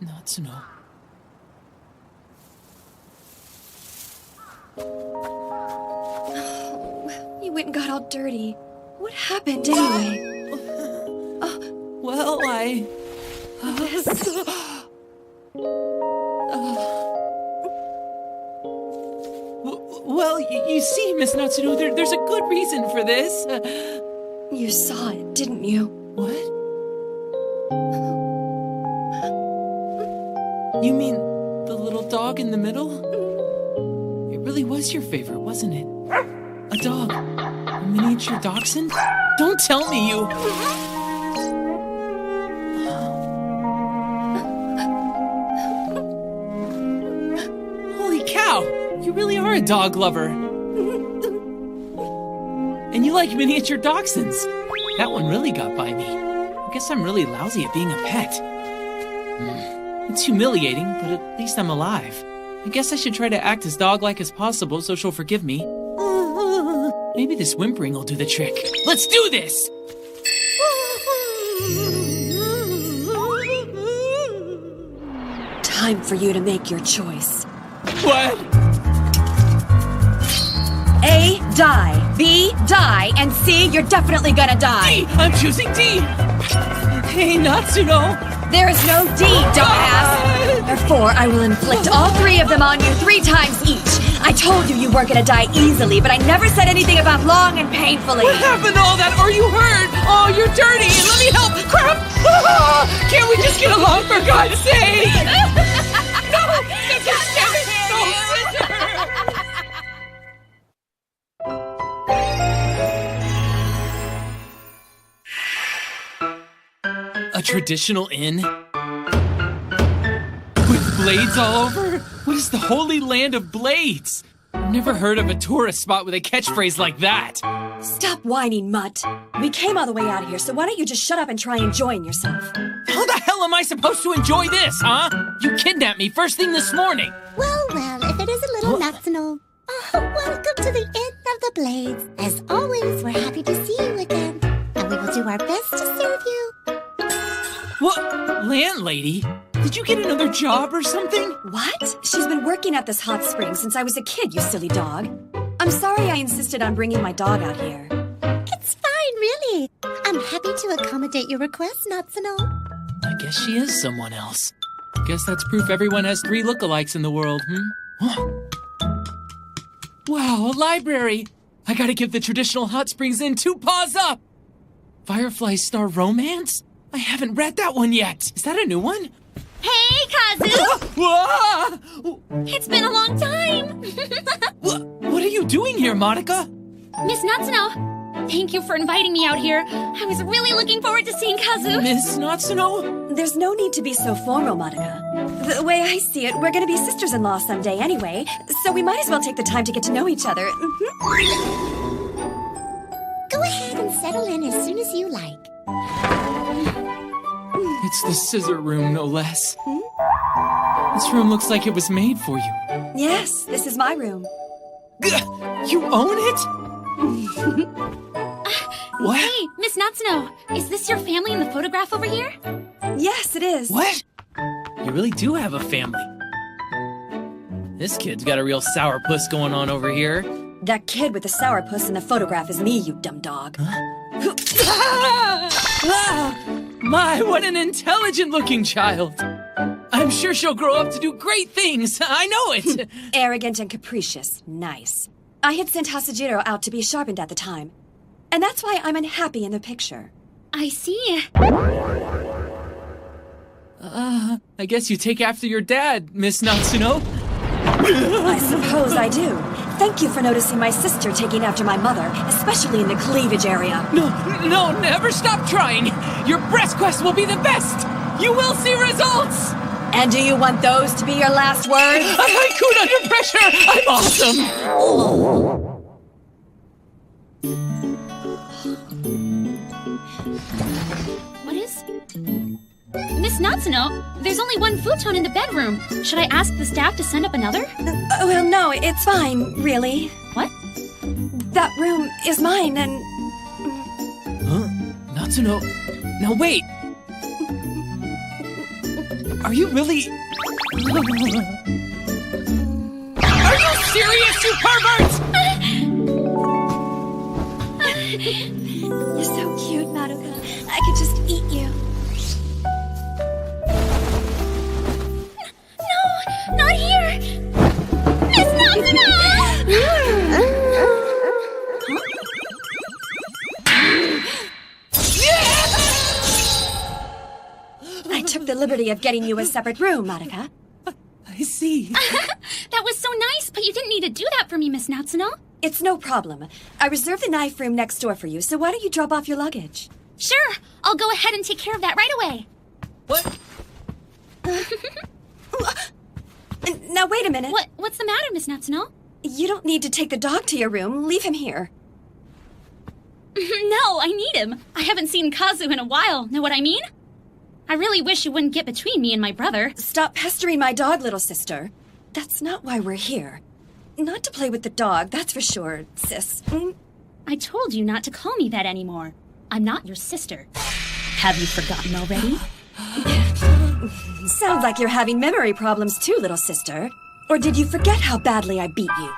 Natsuno. You went and got all dirty. What happened anyway? Well, Well, you see, Miss Natsuno, there's a good reason for this. You saw it, didn't you? What? You mean the little dog in the middle? It really was your favorite, wasn't it? A dog. A miniature dachshund? Don't tell me you... Holy cow! You really are a dog lover. And you like miniature dachshunds. That one really got by me. I guess I'm really lousy at being a pet. It's humiliating, but at least I'm alive. I guess I should try to act as dog-like as possible so she'll forgive me. Maybe this whimpering will do the trick. Let's do this! Time for you to make your choice. What? A, die. B, die. And C, you're definitely gonna die. D! I'm choosing D! Hey, Natsuno! There is no D, dumbass! Therefore, I will inflict all three of them on you 3 times each. I told you weren't gonna die easily, but I never said anything about long and painfully. What happened to all that? Are you hurt? Oh, you're dirty! Let me help! Crap! Can't we just get along, for God's sake? No! A traditional inn? With blades all over? What is the holy land of blades? I've never heard of a tourist spot with a catchphrase like that. Stop whining, mutt. We came all the way out here, so why don't you just shut up and try enjoying yourself? How the hell am I supposed to enjoy this, huh? You kidnapped me first thing this morning. Well, if it is a little Natsuno. Welcome to the Inn of the Blades. As always, we're happy to see you again. And we will do our best to serve you. What? Landlady? Did you get another job or something? What? She's been working at this hot spring since I was a kid, you silly dog. I'm sorry I insisted on bringing my dog out here. It's fine, really. I'm happy to accommodate your request, Natsuno. I guess she is someone else. Guess that's proof everyone has 3 lookalikes in the world, Wow, a library! I gotta give the traditional hot springs inn 2 paws up! Firefly Star Romance? I haven't read that one yet. Is that a new one? Hey, Kazu! It's been a long time! What are you doing here, Monica? Miss Natsuno, Thank you for inviting me out here. I was really looking forward to seeing Kazu. Miss Natsuno? There's no need to be so formal, Monica. The way I see it, we're gonna be sisters-in-law someday anyway, so we might as well take the time to get to know each other. Go ahead and settle in as soon as you like. It's the scissor room, no less. This room looks like it was made for you. Yes, this is my room. You own it? What? Hey, Miss Natsuno, is this your family in the photograph over here? Yes, it is. What? You really do have a family. This kid's got a real sourpuss going on over here. That kid with the sourpuss in the photograph is me, you dumb dog. My, what an intelligent-looking child. I'm sure she'll grow up to do great things. I know it. Arrogant and capricious. Nice. I had sent Hasajiro out to be sharpened at the time. And that's why I'm unhappy in the picture. I see. I guess you take after your dad, Miss Natsuno. I suppose I do. Thank you for noticing my sister taking after my mother, especially in the cleavage area. No, never stop trying. Your breast quest will be the best. You will see results. And do you want those to be your last words? A haiku under pressure. I'm awesome. What is... Miss Natsuno, there's only one futon in the bedroom. Should I ask the staff to send up another? Well, no, it's fine, really. What? That room is mine, and... Huh? Natsuno... Now wait! Are you really... Are you serious, you pervert?! You're so cute, Maruka. I could just eat you. Not here! Miss Natsuno! I took the liberty of getting you a separate room, Maruka. I see. That was so nice, but you didn't need to do that for me, Miss Natsuno. It's no problem. I reserved the knife room next door for you, so why don't you drop off your luggage? Sure, I'll go ahead and take care of that right away. What? Now, wait a minute. What's the matter, Miss Natsuno? You don't need to take the dog to your room. Leave him here. No, I need him. I haven't seen Kazu in a while. Know what I mean? I really wish you wouldn't get between me and my brother. Stop pestering my dog, little sister. That's not why we're here. Not to play with the dog, that's for sure, sis. I told you not to call me that anymore. I'm not your sister. Have you forgotten already? Sounds like you're having memory problems too, little sister. Or did you forget how badly I beat you?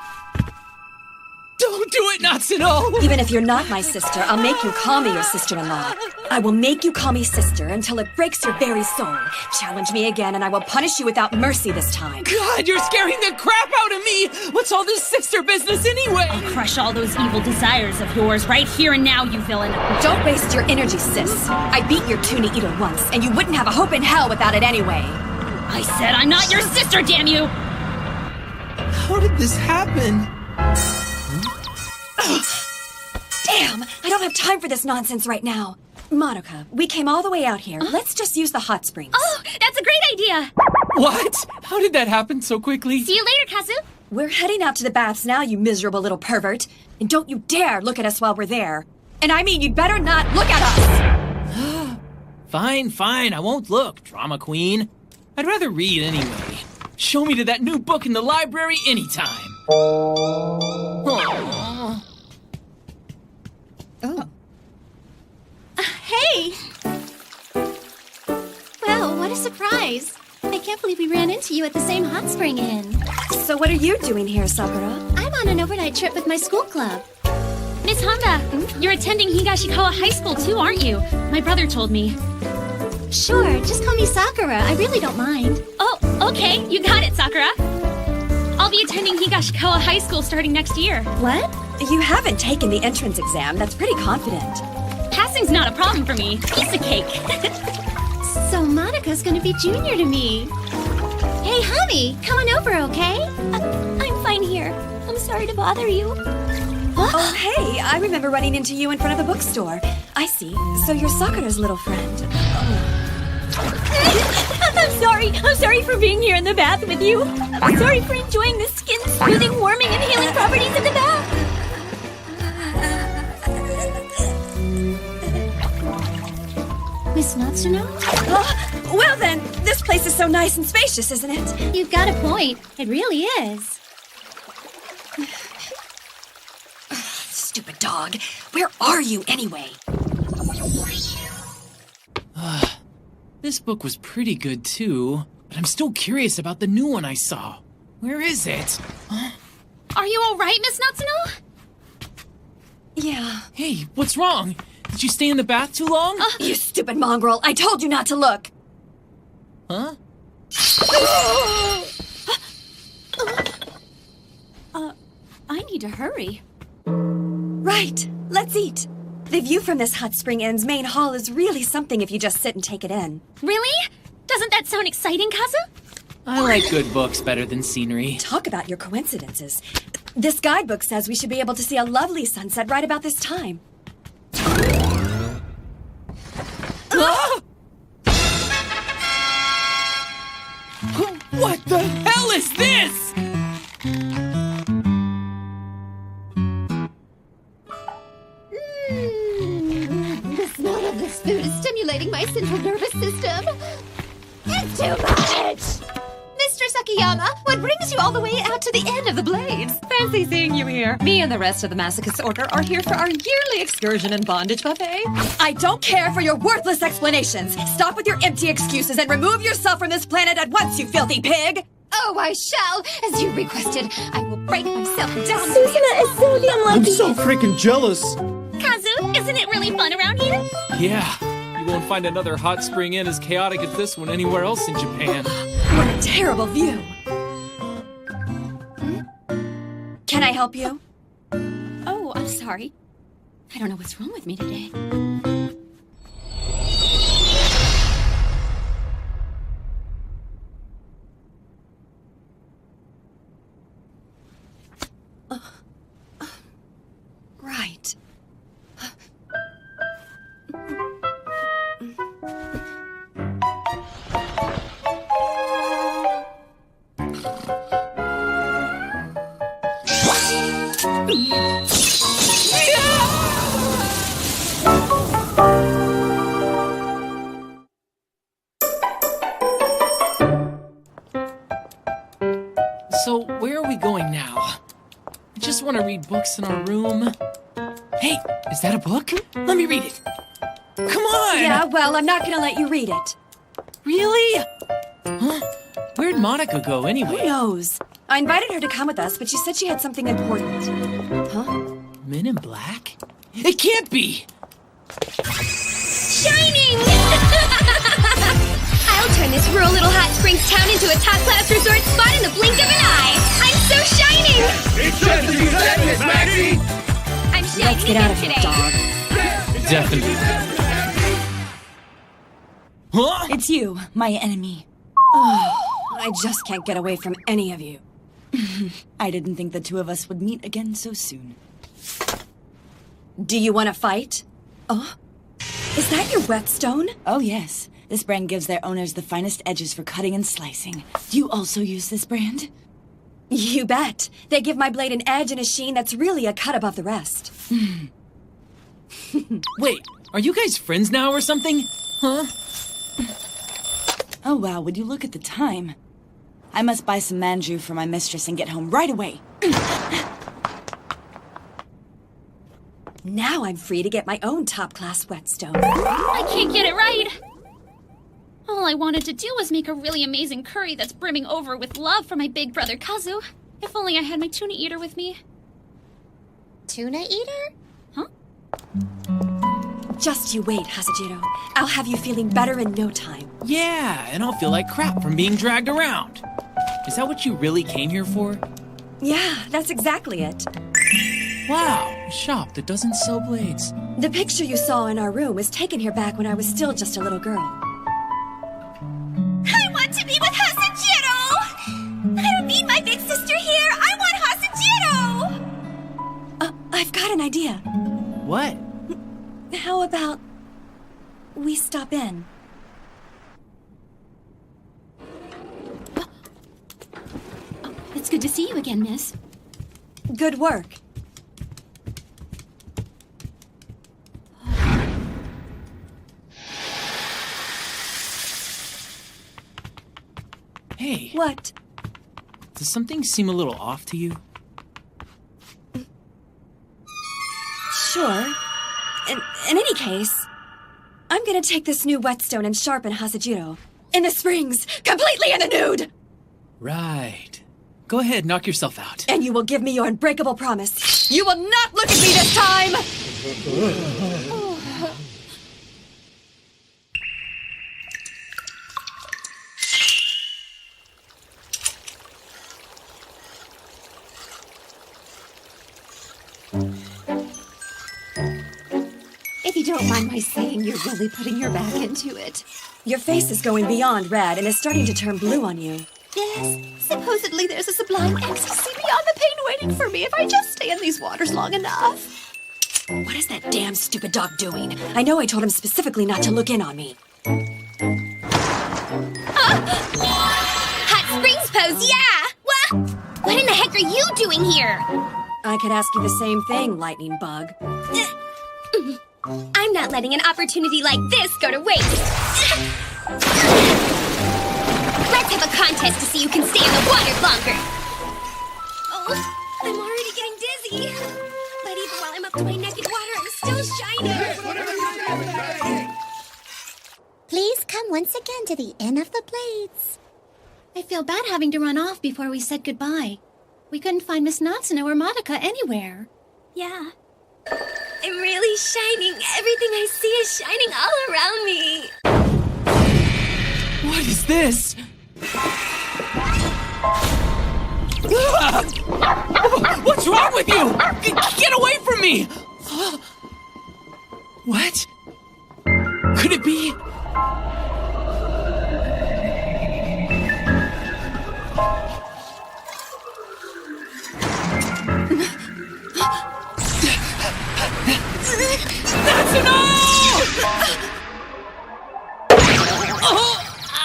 Don't do it, Natsuno! Even if you're not my sister, I'll make you call me your sister-in-law. I will make you call me sister until it breaks your very soul. Challenge me again and I will punish you without mercy this time. God, you're scaring the crap out of me! What's all this sister business anyway? I'll crush all those evil desires of yours right here and now, you villain. Don't waste your energy, sis. I beat your tuna eater once, and you wouldn't have a hope in hell without it anyway. I said I'm not your sister, damn you! How did this happen? Damn! I don't have time for this nonsense right now. Madoka, we came all the way out here. Let's just use the hot springs. Oh, that's a great idea! What? How did that happen so quickly? See you later, Kazu! We're heading out to the baths now, you miserable little pervert. And don't you dare look at us while we're there. And I mean, you'd better not look at us! Fine, I won't look, drama queen. I'd rather read anyway. Show me to that new book in the library anytime. Oh. Hey! Wow, what a surprise. I can't believe we ran into you at the same hot spring inn. So what are you doing here, Sakura? I'm on an overnight trip with my school club. Miss Honda, you're attending Higashikawa High School too, aren't you? My brother told me. Sure, just call me Sakura. I really don't mind. Oh, okay. You got it, Sakura. I'll be attending Higashikawa High School starting next year. What? You haven't taken the entrance exam. That's pretty confident. Passing's not a problem for me. Piece of cake. So Monika's gonna be junior to me. Hey, honey, come on over, okay? I'm fine here. I'm sorry to bother you. Oh, hey, I remember running into you in front of the bookstore. I see. So you're Sakura's little friend. I'm sorry for being here in the bath with you. I'm sorry for enjoying the skin-smoothing, warming, and healing properties of the bath. Miss Natsuno? Well then, this place is so nice and spacious, isn't it? You've got a point. It really is. Stupid dog. Where are you anyway? This book was pretty good too, but I'm still curious about the new one I saw. Where is it? Are you all right, Miss Natsuno? Yeah. Hey, what's wrong? Did you stay in the bath too long? You stupid mongrel. I told you not to look. Huh? I need to hurry. Right. Let's eat. The view from this hot spring inn's main hall is really something if you just sit and take it in. Really? Doesn't that sound exciting, Kazu? I like good books better than scenery. Talk about your coincidences. This guidebook says we should be able to see a lovely sunset right about this time. What the hell is this? The smell of this food is stimulating my central nervous system. It's too much! Mr. Sakiyama, what brings you all the way out to the end of the Blades? Fancy seeing you here. Me and the rest of the Masochist Order are here for our yearly excursion and bondage buffet. I don't care for your worthless explanations. Stop with your empty excuses and remove yourself from this planet at once, you filthy pig! Oh, I shall. As you requested, I will break myself down. Susanna is so damn lucky. I'm so freaking jealous. Kazu, isn't it really fun around here? Yeah, you won't find another hot spring inn as chaotic as this one anywhere else in Japan. What a terrible view. Can I help you? Oh, I'm sorry. I don't know what's wrong with me today. Right. So, where are we going now? I just want to read books in our room. Hey, is that a book? Let me read it. Come on! Yeah, well, I'm not gonna let you read it. Really? Huh? Where'd Monica go anyway? Who knows? I invited her to come with us, but she said she had something important. Huh? Men in Black? It can't be! Shining! I'll turn this rural little hot springs town into a top-class resort spot in the blink of an eye! I'm so shining! It's just as you said, Miss Maxie! I'm shining Let's get out of here, today. dog. Definitely. Huh? It's you, my enemy. I just can't get away from any of you. I didn't think the two of us would meet again so soon. Do you want to fight? Oh? Is that your whetstone? Oh, yes. This brand gives their owners the finest edges for cutting and slicing. Do you also use this brand? You bet. They give my blade an edge and a sheen that's really a cut above the rest. Wait, are you guys friends now or something? Huh? Oh, wow, would you look at the time? I must buy some manju for my mistress and get home right away. Now I'm free to get my own top-class whetstone. I can't get it right. All I wanted to do was make a really amazing curry that's brimming over with love for my big brother Kazu. If only I had my tuna eater with me. Tuna eater? Huh? Just you wait, Hasajiro. I'll have you feeling better in no time. Yeah, and I'll feel like crap from being dragged around. Is that what you really came here for? Yeah, that's exactly it. Wow, a shop that doesn't sell blades. The picture you saw in our room was taken here back when I was still just a little girl. I want to be with Hasajiro! I don't need my big sister here! I want Hasajiro! I've idea. What? How about we stop in? It's good to see you again, miss. Good work. Hey. What? Does something seem a little off to you? Sure. In any case, I'm gonna take this new whetstone and sharpen Hasajiro. In the springs, completely in the nude! Right. Go ahead, knock yourself out. And you will give me your unbreakable promise. You will not look at me this time! If you don't mind my saying, you're really putting your back into it. Your face is going beyond red and is starting to turn blue on you. Yes, supposedly there's a sublime ecstasy beyond the pain waiting for me if I just stay in these waters long enough. What is that damn stupid dog doing? I know I told him specifically not to look in on me. Hot springs pose, yeah! What in the heck are you doing here? I could ask you the same thing, lightning bug. I'm not letting an opportunity like this go to waste. Let's have a contest to see who can stay in the water longer. Oh, I'm already getting dizzy. But even while I'm up to my neck in water, I'm still shining. Please come once again to the Inn of the Blades. I feel bad having to run off before we said goodbye. We couldn't find Miss Natsuno or Madoka anywhere. Yeah. I'm really shining. Everything I see is shining all around me. What is this? What's wrong with you? Get away from me! What? Could it be?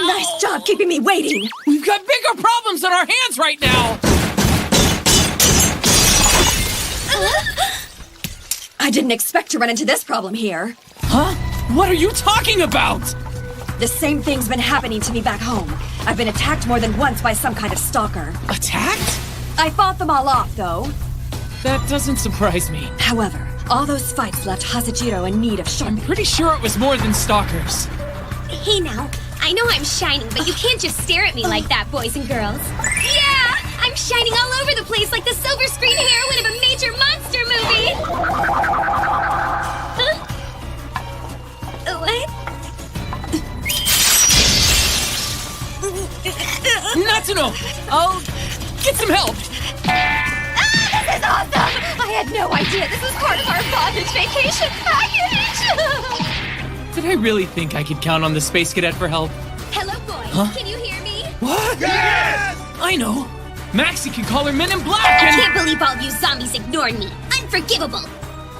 Nice job keeping me waiting! We've got bigger problems on our hands right now! I didn't expect to run into this problem here. Huh? What are you talking about? The same thing's been happening to me back home. I've been attacked more than once by some kind of stalker. Attacked? I fought them all off, though. That doesn't surprise me. However, all those fights left Hasajiro in need of sharpening. I'm pretty sure it was more than stalkers. Hey now, I know I'm shining, but you can't just stare at me like that, boys and girls. Yeah! I'm shining all over the place like the silver screen heroine of a major monster movie! Huh? What? Natsuno! I'll get some help! This is awesome! I had no idea this was part of our bondage vacation package! Did I really think I could count on the Space Cadet for help? Hello, boys. Huh? Can you hear me? What? Yes! I know. Maxie can call her Men in Black I and... can't believe all you zombies ignored me. Unforgivable.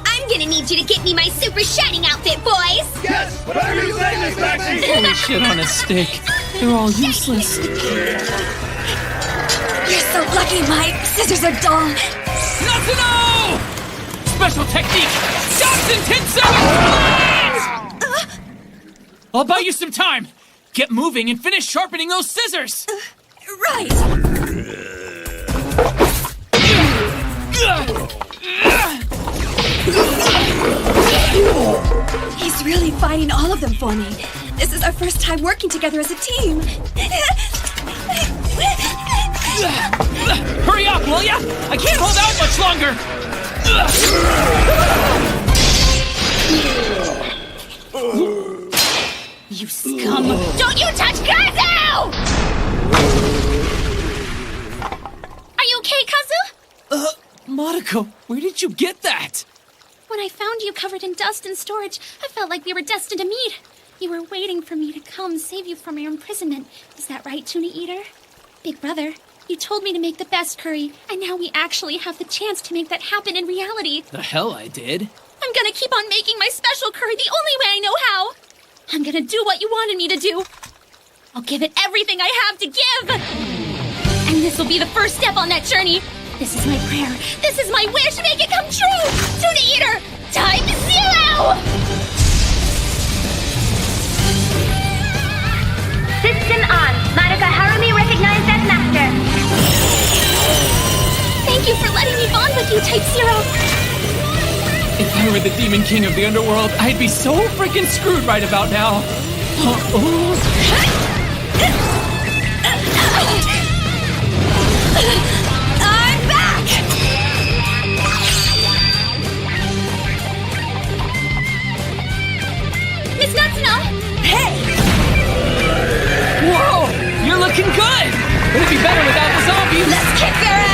I'm gonna need you to get me my super shining outfit, boys! Yes! Whatever you say, Miss Maxie! Holy shit on a stick. They're all useless. You're so lucky, Mike. Scissors are dull. Natsuno! Special technique! Shots in 10 seconds! I'll buy you some time. Get moving and finish sharpening those scissors. Right. He's really fighting all of them for me. This is our first time working together as a team. Hurry up, will ya? I can't hold out much longer. You scum! Don't you touch Kazu! Are you okay, Kazu? Madoka, where did you get that? When I found you covered in dust and storage, I felt like we were destined to meet. You were waiting for me to come save you from your imprisonment. Is that right, Tuna Eater? Big brother, You told me to make the best curry, and now we actually have the chance to make that happen in reality. The hell I did. I'm gonna keep on making my special curry the only way I know how. I'm gonna do what you wanted me to do. I'll give it everything I have to give. And this will be the first step on that journey. This is my prayer. This is my wish. Make it come true. Tuna Eater, time 0! System on. Madoka Harumi recognized as master. Thank you for letting me bond with you, Type 0. If I were the Demon King of the Underworld, I'd be so freaking screwed right about now. I'm back! Miss Natsuno! Hey! Whoa! You're looking good! It'd be better without the zombies! Let's kick their ass!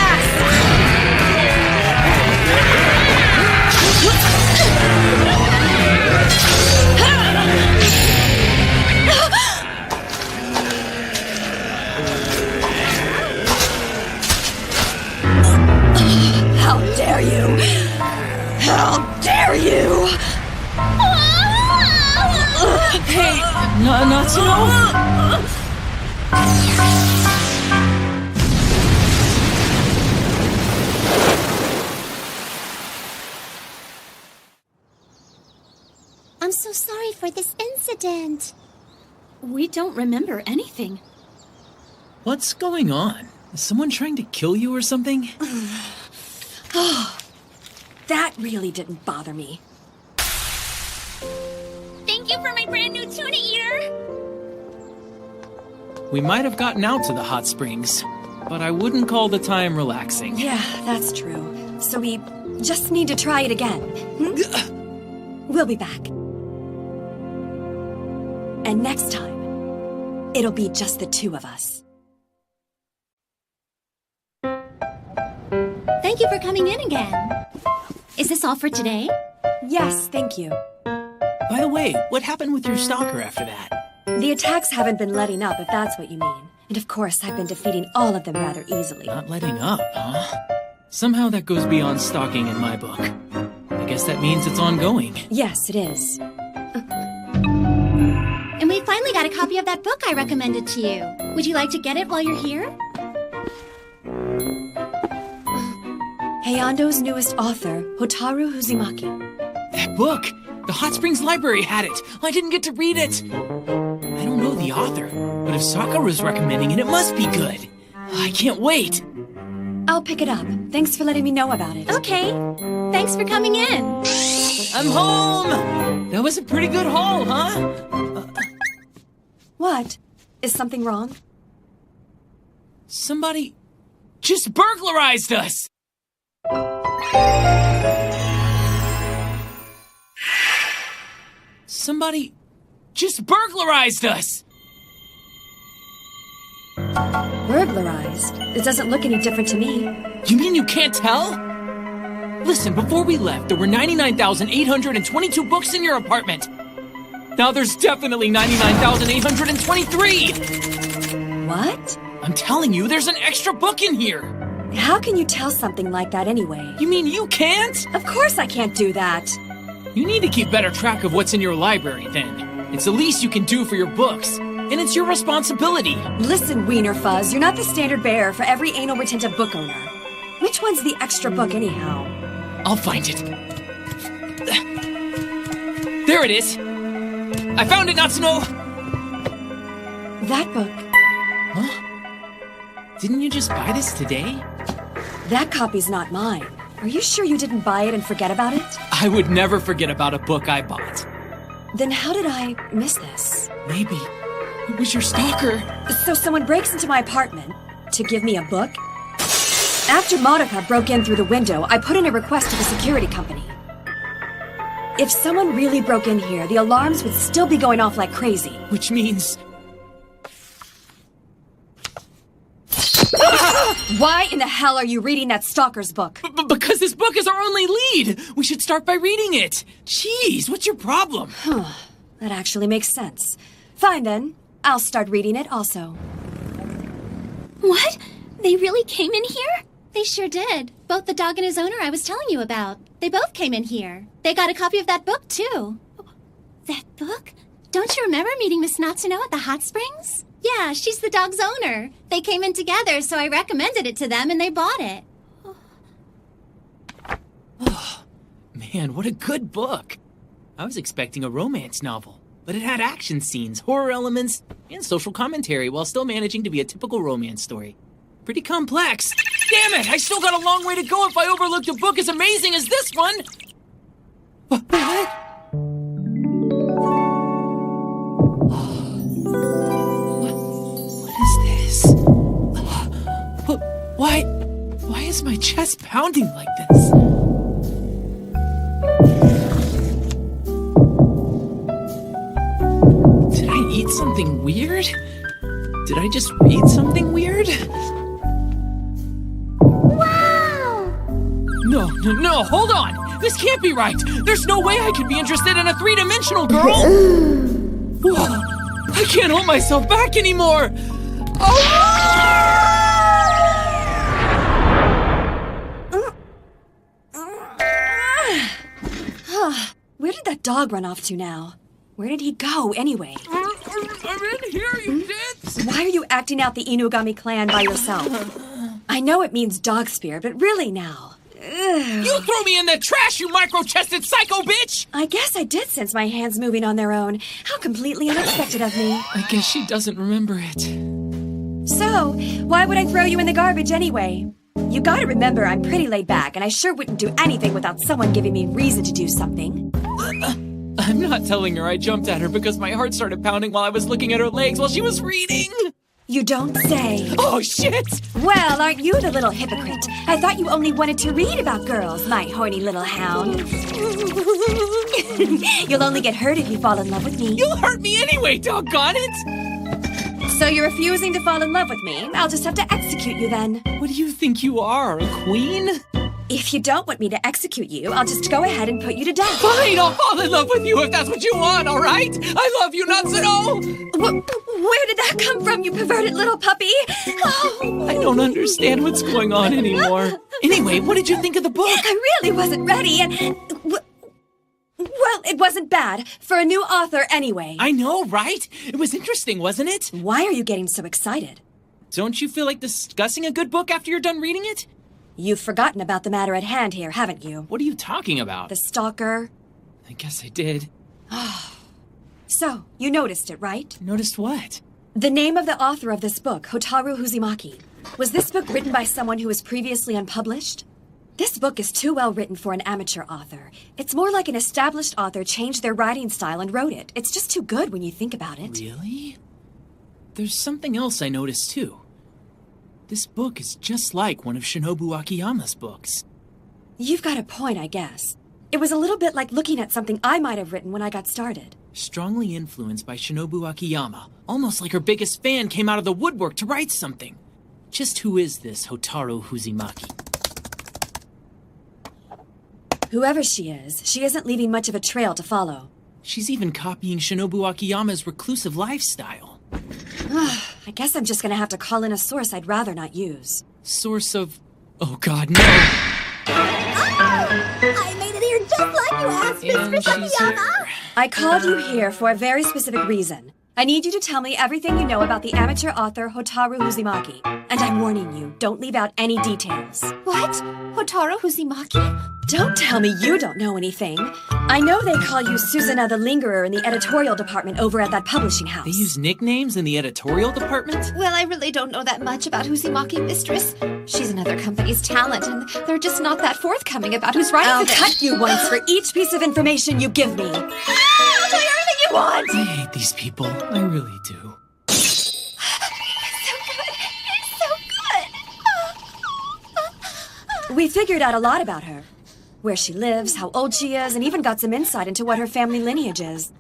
How dare you! How dare you! Hey, Natsuno? I'm so sorry for this incident. We don't remember anything. What's going on? Is someone trying to kill you or something? Oh, that really didn't bother me. Thank you for my brand new Tuna Eater! We might have gotten out to the hot springs, but I wouldn't call the time relaxing. Yeah, that's true. So we just need to try it again. We'll be back. And next time, it'll be just the two of us. Thank you for coming in again. Is this all for today? Yes, thank you. By the way, what happened with your stalker after that? The attacks haven't been letting up, if that's what you mean. And of course, I've been defeating all of them rather easily. Not letting up, huh? Somehow that goes beyond stalking in my book. I guess that means it's ongoing. Yes, it is. And we finally got a copy of that book I recommended to you. Would you like to get it while you're here? Heiando's newest author, Hotaru Uzumaki. That book! The Hot Springs Library had it! I didn't get to read it! I don't know the author, but if Sakura's recommending it, it must be good! I can't wait! I'll pick it up. Thanks for letting me know about it. Okay. Thanks for coming in. I'm home! That was a pretty good haul, huh? What? Is something wrong? Somebody just burglarized us! Somebody just burglarized us! Burglarized? It doesn't look any different to me. You mean you can't tell? Listen, before we left, there were 99,822 books in your apartment. Now there's definitely 99,823! What? I'm telling you, there's an extra book in here! How can you tell something like that anyway? You mean you can't? Of course I can't do that. You need to keep better track of what's in your library, then. It's the least you can do for your books. And it's your responsibility. Listen, Wiener Fuzz, you're not the standard bearer for every anal retentive book owner. Which one's the extra book anyhow? I'll find it. There it is. I found it, Natsuno! That book. Huh? Didn't you just buy this today? That copy's not mine. Are you sure you didn't buy it and forget about it? I would never forget about a book I bought. Then how did I miss this? Maybe it was your stalker. So someone breaks into my apartment to give me a book? After Madoka broke in through the window, I put in a request to the security company. If someone really broke in here, the alarms would still be going off like crazy. Which means... Why in the hell are you reading that stalker's book? Because this book is our only lead! We should start by reading it! Jeez, what's your problem? That actually makes sense. Fine then, I'll start reading it also. What? They really came in here? They sure did. Both the dog and his owner I was telling you about. They both came in here. They got a copy of that book, too. That book? Don't you remember meeting Miss Natsuno at the hot springs? Yeah, she's the dog's owner. They came in together, so I recommended it to them and they bought it. Oh, man, what a good book. I was expecting a romance novel, but it had action scenes, horror elements, and social commentary while still managing to be a typical romance story. Pretty complex. Damn it, I still got a long way to go if I overlooked a book as amazing as this one. What? What is this? Why is my chest pounding like this? Did I eat something weird? Did I just read something weird? Wow! No, hold on! This can't be right! There's no way I could be interested in a three-dimensional girl! Whoa, I can't hold myself back anymore! Where did that dog run off to now? Where did he go, anyway? I'm in here, you dits! Why are you acting out the Inugami clan by yourself? I know it means dog spirit, but really now. Ugh. You threw me in the trash, you micro-chested psycho bitch! I guess I did sense my hands moving on their own. How completely unexpected of me. I guess she doesn't remember it. So, why would I throw you in the garbage anyway? You gotta remember I'm pretty laid back, and I sure wouldn't do anything without someone giving me reason to do something. I'm not telling her I jumped at her because my heart started pounding while I was looking at her legs while she was reading. You don't say. Oh, shit! Well, aren't you the little hypocrite? I thought you only wanted to read about girls, my horny little hound. You'll only get hurt if you fall in love with me. You'll hurt me anyway, doggone it! So you're refusing to fall in love with me? I'll just have to execute you then. What do you think you are, a queen? If you don't want me to execute you, I'll just go ahead and put you to death. Fine, I'll fall in love with you if that's what you want, all right? I love you, Natsuno! Where did that come from, you perverted little puppy? Oh. I don't understand what's going on anymore. Anyway, what did you think of the book? I really wasn't ready, and... Well, it wasn't bad. For a new author, anyway. I know, right? It was interesting, wasn't it? Why are you getting so excited? Don't you feel like discussing a good book after you're done reading it? You've forgotten about the matter at hand here, haven't you? What are you talking about? The stalker. I guess I did. So, you noticed it, right? Noticed what? The name of the author of this book, Hotaru Uzumaki. Was this book written by someone who was previously unpublished? This book is too well written for an amateur author. It's more like an established author changed their writing style and wrote it. It's just too good when you think about it. Really? There's something else I noticed, too. This book is just like one of Shinobu Akiyama's books. You've got a point, I guess. It was a little bit like looking at something I might have written when I got started. Strongly influenced by Shinobu Akiyama, almost like her biggest fan came out of the woodwork to write something. Just who is this Hotaru Uzumaki? Whoever she isn't leaving much of a trail to follow. She's even copying Shinobu Akiyama's reclusive lifestyle. I guess I'm just gonna have to call in a source I'd rather not use. Source of... Oh god, no! I made it here just like you asked, Mistress Akiyama! I called you here for a very specific reason. I need you to tell me everything you know about the amateur author Hotaru Uzumaki. And I'm warning you, don't leave out any details. What? Hotaru Uzumaki? Don't tell me you don't know anything. I know they call you Susanna the Lingerer in the editorial department over at that publishing house. They use nicknames in the editorial department? Well, I really don't know that much about Uzumaki, Mistress. She's another company's talent, and they're just not that forthcoming about who's writing I'll for them. cut you once for each piece of information you give me. I'll tell you everything you want! I hate these people. I really do. We figured out a lot about her. Where she lives, how old she is, and even got some insight into what her family lineage is.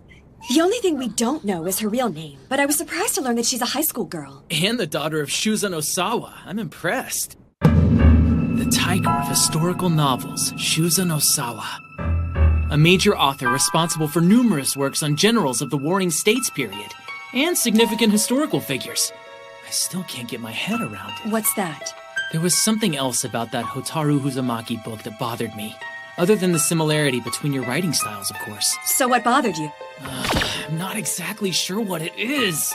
The only thing we don't know is her real name, but I was surprised to learn that she's a high school girl. And the daughter of Shuzen Osawa. I'm impressed. The tiger of historical novels, Shuzen Osawa. A major author responsible for numerous works on generals of the Warring States period, and significant historical figures. I still can't get my head around it. What's that? There was something else about that Hotaru Uzumaki book that bothered me. Other than the similarity between your writing styles, of course. So what bothered you? I'm not exactly sure what it is.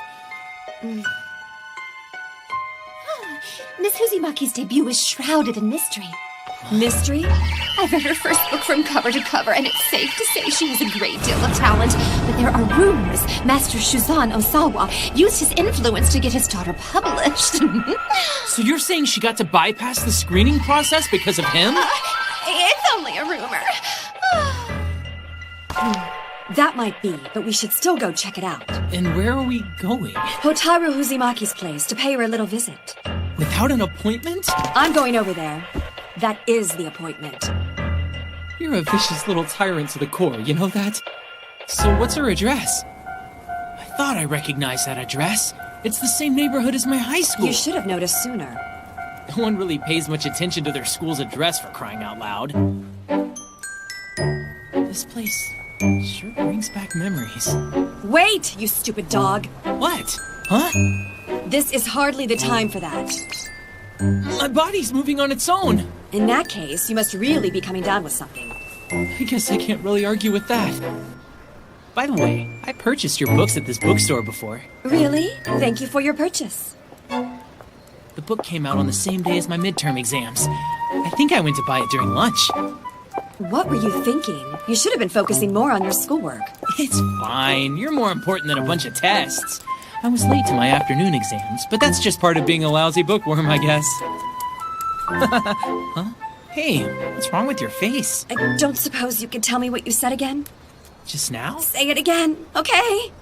Miss Uzumaki's debut is shrouded in mystery. Mystery? I've read her first book from cover to cover, and it's safe to say she has a great deal of talent. But there are rumors Master Shuzan Osawa used his influence to get his daughter published. So you're saying she got to bypass the screening process because of him? It's only a rumor. That might be, but we should still go check it out. And where are we going? Hotaru Uzumaki's place to pay her a little visit. Without an appointment? I'm going over there. That is the appointment. You're a vicious little tyrant to the core, you know that? So what's her address? I thought I recognized that address. It's the same neighborhood as my high school. You should have noticed sooner. No one really pays much attention to their school's address, for crying out loud. This place sure brings back memories. Wait, you stupid dog. What? Huh? This is hardly the time for that. My body's moving on its own. In that case, you must really be coming down with something. I guess I can't really argue with that. By the way, I purchased your books at this bookstore before. Really? Thank you for your purchase. The book came out on the same day as my midterm exams. I think I went to buy it during lunch. What were you thinking? You should have been focusing more on your schoolwork. It's fine. You're more important than a bunch of tests. I was late to my afternoon exams, but that's just part of being a lousy bookworm, I guess. Huh? Hey, what's wrong with your face? I don't suppose you could tell me what you said again? Just now? Say it again, okay?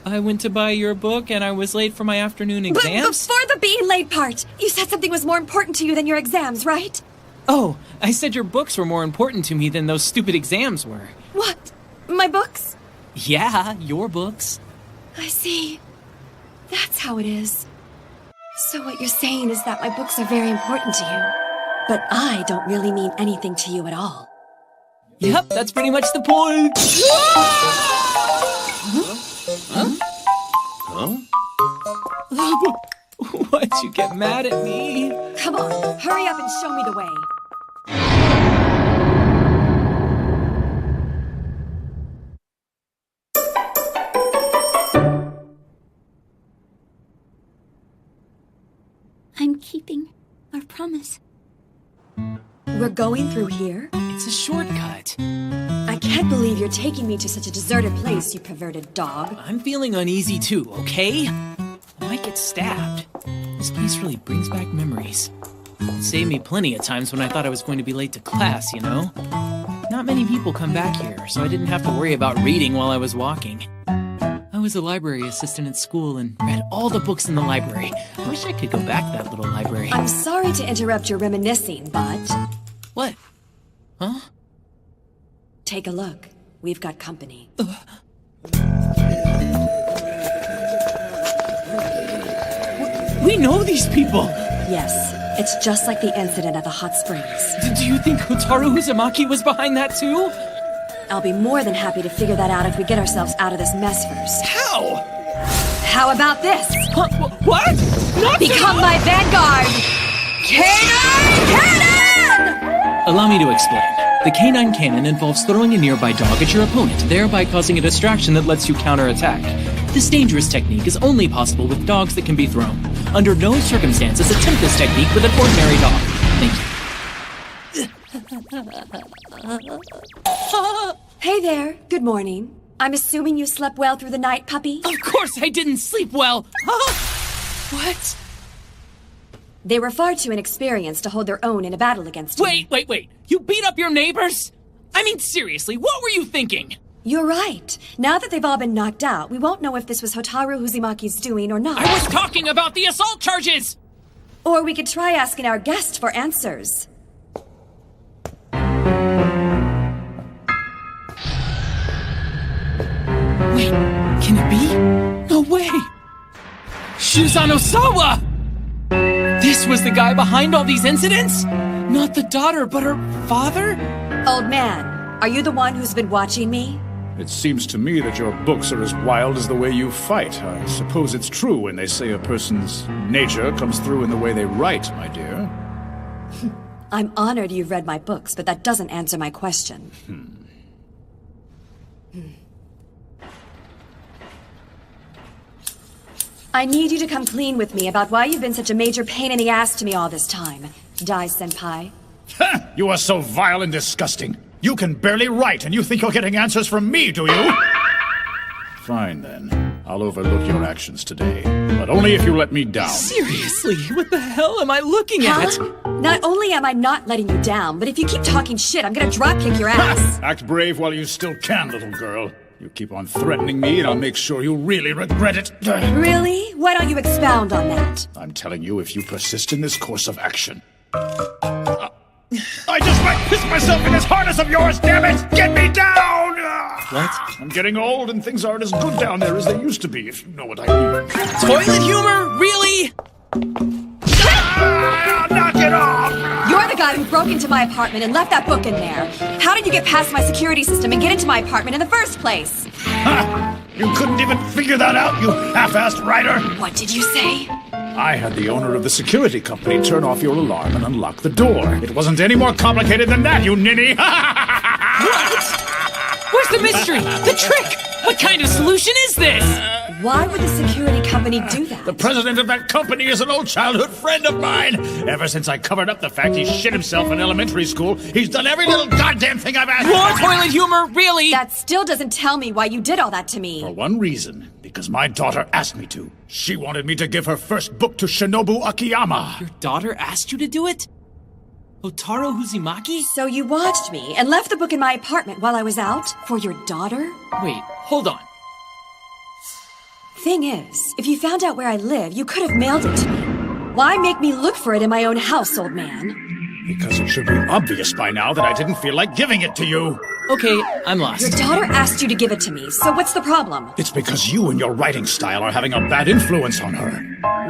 I went to buy your book and I was late for my afternoon exams? But before the being late part, you said something was more important to you than your exams, right? Oh, I said your books were more important to me than those stupid exams were. What? My books? Yeah, your books. I see. That's how it is. So what you're saying is that my books are very important to you, but I don't really mean anything to you at all. Yep, that's pretty much the point. Why'd you get mad at me? Come on, hurry up and show me the way. I'm keeping our promise. We're going through here? It's a shortcut. I can't believe you're taking me to such a deserted place, you perverted dog. I'm feeling uneasy too, okay? I might get stabbed. This place really brings back memories. It saved me plenty of times when I thought I was going to be late to class, you know? Not many people come back here, so I didn't have to worry about reading while I was walking. I was a library assistant at school and read all the books in the library. I wish I could go back to that little library. I'm sorry to interrupt your reminiscing, but... What? Huh? Take a look. We've got company. We know these people! Yes, it's just like the incident at the hot springs. Do you think Hotaru Uzumaki was behind that too? I'll be more than happy to figure that out if we get ourselves out of this mess first. How? How about this? Huh? What? Not Become my vanguard! Canine Cannon! Allow me to explain. The canine cannon involves throwing a nearby dog at your opponent, thereby causing a distraction that lets you counterattack. This dangerous technique is only possible with dogs that can be thrown. Under no circumstances attempt this technique with an ordinary dog. Thank you. Hey there, good morning. I'm assuming you slept well through the night, puppy? Of course I didn't sleep well! What? They were far too inexperienced to hold their own in a battle against you. Wait. You beat up your neighbors? I mean, seriously, what were you thinking? You're right. Now that they've all been knocked out, we won't know if this was Hotaru Uzumaki's doing or not. I was talking about the assault charges! Or we could try asking our guest for answers. Wait, can it be? No way! Shuzan Osawa! This was the guy behind all these incidents? Not the daughter, but her father? Old man, are you the one who's been watching me? It seems to me that your books are as wild as the way you fight. I suppose it's true when they say a person's nature comes through in the way they write, my dear. I'm honored you've read my books, but that doesn't answer my question. I need you to come clean with me about why you've been such a major pain in the ass to me all this time. Dai-senpai. You are so vile and disgusting. You can barely write, and you think you're getting answers from me, do you? Fine, then. I'll overlook your actions today. But only if you let me down. Seriously, what the hell am I looking at? Not only am I not letting you down, but if you keep talking shit, I'm gonna drop-kick your ass. Act brave while you still can, little girl. You keep on threatening me, and I'll make sure you really regret it. Really? Why don't you expound on that? I'm telling you, if you persist in this course of action... I just might piss myself in this harness of yours, damn it! Get me down! What? I'm getting old, and things aren't as good down there as they used to be, if you know what I mean. Toilet humor? Really? Knock it off! You're the guy who broke into my apartment and left that book in there. How did you get past my security system and get into my apartment in the first place? You couldn't even figure that out, you half-assed writer! What did you say? I had the owner of the security company turn off your alarm and unlock the door. It wasn't any more complicated than that, you ninny! Where's the mystery? The trick? What kind of solution is this? Why would the security company do that? The president of that company is an old childhood friend of mine. Ever since I covered up the fact he shit himself in elementary school, he's done every little goddamn thing I've asked. More toilet humor? Really? That still doesn't tell me why you did all that to me. For one reason. Because my daughter asked me to. She wanted me to give her first book to Shinobu Akiyama. Your daughter asked you to do it? Otaro Uzumaki? So you watched me and left the book in my apartment while I was out? For your daughter? Wait, hold on. Thing is, if you found out where I live, you could have mailed it to me. Why make me look for it in my own house, old man? Because it should be obvious by now that I didn't feel like giving it to you. Okay, I'm lost. Your daughter asked you to give it to me, so what's the problem? It's because you and your writing style are having a bad influence on her.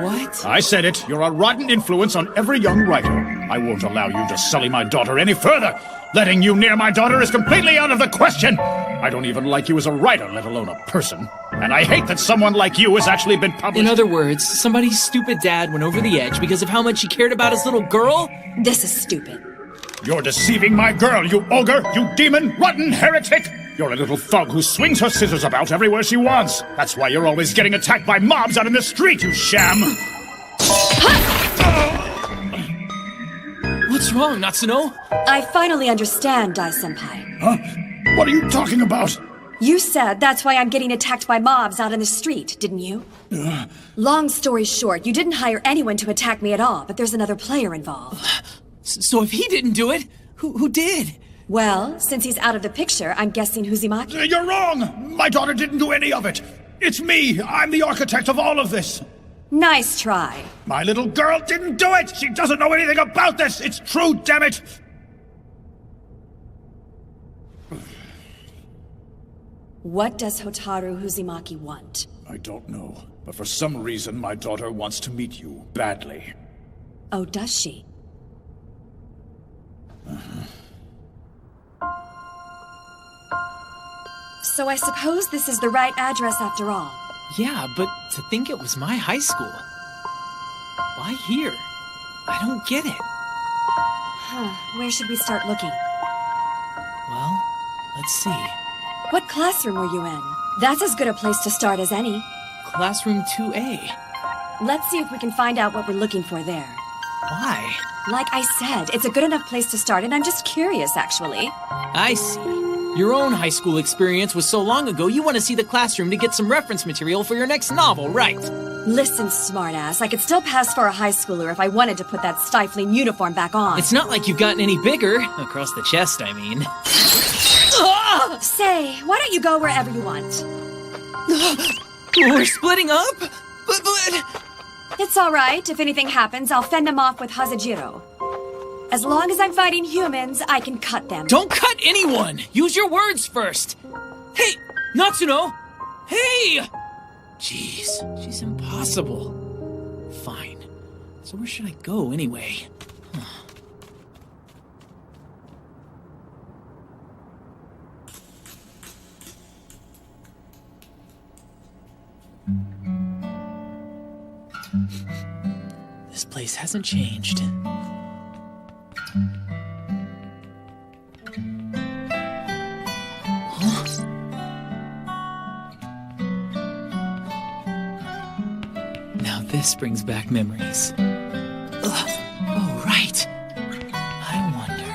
What? I said it. You're a rotten influence on every young writer. I won't allow you to sully my daughter any further. Letting you near my daughter is completely out of the question. I don't even like you as a writer, let alone a person. And I hate that someone like you has actually been published. In other words, somebody's stupid dad went over the edge because of how much he cared about his little girl? This is stupid. You're deceiving my girl, you ogre, you demon, rotten heretic! You're a little thug who swings her scissors about everywhere she wants. That's why you're always getting attacked by mobs out in the street, you sham! What's wrong, Natsuno? I finally understand, Dai-senpai. Huh? What are you talking about? You said that's why I'm getting attacked by mobs out in the street, didn't you? Long story short, you didn't hire anyone to attack me at all, but there's another player involved. So if he didn't do it, who did? Well, since he's out of the picture, I'm guessing Uzumaki. You're wrong! My daughter didn't do any of it! It's me! I'm the architect of all of this! Nice try. My little girl didn't do it! She doesn't know anything about this! It's true, damn it! What does Hotaru Uzumaki want? I don't know, but for some reason my daughter wants to meet you, badly. Oh, does she? So I suppose this is the right address after all. Yeah, but to think it was my high school. Why here? I don't get it. Where should we start looking? Well, let's see. What classroom were you in? That's as good a place to start as any. Classroom 2A. Let's see if we can find out what we're looking for there. Why? Like I said, it's a good enough place to start, and I'm just curious, actually. I see. Your own high school experience was so long ago, you want to see the classroom to get some reference material for your next novel, right? Listen, smartass, I could still pass for a high schooler if I wanted to put that stifling uniform back on. It's not like you've gotten any bigger. Across the chest, I mean. Say, why don't you go wherever you want? We're splitting up? But... It's all right. If anything happens, I'll fend them off with Hazajiro. As long as I'm fighting humans, I can cut them. Don't cut anyone! Use your words first! Hey, Natsuno! Hey! Jeez, she's impossible. Fine. So where should I go anyway? This place hasn't changed. Now this brings back memories. Ugh. Oh, right. I wonder.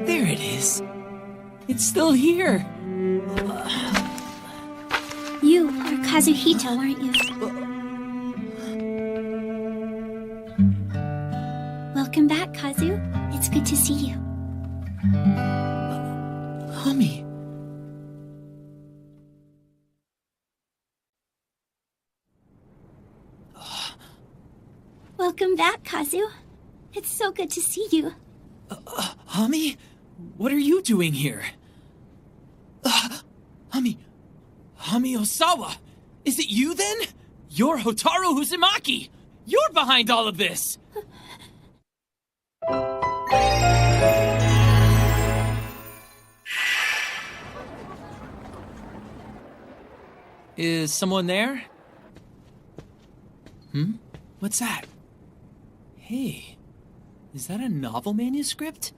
There it is. It's still here. You are Kazuhito, aren't you? Welcome back, Kazu. It's good to see you. Mommy. Welcome back, Kazu. It's so good to see you. Hami? What are you doing here? Hami Osawa! Is it you then? You're Hotaru Uzumaki! You're behind all of this! Is someone there? What's that? Hey, is that a novel manuscript?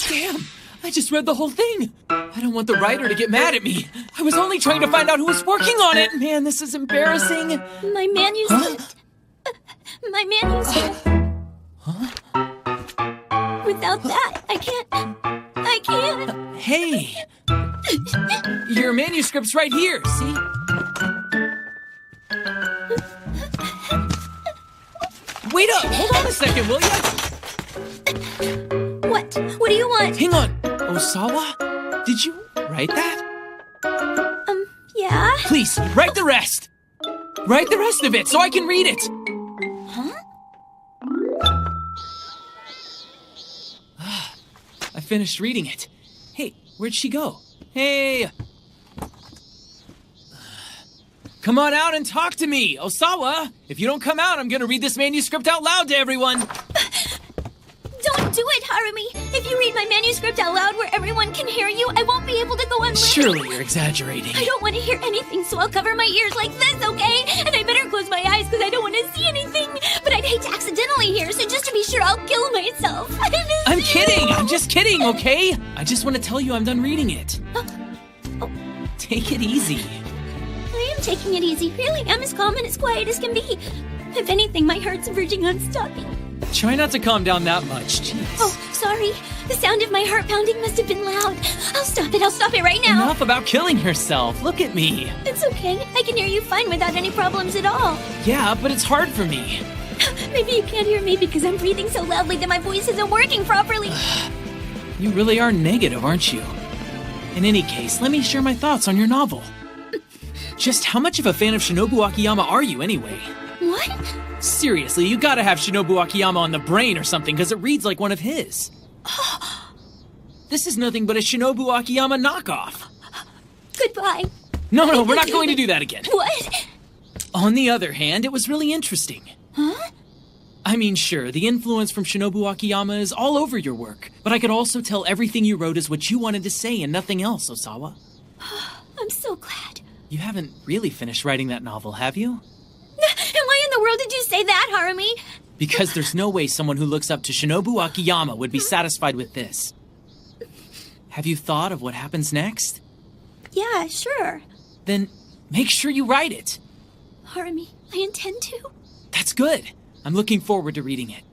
Damn! I just read the whole thing! I don't want the writer to get mad at me! I was only trying to find out who was working on it! Man, this is embarrassing! My manuscript! My manuscript! Without that, I can't... Hey! Your manuscript's right here, see? Wait up! Hold on a second, will ya? What? What do you want? Hang on! Osawa? Did you write that? Yeah? Please, write the rest! Write the rest of it so I can read it! Huh? I finished reading it. Hey, where'd she go? Hey! Come on out and talk to me, Osawa! If you don't come out, I'm gonna read this manuscript out loud to everyone! Don't do it, Harumi! If you read my manuscript out loud where everyone can hear you, I won't be able to go on living. Surely you're exaggerating. I don't want to hear anything, so I'll cover my ears like this, okay? And I better close my eyes because I don't want to see anything. But I'd hate to accidentally hear, so just to be sure, I'll kill myself. I'm kidding! I'm just kidding, okay? I just want to tell you I'm done reading it. Take it easy. I am taking it easy. Really, I'm as calm and as quiet as can be. If anything, my heart's verging on stopping. Try not to calm down that much, jeez. Oh, sorry. The sound of my heart pounding must have been loud. I'll stop it right now. Enough about killing herself. Look at me. It's okay. I can hear you fine without any problems at all. Yeah, but it's hard for me. Maybe you can't hear me because I'm breathing so loudly that my voice isn't working properly. You really are negative, aren't you? In any case, let me share my thoughts on your novel. Just how much of a fan of Shinobu Akiyama are you, anyway? What? Seriously, you gotta have Shinobu Akiyama on the brain or something, because it reads like one of his. This is nothing but a Shinobu Akiyama knockoff. Goodbye. No, we're not going to do that again. What? On the other hand, it was really interesting. Huh? I mean, sure, the influence from Shinobu Akiyama is all over your work, but I could also tell everything you wrote is what you wanted to say and nothing else, Osawa. I'm so glad. You haven't really finished writing that novel, have you? And why in the world did you say that, Harumi? Because there's no way someone who looks up to Shinobu Akiyama would be satisfied with this. Have you thought of what happens next? Yeah, sure. Then make sure you write it. Harumi, I intend to. That's good. I'm looking forward to reading it.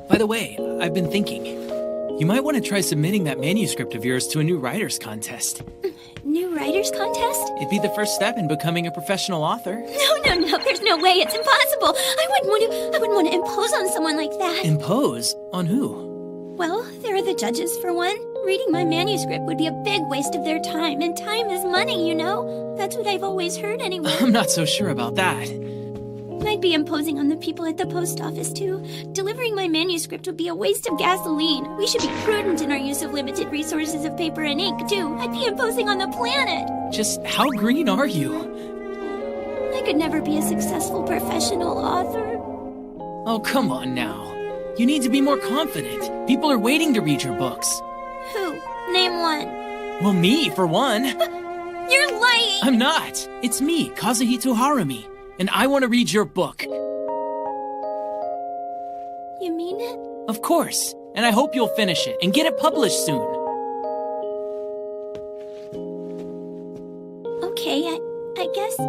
By the way, I've been thinking. You might want to try submitting that manuscript of yours to a new writers contest. New writers contest? It'd be the first step in becoming a professional author. No, there's no way. It's impossible. I wouldn't want to impose on someone like that. Impose? On who? Well, there are the judges, for one. Reading my manuscript would be a big waste of their time, and time is money, you know? That's what I've always heard anyway. I'm not so sure about that. Might be imposing on the people at the post office, too. Delivering my manuscript would be a waste of gasoline. We should be prudent in our use of limited resources of paper and ink, too. I'd be imposing on the planet. Just how green are you? I could never be a successful professional author. Oh, come on now. You need to be more confident. People are waiting to read your books. Who? Name one. Well, me, for one. You're lying! I'm not. It's me, Kazuhito Harumi. And I want to read your book. You mean it? Of course. And I hope you'll finish it and get it published soon. Okay, I guess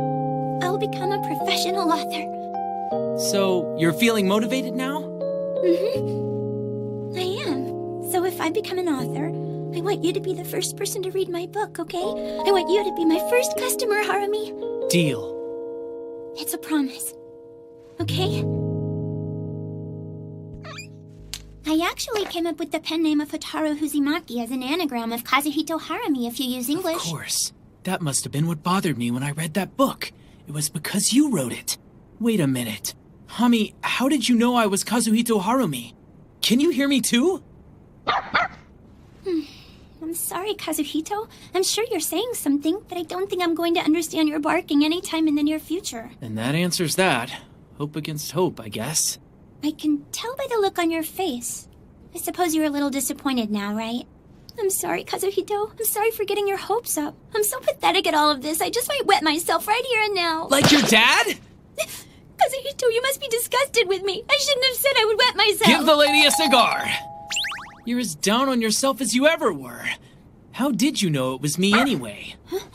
I'll become a professional author. So, you're feeling motivated now? Mm-hmm. I am. So if I become an author, I want you to be the first person to read my book, okay? I want you to be my first customer, Harumi. Deal. It's a promise. Okay? I actually came up with the pen name of Hotaru Uzumaki as an anagram of Kazuhito Harumi if you use English. Of course. That must have been what bothered me when I read that book. It was because you wrote it. Wait a minute. Hami, how did you know I was Kazuhito Harumi? Can you hear me too? I'm sorry, Kazuhito. I'm sure you're saying something, but I don't think I'm going to understand your barking anytime in the near future. And that answers that. Hope against hope, I guess. I can tell by the look on your face. I suppose you're a little disappointed now, right? I'm sorry, Kazuhito. I'm sorry for getting your hopes up. I'm so pathetic at all of this. I just might wet myself right here and now. Like your dad? Kazuhito, you must be disgusted with me. I shouldn't have said I would wet myself. Give the lady a cigar. You're as down on yourself as you ever were. How did you know it was me anyway? Huh?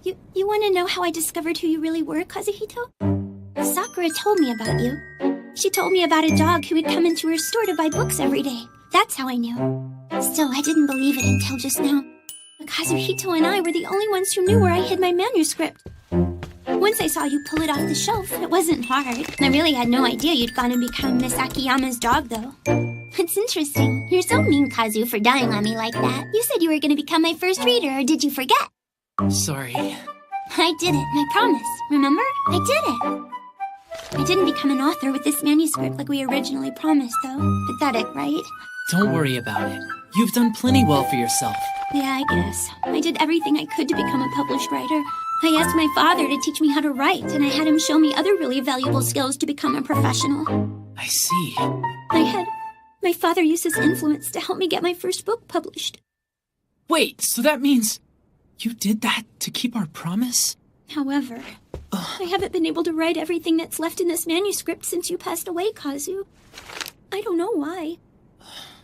You want to know how I discovered who you really were, Kazuhito? Sakura told me about you. She told me about a dog who would come into her store to buy books every day. That's how I knew. Still, I didn't believe it until just now. But Kazuhito and I were the only ones who knew where I hid my manuscript. Once I saw you pull it off the shelf, it wasn't hard. I really had no idea you'd gone and become Miss Akiyama's dog, though. It's interesting. You're so mean, Kazu, for dying on me like that. You said you were going to become my first reader, or did you forget? Sorry. I did it, I promise. Remember? I did it. I didn't become an author with this manuscript like we originally promised, though. Pathetic, right? Don't worry about it. You've done plenty well for yourself. Yeah, I guess. I did everything I could to become a published writer. I asked my father to teach me how to write, and I had him show me other really valuable skills to become a professional. I see. My father used his influence to help me get my first book published. Wait, so that means you did that to keep our promise? However, I haven't been able to write everything that's left in this manuscript since you passed away, Kazu. I don't know why.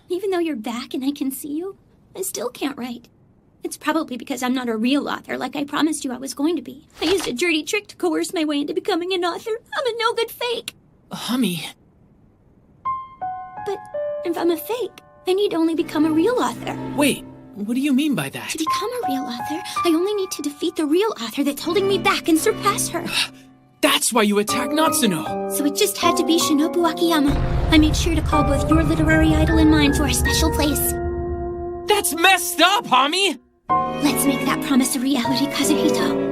Even though you're back and I can see you, I still can't write. It's probably because I'm not a real author like I promised you I was going to be. I used a dirty trick to coerce my way into becoming an author. I'm a no-good fake. Hami. But if I'm a fake, I need only become a real author. Wait, what do you mean by that? To become a real author, I only need to defeat the real author that's holding me back and surpass her. That's why you attacked Natsuno. So it just had to be Shinobu Akiyama. I made sure to call both your literary idol and mine to our special place. That's messed up, Hami! Let's make that promise a reality, Kazuhito.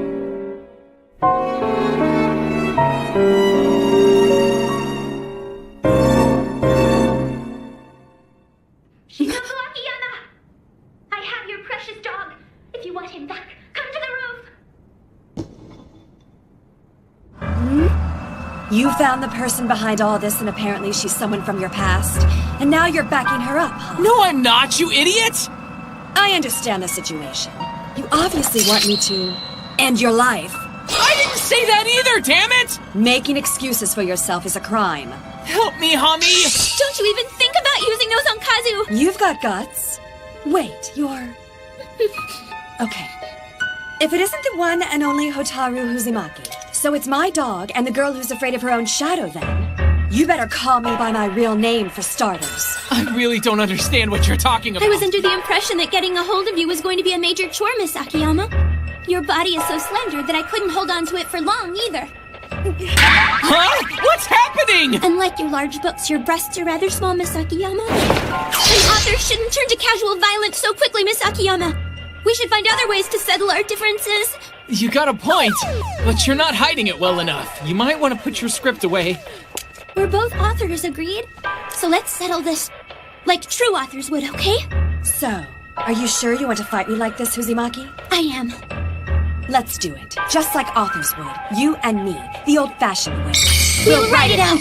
Shinobu Akiyama! I have your precious dog. If you want him back, come to the roof. You found the person behind all this, and apparently she's someone from your past. And now you're backing her up, huh? No, I'm not, you idiot! I understand the situation. You obviously want me to end your life. I didn't say that either, damn it! Making excuses for yourself is a crime. Help me, Hami! Don't you even think about using those on Kazu! You've got guts. Wait, you're... Okay. If it isn't the one and only Hotaru Uzumaki, so it's my dog and the girl who's afraid of her own shadow then, you better call me by my real name for starters. I really don't understand what you're talking about. I was under the impression that getting a hold of you was going to be a major chore, Miss Akiyama. Your body is so slender that I couldn't hold on to it for long either. Huh? What's happening? Unlike your large books, your breasts are rather small, Miss Akiyama. An author shouldn't turn to casual violence so quickly, Miss Akiyama. We should find other ways to settle our differences. You got a point, but you're not hiding it well enough. You might want to put your script away. We're both authors, agreed? So let's settle this like true authors would, okay? So, are you sure you want to fight me like this, Uzumaki? I am. Let's do it. Just like authors would. You and me. The old-fashioned way. We'll write it out!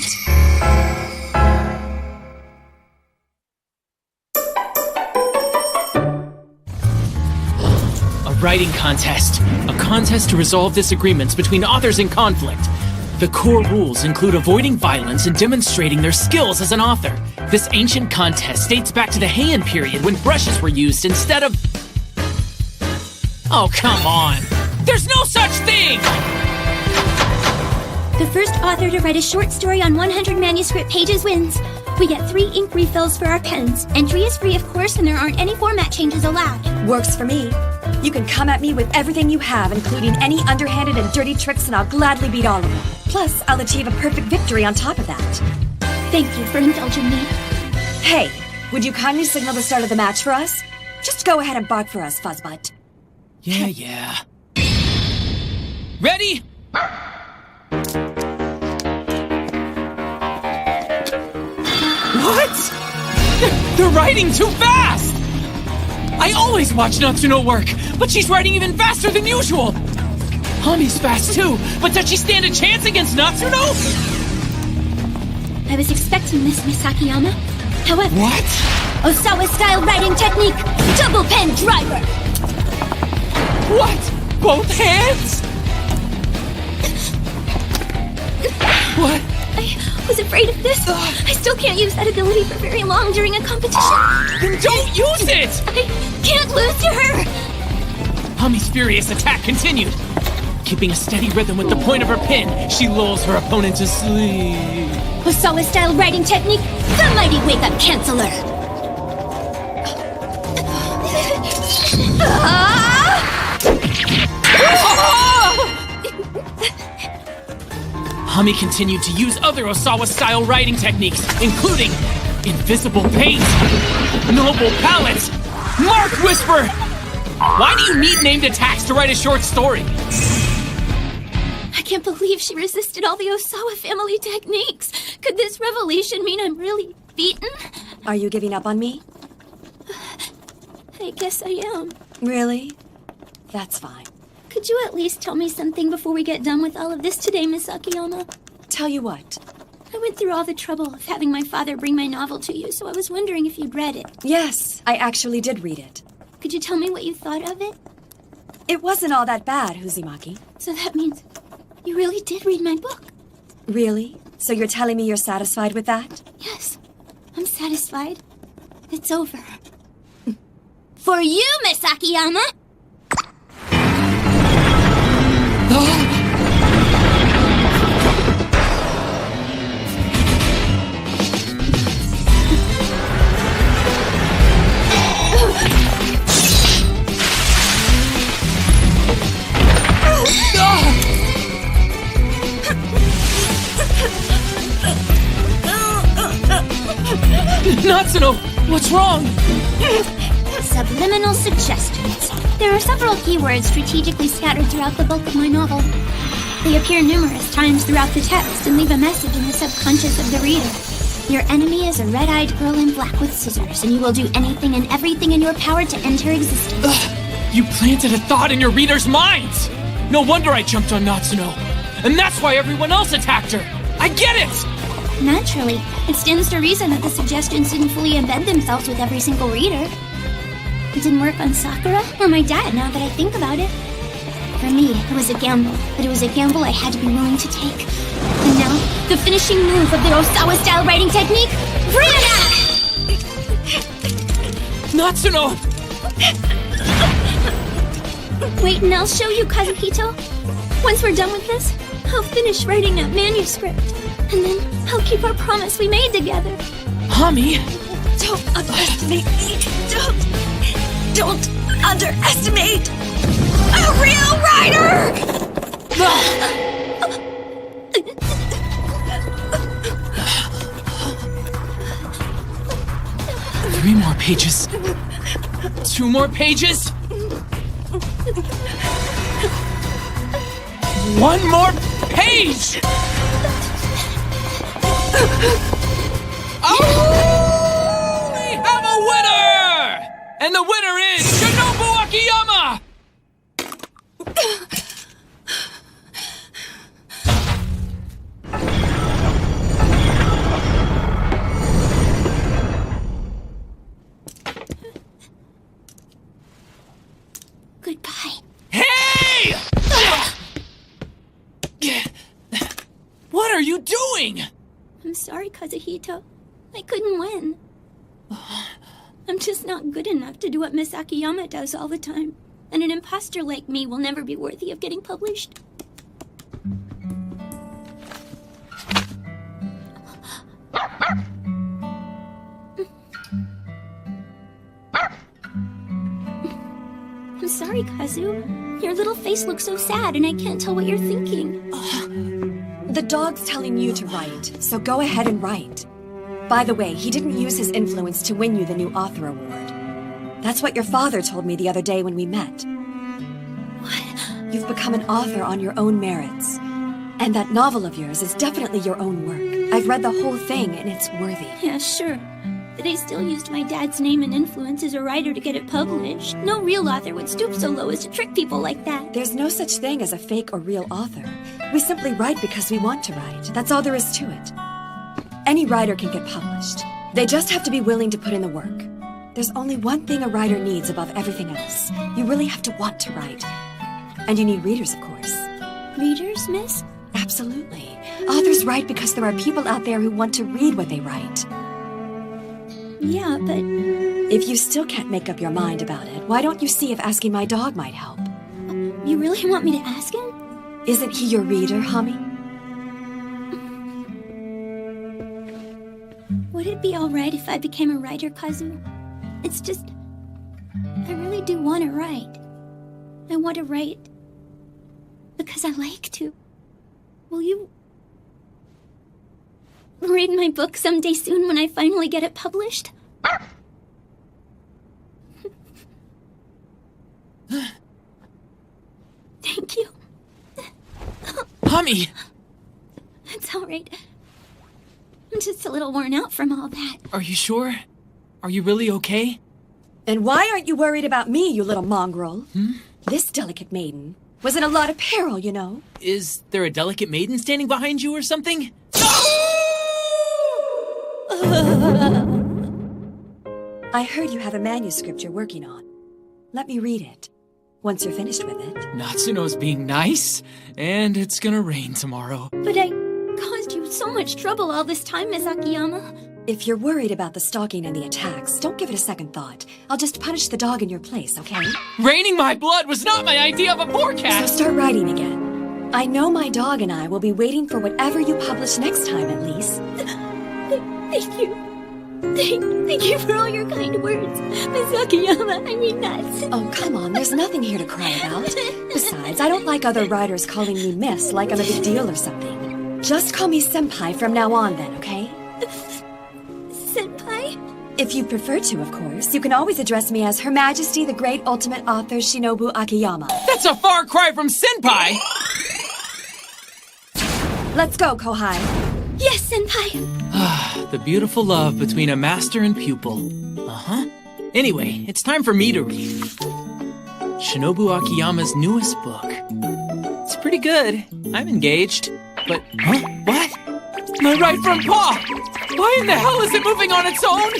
A writing contest. A contest to resolve disagreements between authors in conflict. The core rules include avoiding violence and demonstrating their skills as an author. This ancient contest dates back to the Heian period when brushes were used instead of... Oh, come on! There's no such thing! The first author to write a short story on 100 manuscript pages wins. We get 3 ink refills for our pens. Entry is free, of course, and there aren't any format changes allowed. Works for me. You can come at me with everything you have, including any underhanded and dirty tricks, and I'll gladly beat all of them. Plus, I'll achieve a perfect victory on top of that. Thank you for indulging me. Hey, would you kindly signal the start of the match for us? Just go ahead and bark for us, Fuzzbutt. Yeah. Ready? What? They're writing too fast! I always watch Natsuno work, but she's writing even faster than usual! Hami's fast too, but does she stand a chance against Natsuno? I was expecting this, Miss Akiyama. However... What? Osawa-style writing technique! Double pen driver! What? Both hands? What? I was afraid of this. I still can't use that ability for very long during a competition. Then don't use it! I can't lose to her! Hami's furious attack continued. Keeping a steady rhythm with the point of her pen, she lulls her opponent to sleep. Osawa-style writing technique, the mighty wake-up canceller. Hami continued to use other Osawa-style writing techniques, including invisible paint, noble palette, mark whisper. Why do you need named attacks to write a short story? I can't believe she resisted all the Osawa family techniques. Could this revelation mean I'm really beaten? Are you giving up on me? I guess I am. Really? That's fine. Could you at least tell me something before we get done with all of this today, Miss Akiyama? Tell you what? I went through all the trouble of having my father bring my novel to you, so I was wondering if you'd read it. Yes, I actually did read it. Could you tell me what you thought of it? It wasn't all that bad, Uzumaki. So that means you really did read my book? Really? So you're telling me you're satisfied with that? Yes, I'm satisfied. It's over. For you, Miss Akiyama! Natsuno, what's wrong? Subliminal suggestions. There are several keywords strategically scattered throughout the bulk of my novel. They appear numerous times throughout the text and leave a message in the subconscious of the reader. Your enemy is a red-eyed girl in black with scissors, and you will do anything and everything in your power to end her existence. You planted a thought in your readers' minds! No wonder I jumped on Natsuno. And that's why everyone else attacked her! I get it! Naturally, it stands to reason that the suggestions didn't fully embed themselves with every single reader. It didn't work on Sakura or my dad, now that I think about it. For me, it was a gamble, but it was a gamble I had to be willing to take. And now, the finishing move of the Osawa-style writing technique, bring it out! Natsuno! Wait, and I'll show you, Kazuhito. Once we're done with this, I'll finish writing that manuscript. And then I'll keep our promise we made together. Hami? Don't underestimate me. Don't underestimate a real writer! 3 more pages. 2 more pages. One more page! Oh! We have a winner! And the winner is Shinobu Akiyama! Goodbye. Hey! What are you doing? I'm sorry, Kazuhito. I couldn't win. I'm just not good enough to do what Miss Akiyama does all the time. And an imposter like me will never be worthy of getting published. I'm sorry, Kazu. Your little face looks so sad and I can't tell what you're thinking. The dog's telling you to write, so go ahead and write. By the way, he didn't use his influence to win you the new author award. That's what your father told me the other day when we met. What? You've become an author on your own merits. And that novel of yours is definitely your own work. I've read the whole thing and it's worthy. Yeah, sure. But I still used my dad's name and influence as a writer to get it published. No real author would stoop so low as to trick people like that. There's no such thing as a fake or real author. We simply write because we want to write. That's all there is to it. Any writer can get published. They just have to be willing to put in the work. There's only one thing a writer needs above everything else. You really have to want to write. And you need readers, of course. Readers, miss? Absolutely. Authors write because there are people out there who want to read what they write. Yeah, but... If you still can't make up your mind about it, why don't you see if asking my dog might help? You really want me to ask him? Isn't he your reader, Hami? Would it be alright if I became a writer, Kazu? It's just... I really do want to write. I want to write... because I like to. Will you... read my book someday soon when I finally get it published? Thank you. Hami! It's alright. I'm just a little worn out from all that. Are you sure? Are you really okay? And why aren't you worried about me, you little mongrel? This delicate maiden was in a lot of peril, you know. Is there a delicate maiden standing behind you or something? I heard you have a manuscript you're working on. Let me read it, once you're finished with it. Natsuno's being nice, and it's gonna rain tomorrow. But I caused you so much trouble all this time, Miss Akiyama. If you're worried about the stalking and the attacks, don't give it a second thought. I'll just punish the dog in your place, okay? Raining my blood was not my idea of a forecast! So start writing again. I know my dog and I will be waiting for whatever you publish next time, at least. Thank you. Thank you for all your kind words. Miss Akiyama, I mean that. Oh, come on, there's nothing here to cry about. Besides, I don't like other writers calling me Miss like I'm a big deal or something. Just call me Senpai from now on then, okay? Senpai? If you prefer to, of course. You can always address me as Her Majesty the Great Ultimate Author Shinobu Akiyama. That's a far cry from Senpai! Let's go, Kohai. Yes, Senpai! The beautiful love between a master and pupil. Uh-huh. Anyway, it's time for me to read. Shinobu Akiyama's newest book. It's pretty good. I'm engaged. But, what? My right front paw! Why in the hell is it moving on its own?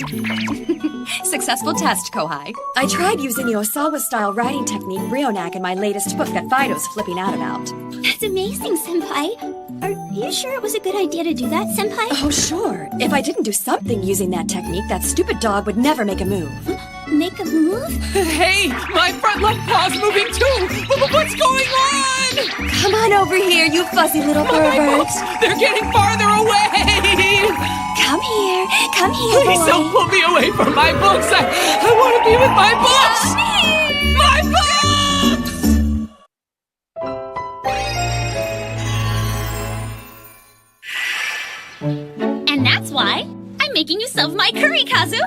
Successful test, Kohai. I tried using the Osawa-style writing technique Ryonak in my latest book that Fido's flipping out about. That's amazing, Senpai. Are you sure it was a good idea to do that, Senpai? Oh, sure. If I didn't do something using that technique, that stupid dog would never make a move. Make a move? Hey, my front left paw's moving too! What's going on? Come on over here, you fuzzy little pervert. My books, they're getting farther away! Come here, Please boy. don't pull me away from my books! I want to be with my books! My And that's why I'm making you some of my curry, Kazu.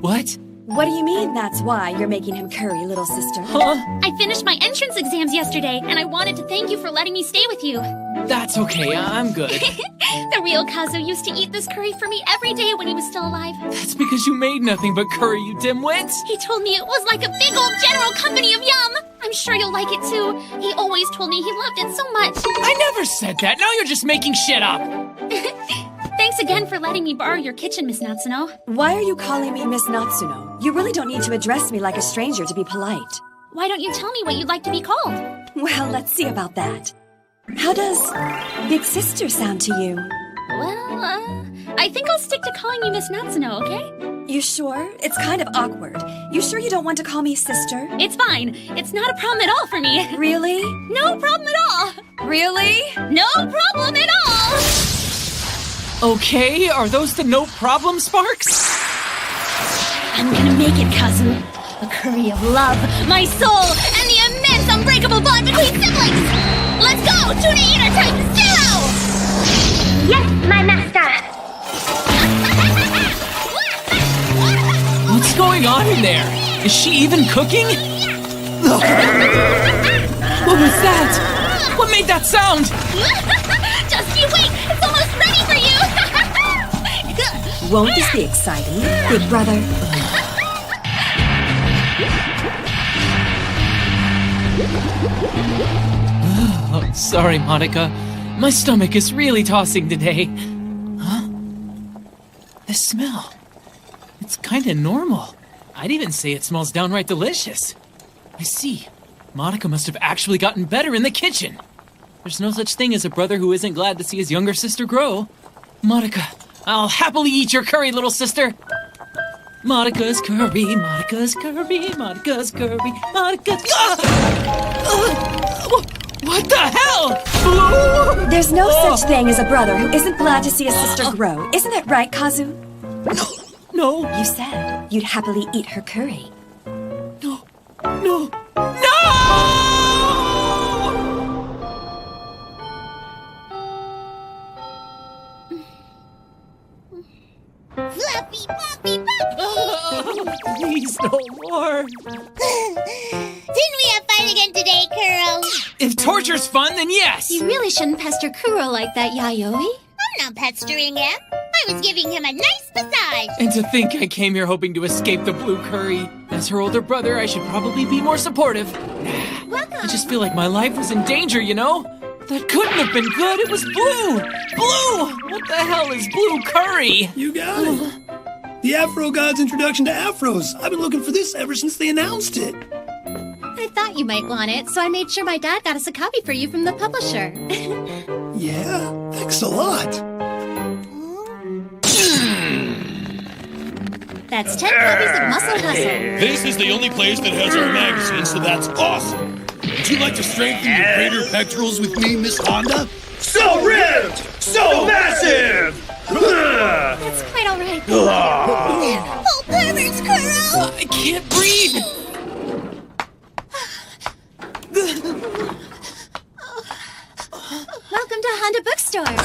What? What do you mean that's why you're making him curry, little sister? I finished my entrance exams yesterday, and I wanted to thank you for letting me stay with you. That's okay, I'm good. The real Kazu used to eat this curry for me every day when he was still alive. That's because you made nothing but curry, you dimwit. He told me it was like a big old general company of yum. I'm sure you'll like it too. He always told me he loved it so much. I never said that. Now you're just making shit up. Thanks again for letting me borrow your kitchen, Miss Natsuno. Why are you calling me Miss Natsuno? You really don't need to address me like a stranger to be polite. Why don't you tell me what you'd like to be called? Well, let's see about that. How does Big Sister sound to you? Well, I think I'll stick to calling you Miss Natsuno, okay? You sure? It's kind of awkward. You sure you don't want to call me sister? It's fine. It's not a problem at all for me. Really? No problem at all. Really? No problem at all. Okay, are those the no problem sparks? I'm gonna make it, Kazu. A curry of love, my soul, and the immense unbreakable bond between siblings! Let's go! Tuna Eater Titan Zero! Yes, my master! What's going on in there? Is she even cooking? What was that? What made that sound? Just you wait! It's almost ready for you! Won't this be exciting, big brother? Oh, sorry, Monica. My stomach is really tossing today. Huh? The smell. It's kinda normal. I'd even say it smells downright delicious. I see. Monica must have actually gotten better in the kitchen. There's no such thing as a brother who isn't glad to see his younger sister grow. Monica, I'll happily eat your curry, little sister. Monica's curry, Monica's curry, Monica's curry, Monica's... What the hell? There's no such thing as a brother who isn't glad to see his sister grow. Isn't that right, Kazu? No. You said you'd happily eat her curry. No! Fluffy, puppy, puppy! Please, no more. Didn't we have fun again today, Kuro? If torture's fun, then yes! You really shouldn't pester Kuro like that, Yayoi. I'm not pestering him. I was giving him a nice massage. And to think I came here hoping to escape the blue curry. As her older brother, I should probably be more supportive. Welcome. I just feel like my life was in danger, you know? That couldn't have been good. It was blue! Blue! What the hell is blue curry? You got it. The Afro God's introduction to Afros. I've been looking for this ever since they announced it. I thought you might want it, so I made sure my dad got us a copy for you from the publisher. Yeah, thanks a lot. That's 10 copies of Muscle Hustle. This is the only place that has our magazine, so that's awesome. Would you like to strengthen your greater pectorals with me, Miss Honda? So ripped! So massive! That's quite all right. Oh, perverts, Kuro! I can't breathe! Welcome to Honda Bookstore.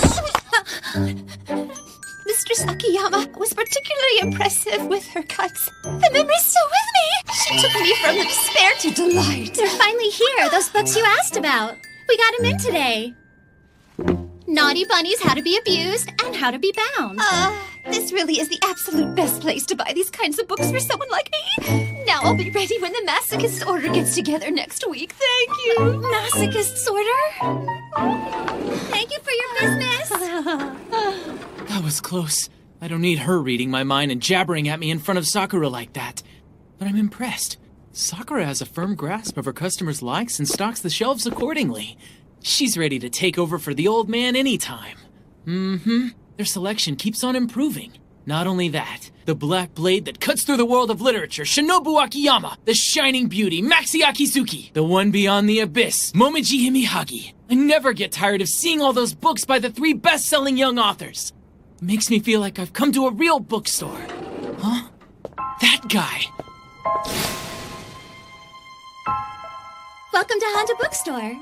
Mistress Akiyama was particularly impressive with her cuts. The memory's still with me. She took me from despair to delight. They're finally here, those books you asked about. We got them in today. Naughty Bunnies, How to Be Abused, and How to Be Bound. This really is the absolute best place to buy these kinds of books for someone like me. Now I'll be ready when the Masochist's Order gets together next week. Thank you. Masochist's Order? Thank you for your business. That was close. I don't need her reading my mind and jabbering at me in front of Sakura like that. But I'm impressed. Sakura has a firm grasp of her customers' likes and stocks the shelves accordingly. She's ready to take over for the old man anytime. Their selection keeps on improving. Not only that, the black blade that cuts through the world of literature, Shinobu Akiyama, the shining beauty, Maxi Akizuki, the one beyond the abyss, Momiji Himihagi. I never get tired of seeing all those books by the 3 best-selling young authors. It makes me feel like I've come to a real bookstore. Huh? That guy. Welcome to Honda Bookstore.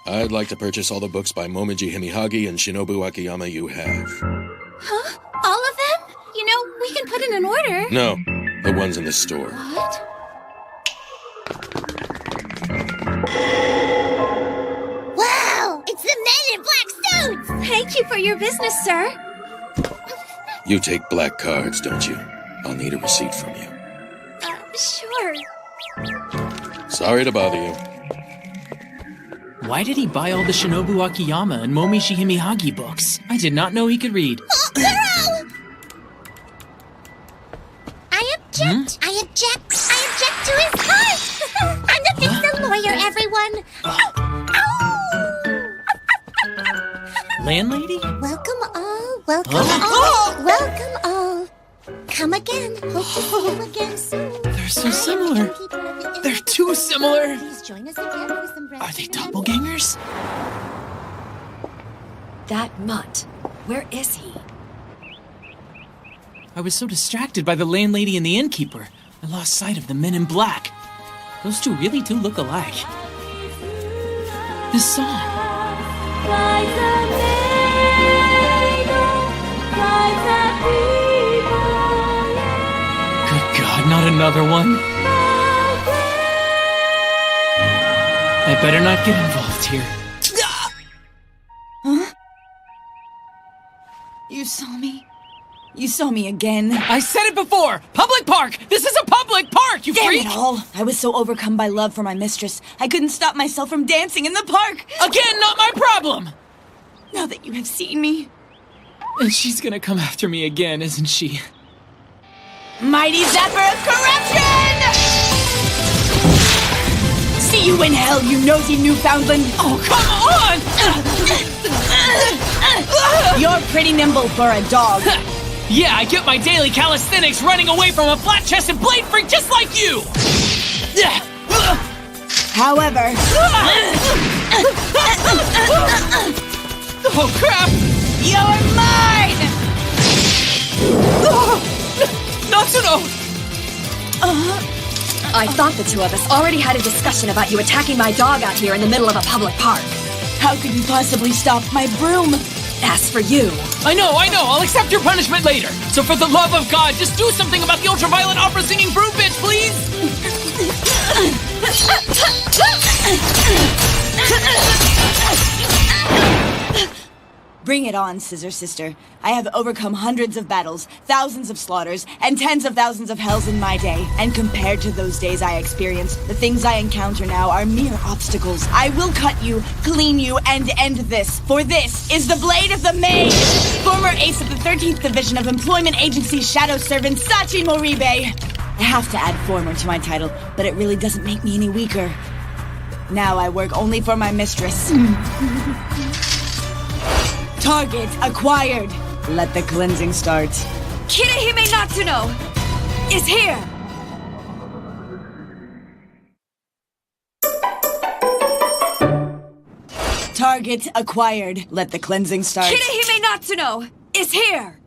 I'd like to purchase all the books by Momiji Himihagi and Shinobu Akiyama you have. Huh? All of them? You know, we can put in an order. No, The ones in the store. What? Wow! It's the men in black suits! Thank you for your business, sir. You take black cards, don't you? I'll need a receipt from you. Sure. Sorry to bother you. Why did he buy all the Shinobu Akiyama and Momishi Himihagi books? I did not know he could read. Oh, Kuro! I object! I object to his heart! I'm the Visa lawyer, everyone! Landlady? Welcome all. Come again. Hope to see you again soon. They're so similar. They're too similar. Please join us again for some Are they doppelgangers? That mutt. Where is he? I was so distracted by the landlady and the innkeeper, I lost sight of the men in black. Those two really do look alike. This song. Good God, not another one. I better not get involved here. Huh? You saw me? You saw me again. I said it before! Public park! This is a public park, you freak! Damn it all! I was so overcome by love for my mistress, I couldn't stop myself from dancing in the park! Again, not my problem! Now that you have seen me... And she's gonna come after me again, isn't she? Mighty Zapper of Corruption! See you in hell, you nosy Newfoundland! Oh, come on! You're pretty nimble for a dog. Yeah, I get my daily calisthenics running away from a flat-chested blade freak just like you! However... Oh, crap! You're mine! Natsuno! I thought the two of us already had a discussion about you attacking my dog out here in the middle of a public park. How could you possibly stop my broom? As for you... I know, I'll accept your punishment later. So for the love of God, just do something about the ultraviolet opera singing broom bitch, please! Bring it on, Scissor Sister. I have overcome hundreds of battles, thousands of slaughters, and tens of thousands of hells in my day. And compared to those days I experienced, the things I encounter now are mere obstacles. I will cut you, clean you, and end this. For this is the Blade of the Mage! Former ace of the 13th Division of Employment Agency Shadow Servant Sachi Moribe. I have to add former to my title, but it really doesn't make me any weaker. Now I work only for my mistress. Target acquired. Let the cleansing start. Kirihime Natsuno is here! Target acquired. Let the cleansing start. Kirihime Natsuno is here!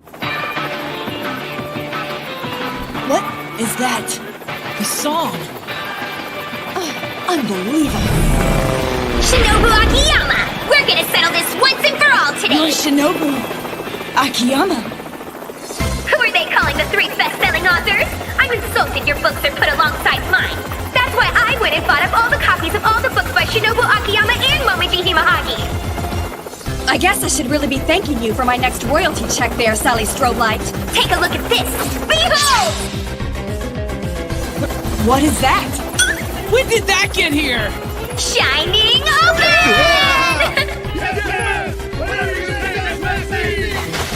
What is that? The song! Unbelievable. Shinobu Akiyama! We're gonna settle this once and for all today! You're Shinobu Akiyama. Who are they calling the 3 best-selling authors? I'm insulted your books are put alongside mine. That's why I went and bought up all the copies of all the books by Shinobu Akiyama and Momichi Himihagi. I guess I should really be thanking you for my next royalty check there, Sally Strobelight. Take a look at this! Behold! What is that? When did that get here? Shining open!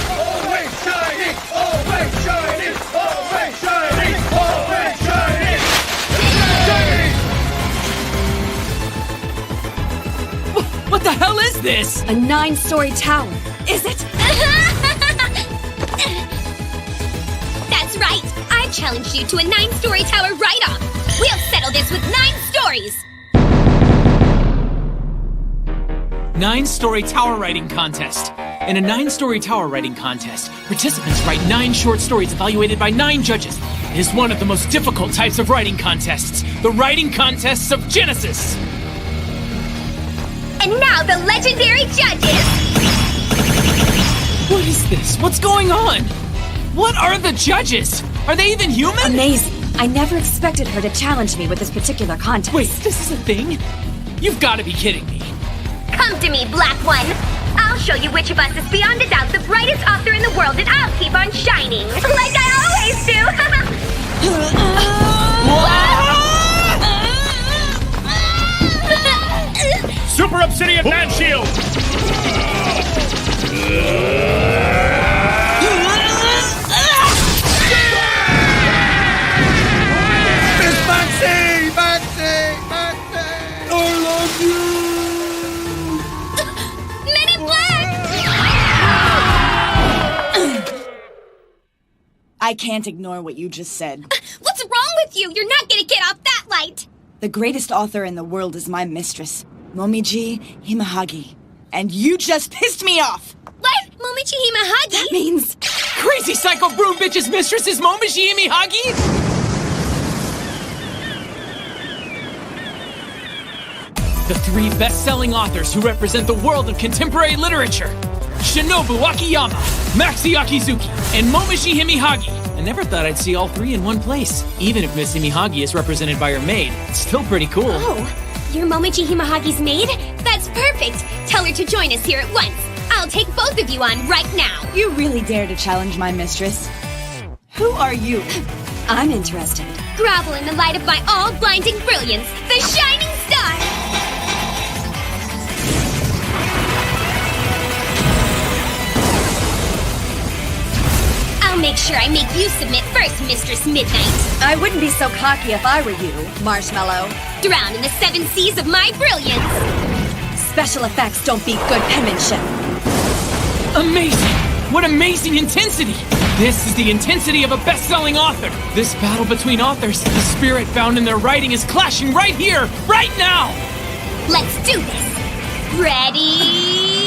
Always shining! Always shining! Always shining! Always shining! What the hell is this? A 9-story tower. Is it? That's right! I challenged you to a 9-story tower write-off! We'll settle this with 9 stories! 9-story tower writing contest. In a 9-story tower writing contest, participants write 9 short stories evaluated by 9 judges. It is one of the most difficult types of writing contests, the writing contests of Genesis. And now the legendary judges! What is this? What's going on? What are the judges? Are they even human? Amazing. I never expected her to challenge me with this particular contest. Wait, this is a thing? You've got to be kidding me. Come to me, Black One. I'll show you which of us is beyond a doubt the brightest author in the world, and I'll keep on shining. Like I always do. Super Obsidian Man Shield! Miss Maxie! Maxie! Maxie! I love you! Men in Black! I can't ignore what you just said. What's wrong with you? You're not gonna get off that light! The greatest author in the world is my mistress, Momiji Himehagi. And you just pissed me off! What? Momiji Himehagi? That means... Crazy Psycho Broom Bitch's mistress is Momiji Himehagi? The 3 best-selling authors who represent the world of contemporary literature. Shinobu Akiyama, Maxi Akizuki, and Momiji Himehagi. I never thought I'd see all 3 in one place. Even if Miss Himehagi is represented by her maid, it's still pretty cool. Oh, you're Momiji Himehagi's maid? That's perfect. Tell her to join us here at once. I'll take both of you on right now. You really dare to challenge my mistress? Who are you? I'm interested. Grovel in the light of my all-blinding brilliance, the shining star! I'll make sure I make you submit first, Mistress Midnight. I wouldn't be so cocky if I were you, Marshmallow. Drown in the 7 seas of my brilliance. Special effects don't beat good penmanship. Amazing! What amazing intensity! This is the intensity of a best-selling author. This battle between authors, the spirit found in their writing is clashing right here, right now! Let's do this. Ready?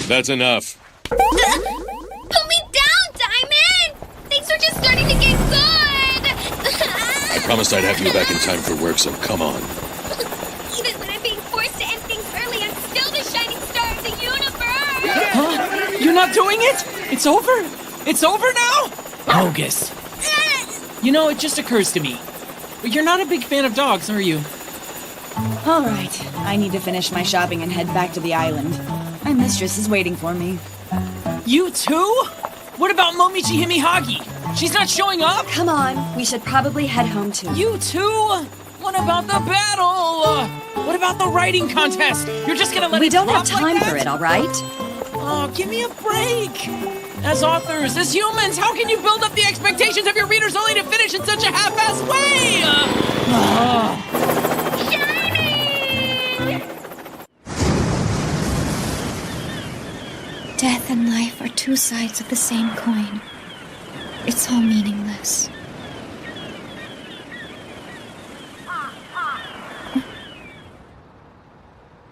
That's enough. Put me down, Diamond! Things are just starting to get good! I promised I'd have you back in time for work, so come on. Even when I'm being forced to end things early, I'm still the shining star of the universe! Huh? You're not doing it? It's over? It's over now? Bogus. You know, it just occurs to me. You're not a big fan of dogs, are you? All right, I need to finish my shopping and head back to the island. My mistress is waiting for me. You too? What about Momiji Himehagi? She's not showing up? Come on, we should probably head home too. You too? What about the battle? What about the writing contest? You're just gonna let We it don't have drop time like that? for it, all right? Oh, give me a break. As authors, as humans, how can you build up the expectations of your readers only to finish in such a half-assed way? Death and life are 2 sides of the same coin. It's all meaningless.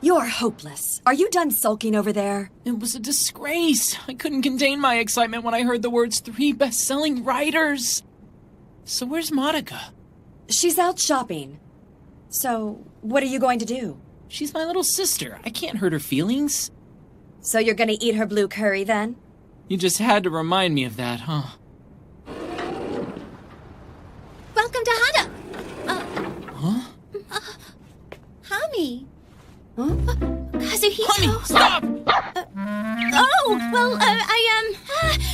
You're hopeless. Are you done sulking over there? It was a disgrace. I couldn't contain my excitement when I heard the words 3 best-selling writers. So where's Monica? She's out shopping. So, what are you going to do? She's my little sister. I can't hurt her feelings. So you're gonna eat her blue curry then? You just had to remind me of that, huh? Welcome to Hada. Huh? Hami. Kazuhito. Honey, stop!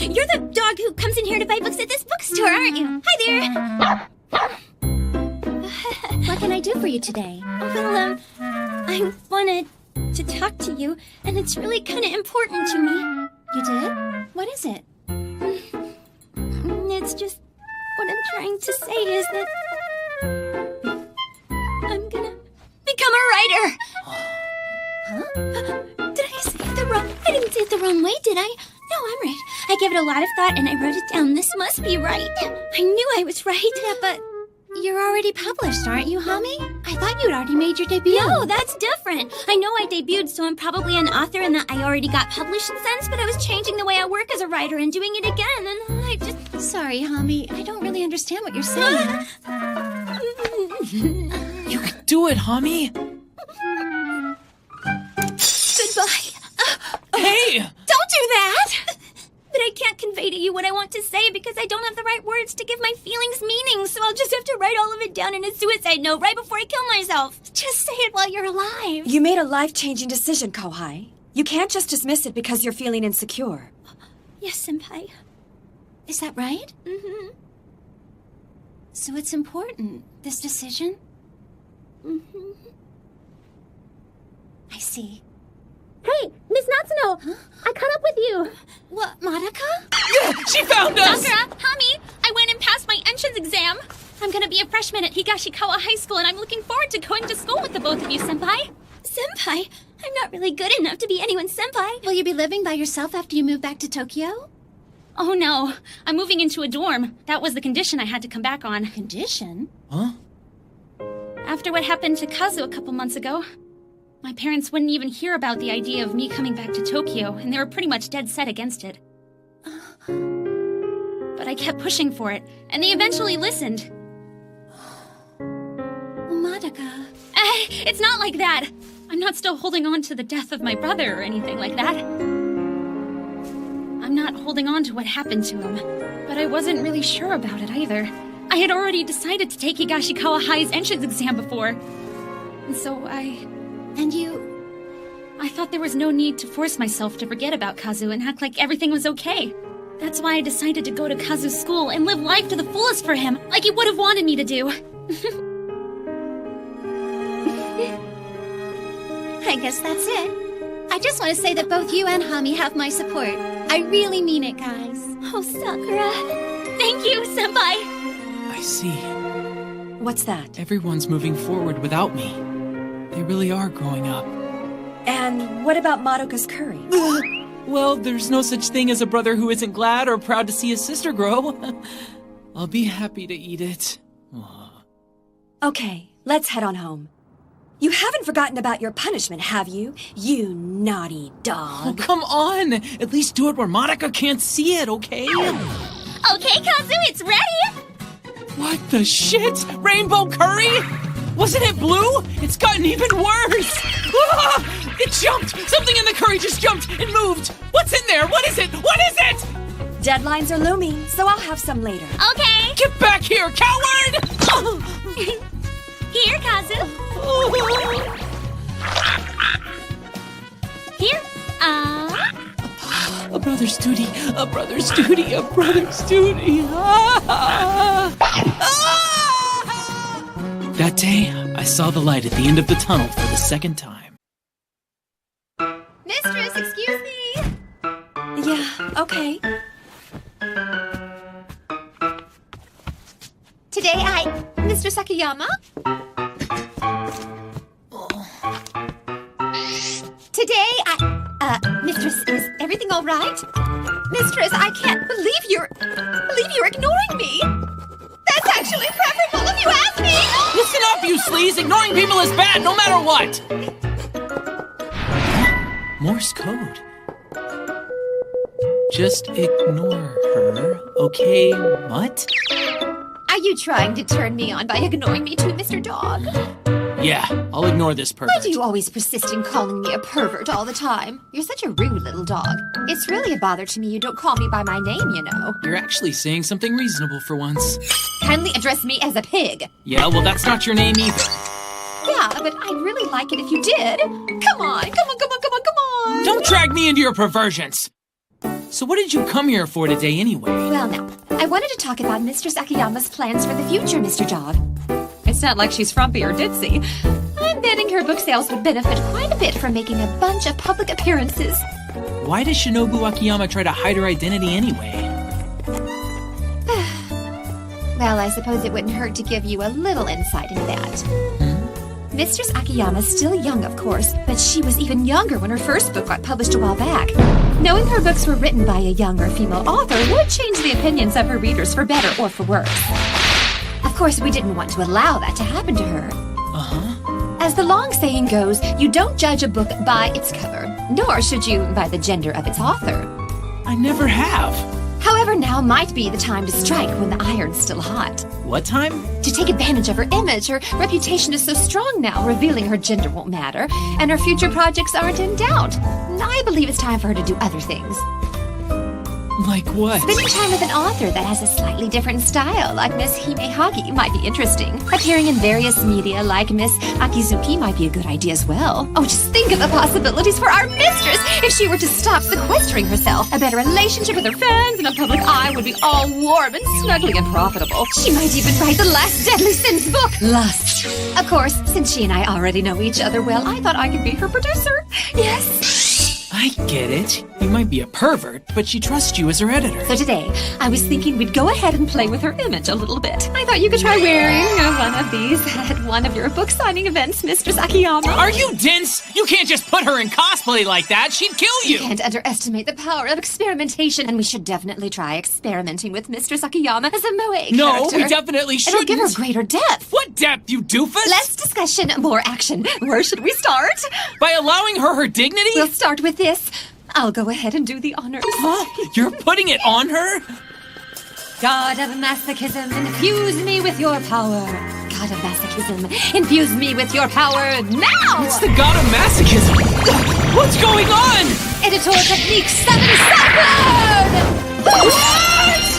You're the dog who comes in here to buy books at this bookstore, aren't you? Hi there. What can I do for you today? Well, I wanted to talk to you, and it's really kind of important to me. You did? What is it? It's just what I'm trying to say is that I'm gonna become a writer. Huh? Did I say it the wrong? I didn't say it the wrong way, did I? No, I'm right. I gave it a lot of thought, and I wrote it down. This must be right. I knew I was right. Yeah, but you're already published, aren't you, Hami? I thought you'd already made your debut. No, that's different. I know I debuted, so I'm probably an author and that I already got published in sense, but I was changing the way I work as a writer and doing it again, and I just... Sorry, Hami. I don't really understand what you're saying. You can do it, Hami. Goodbye. Hey! Don't do that! But I can't convey to you what I want to to write all of it down in a suicide note right before I kill myself. Just say it while you're alive. You made a life-changing decision, Kohai. You can't just dismiss it because you're feeling insecure. Yes, Senpai. Is that right? Mm-hmm. So it's important, this decision? Mm-hmm. I see. Hey, Miss Natsuno! Huh? I caught up with you! What, Madoka? She found us! Sakura, Hami, I went and passed my entrance exam. I'm gonna be a freshman at Higashikawa High School, and I'm looking forward to going to school with the both of you, Senpai. Senpai? I'm not really good enough to be anyone's senpai. Will you be living by yourself after you move back to Tokyo? Oh no, I'm moving into a dorm. That was the condition I had to come back on. Condition? Huh? After what happened to Kazu a couple months ago, my parents wouldn't even hear about the idea of me coming back to Tokyo, and they were pretty much dead set against it. But I kept pushing for it, and they eventually listened. Madoka. It's not like that. I'm not still holding on to the death of my brother or anything like that. I'm not holding on to what happened to him, but I wasn't really sure about it either. I had already decided to take Higashikawa High's entrance exam before, and so And you... I thought there was no need to force myself to forget about Kazu and act like everything was okay. That's why I decided to go to Kazu's school and live life to the fullest for him, like he would have wanted me to do. I guess that's it. I just want to say that both you and Hami have my support. I really mean it, guys. Oh, Sakura. Thank you, Senpai. I see. What's that? Everyone's moving forward without me. They really are growing up. And what about Madoka's curry? Well, there's no such thing as a brother who isn't glad or proud to see his sister grow. I'll be happy to eat it. Okay, let's head on home. You haven't forgotten about your punishment, have you? You naughty dog. Oh, come on! At least do it where Madoka can't see it, okay? Okay, Kazu, it's ready! What the shit? Rainbow curry? Wasn't it blue? It's gotten even worse! Ah! It jumped! Something in the curry just jumped and moved! What's in there? What is it? What is it? Deadlines are looming, so I'll have some later. Okay! Get back here, coward! Here, Kazu. Here. A brother's duty, a brother's duty, a brother's duty. That day, I saw the light at the end of the tunnel for the second time. Mistress, excuse me! Yeah, okay. Today Mr. Sakayama? Today Mistress, is everything all right? Mistress, I can't believe you're ignoring me! That's actually preferable if you ask me! Listen up, you sleaze! Ignoring people is bad, no matter what! Morse code. Just ignore her, okay, Mutt? Are you trying to turn me on by ignoring me too, Mr. Dog? Yeah, I'll ignore this pervert. Why do you always persist in calling me a pervert all the time? You're such a rude little dog. It's really a bother to me you don't call me by my name, you know. You're actually saying something reasonable for once. Kindly address me as a pig. Yeah, well, that's not your name either. Yeah, but I'd really like it if you did. Come on. Don't drag me into your perversions. So what did you come here for today anyway? Well, now, I wanted to talk about Mistress Akiyama's plans for the future, Mr. Dog. It's not like she's frumpy or ditzy. I'm betting her book sales would benefit quite a bit from making a bunch of public appearances. Why does Shinobu Akiyama try to hide her identity anyway? Well, I suppose it wouldn't hurt to give you a little insight into that. Mistress Akiyama's still young, of course, but she was even younger when her first book got published a while back. Knowing her books were written by a younger female author would change the opinions of her readers for better or for worse. Of course, we didn't want to allow that to happen to her. As the long saying goes, you don't judge a book by its cover, nor should you by the gender of its author. I never have. However, now might be the time to strike when the iron's still hot. What time? To take advantage of her image. Her reputation is so strong now, revealing her gender won't matter, and her future projects aren't in doubt. I believe it's time for her to do other things. Like what? Spending time with an author that has a slightly different style, like Miss Himehagi, might be interesting. Appearing in various media, like Miss Akizuki, might be a good idea as well. Oh, just think of the possibilities for our mistress if she were to stop sequestering herself. A better relationship with her fans and a public eye would be all warm and snuggly and profitable. She might even write the last Deadly Sins book, Lust. Of course, since she and I already know each other well, I thought I could be her producer. Yes. I get it. You might be a pervert, but she trusts you as her editor. So today, I was thinking we'd go ahead and play with her image a little bit. I thought you could try wearing one of these at one of your book signing events, Mistress Akiyama. Are you dense? You can't just put her in cosplay like that. She'd kill you. You can't underestimate the power of experimentation, and we should definitely try experimenting with Mistress Akiyama as a moe character. No, we definitely shouldn't. It'll give her greater depth. What depth, you doofus? Less discussion, more action. Where should we start? By allowing her dignity? We'll start with this. I'll go ahead and do the honors. Huh? You're putting it on her? God of masochism, infuse me with your power. God of masochism, infuse me with your power now! It's the god of masochism! What's going on? Editor Technique 7 Cyclone! What?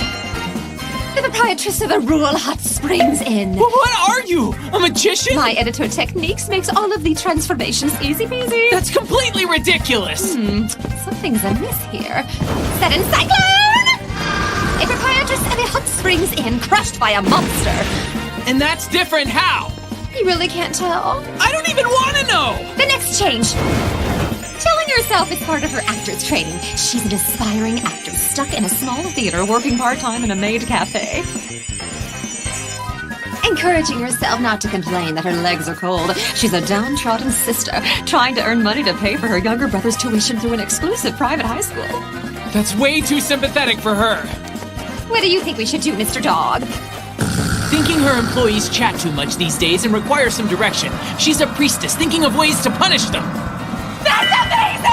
The proprietress of a rural hot springs inn. What are you? A magician? My editor techniques makes all of the transformations easy peasy. That's completely ridiculous. Something's amiss here. Set in cyclone! A proprietress of a hot springs inn crushed by a monster. And that's different how? You really can't tell? I don't even want to know! The next change. Telling herself is part of her actress training. She's an aspiring actress stuck in a small theater working part-time in a maid cafe. Encouraging herself not to complain that her legs are cold. She's a downtrodden sister trying to earn money to pay for her younger brother's tuition through an exclusive private high school. That's way too sympathetic for her. What do you think we should do, Mr. Dog? Thinking her employees chat too much these days and require some direction. She's a priestess thinking of ways to punish them. That's amazing!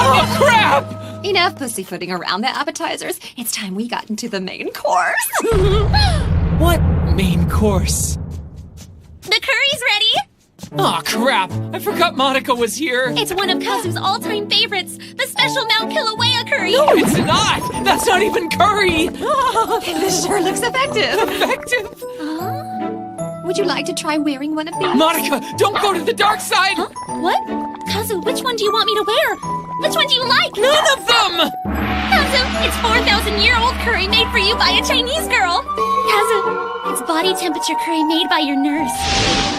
Oh, crap! Enough pussyfooting around the appetizers. It's time we got into the main course. What main course? The curry's ready! Aw, crap! I forgot Monica was here! It's one of Kazu's all-time favorites, the special Mount Kilauea curry! No, it's not! That's not even curry! This sure looks effective! Effective? Would you like to try wearing one of these? Monica, don't go to the dark side! Huh? What? Kazu, which one do you want me to wear? Which one do you like? None of them! Kazu, it's 4,000-year-old curry made for you by a Chinese girl! Kazu, it's body temperature curry made by your nurse.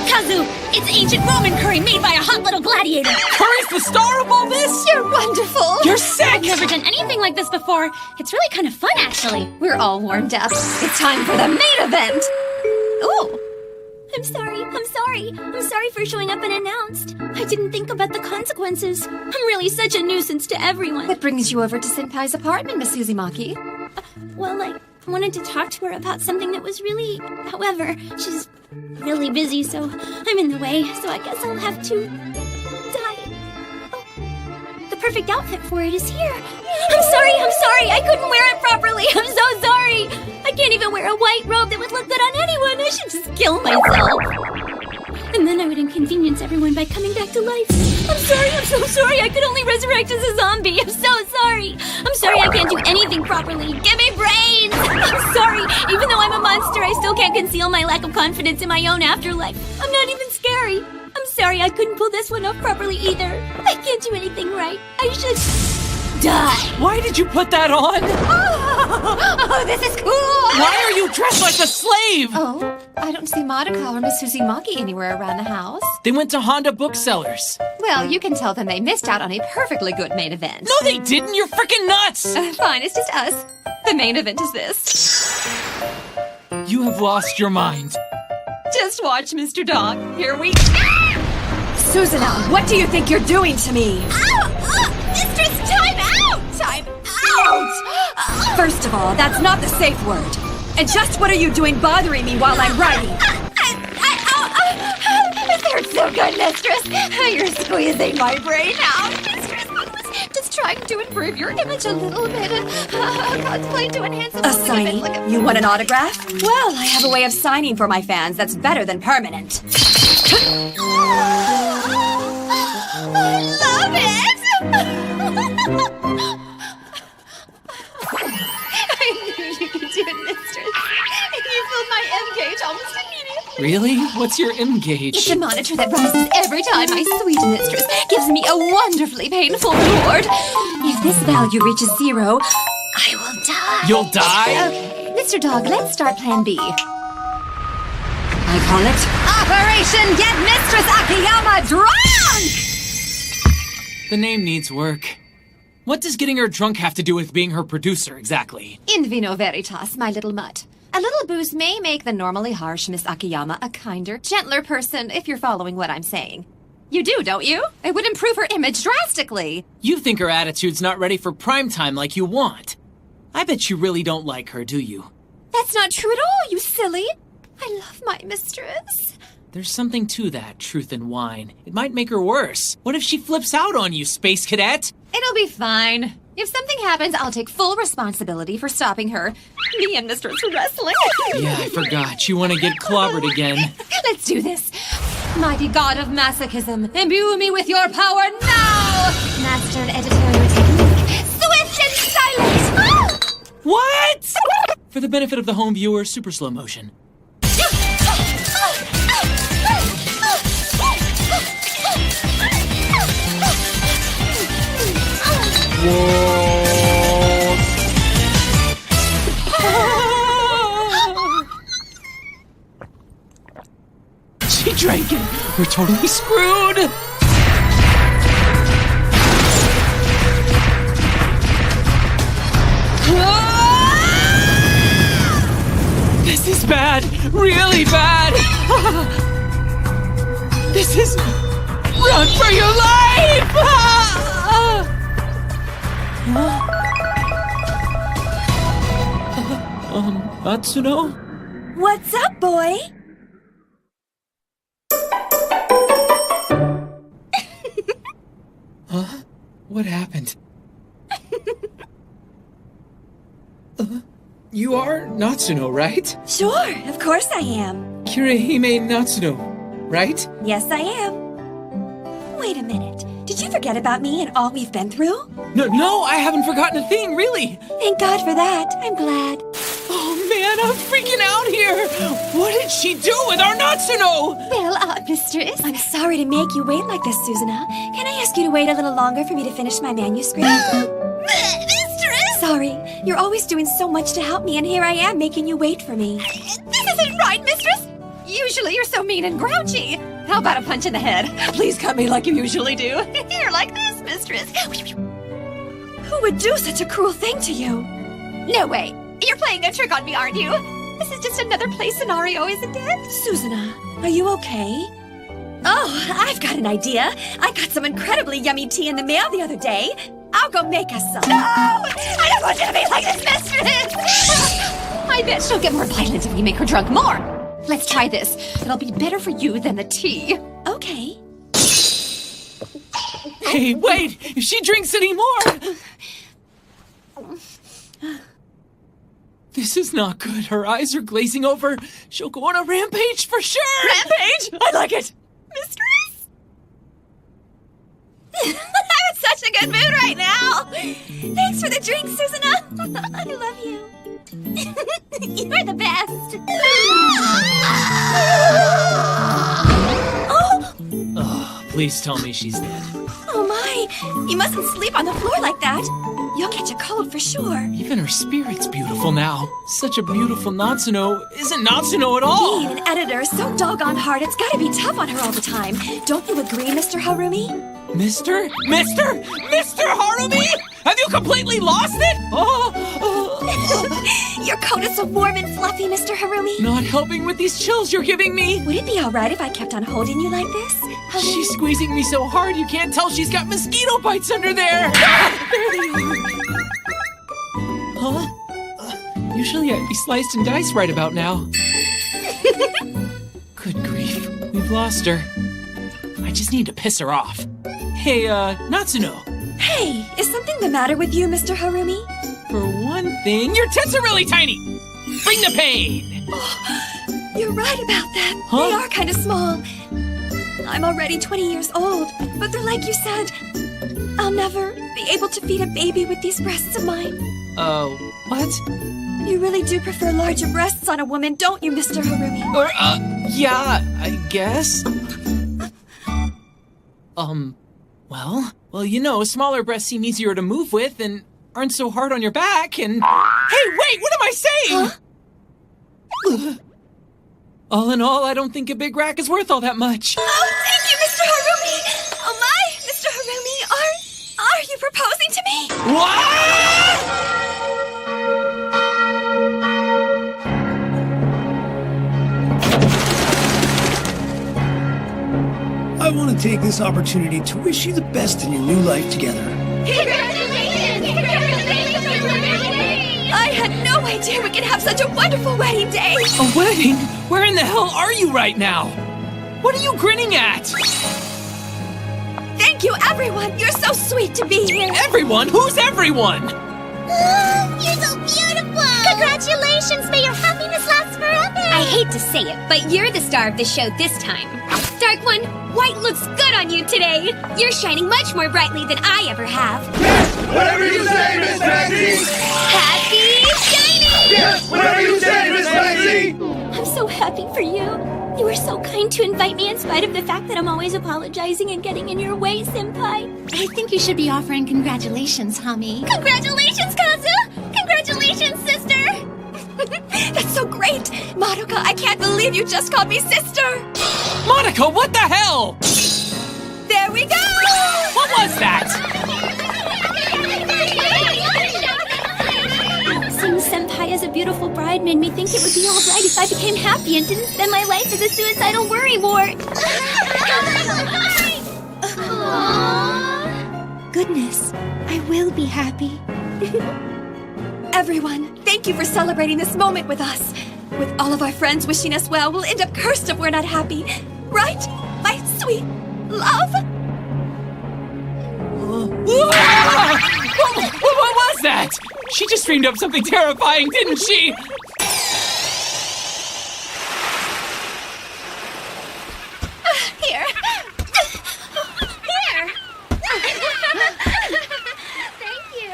Kazu, it's ancient Roman curry made by a hot little gladiator. Curry's the star of all this? You're wonderful! You're sick! I've never done anything like this before. It's really kind of fun, actually. We're all warmed up. It's time for the main event! Ooh! I'm sorry for showing up unannounced. I didn't think about the consequences. I'm really such a nuisance to everyone. What brings you over to Senpai's apartment, Miss Uzumaki? Well, I wanted to talk to her about something that was really... However, she's really busy, so I'm in the way, so I guess I'll have to... die. Oh, the perfect outfit for it is here. I'm sorry, I couldn't wear it properly. I'm so sorry. I can't even wear a white robe that would look good on anyone. I should just kill myself. And then I would inconvenience everyone by coming back to life. I'm so sorry. I could only resurrect as a zombie. I'm so sorry. I'm sorry I can't do anything properly. Give me brains. I'm sorry. Even though I'm a monster, I still can't conceal my lack of confidence in my own afterlife. I'm not even scary. I'm sorry I couldn't pull this one off properly either. I can't do anything right. I should... die. Why did you put that on? Oh, this is cool! Why are you dressed like a slave? Oh, I don't see Monica or Miss Uzumaki anywhere around the house. They went to Honda Booksellers. Well, you can tell them they missed out on a perfectly good main event. No, they didn't! You're freaking nuts! Fine, it's just us. The main event is this. You have lost your mind. Just watch, Mr. Dog. Here we... Susanna, what do you think you're doing to me? Ow! Mistress, time out! Time out! First of all, that's not the safe word. And just what are you doing bothering me while I'm writing? It hurts so good, Mistress. You're squeezing my brain out. Mistress, just trying to improve your image a little bit. Cosplay to enhance it. A signing? You want an autograph? Well, I have a way of signing for my fans that's better than permanent. I love it! Really? What's your M gauge? It's a monitor that rises every time my sweet mistress gives me a wonderfully painful reward. If this value reaches 0, I will die. You'll die? Mr. Dog, let's start Plan B. I call it Operation Get Mistress Akiyama Drunk! The name needs work. What does getting her drunk have to do with being her producer, exactly? In vino veritas, my little mutt. A little booze may make the normally harsh Miss Akiyama a kinder, gentler person, if you're following what I'm saying. You do, don't you? It would improve her image drastically. You think her attitude's not ready for prime time like you want. I bet you really don't like her, do you? That's not true at all, you silly. I love my mistress. There's something to that, truth and wine. It might make her worse. What if she flips out on you, Space Cadet? It'll be fine. If something happens, I'll take full responsibility for stopping her. Me and Mistress wrestling. Yeah, I forgot. You want to get clobbered again. Let's do this. Mighty god of masochism, imbue me with your power now! Master and editorial technique, swift and silent! What? For the benefit of the home viewer, super slow motion. Whoa! She drank it! We're totally screwed! This is bad! Really bad! This is... Run for your life! Matsuno? What's up, boy? Huh? What happened? You are Natsuno, right? Sure, of course I am. Kirihime Natsuno, right? Yes, I am. Wait a minute. Did you forget about me and all we've been through? No, I haven't forgotten a thing, really. Thank God for that. I'm glad. Oh man, I'm freaking out here. What did she do with our Natsuno? Well, mistress, I'm sorry to make you wait like this, Susanna. Can I ask you to wait a little longer for me to finish my manuscript? Mistress! Sorry, you're always doing so much to help me, and here I am making you wait for me. This isn't right, mistress! Usually you're so mean and grouchy. How about a punch in the head? Please cut me like you usually do. Here, like this, mistress. Who would do such a cruel thing to you? No way. You're playing a trick on me, aren't you? This is just another play scenario, isn't it? Susanna, are you okay? Oh, I've got an idea. I got some incredibly yummy tea in the mail the other day. I'll go make us some. No! I don't want you to be like this, mistress! I bet she'll get more violent if we make her drunk more. Let's try this. It'll be better for you than the tea. Okay. Hey, wait! If she drinks any more... This is not good. Her eyes are glazing over. She'll go on a rampage for sure! Rampage? I like it! Mistress? I'm in such a good mood right now! Thanks for the drink, Susanna! I love you. You're the best! Oh, please tell me she's dead. Oh my! You mustn't sleep on the floor like that. You'll catch a cold for sure. Even her spirit's beautiful now. Such a beautiful Natsuno isn't Natsuno at all. Being an editor so doggone hard, it's gotta be tough on her all the time. Don't you agree, Mr. Harumi? Mr. Harumi? Have you completely lost it? Your coat is so warm and fluffy, Mr. Harumi. Not helping with these chills you're giving me. Would it be all right if I kept on holding you like this? Harumi? She's squeezing me so hard you can't tell she's got mosquito bites under there. There they are. Huh? Usually I'd be sliced and diced right about now. Good grief. We've lost her. I just need to piss her off. Hey, Natsuno. Hey, is something the matter with you, Mr. Harumi? For one thing, your tits are really tiny. Bring the pain. Oh, you're right about that. Huh? They are kind of small. I'm already 20 years old, but they're like you said. I'll never be able to feed a baby with these breasts of mine. What? You really do prefer larger breasts on a woman, don't you, Mr. Harumi? Or, yeah, I guess. Well, you know, smaller breasts seem easier to move with and aren't so hard on your back and... Hey, wait, what am I saying? Huh? All in all, I don't think a big rack is worth all that much. Oh, thank you, Mr. Harumi! Oh my, Mr. Harumi, are you proposing to me? What? I want to take this opportunity to wish you the best in your new life together. Congratulations! Congratulations! I had no idea we could have such a wonderful wedding day! A wedding? Where in the hell are you right now? What are you grinning at? Thank you, everyone! You're so sweet to be here! Everyone? Who's everyone? You're so beautiful! Congratulations! May your happiness last forever! I hate to say it, but you're the star of the show this time. Dark One, white looks good on you today. You're shining much more brightly than I ever have. Yes! Whatever you say, Miss Maxie! Happy shining! Yes! Whatever you say, Miss Maxie! I'm so happy for you. You were so kind to invite me in spite of the fact that I'm always apologizing and getting in your way, Senpai. I think you should be offering congratulations, Hami. Congratulations, Kazu! Congratulations, sister! That's so great! Madoka, I can't believe you just called me sister! Monica, what the hell? There we go! What was that? Seeing Senpai as a beautiful bride made me think it would be alright if I became happy and didn't spend my life as a suicidal worry wart. Goodness, I will be happy. Everyone, thank you for celebrating this moment with us. With all of our friends wishing us well, we'll end up cursed if we're not happy. Right? My sweet love? What was that? She just dreamed up something terrifying, didn't she? Here. Here. Thank you.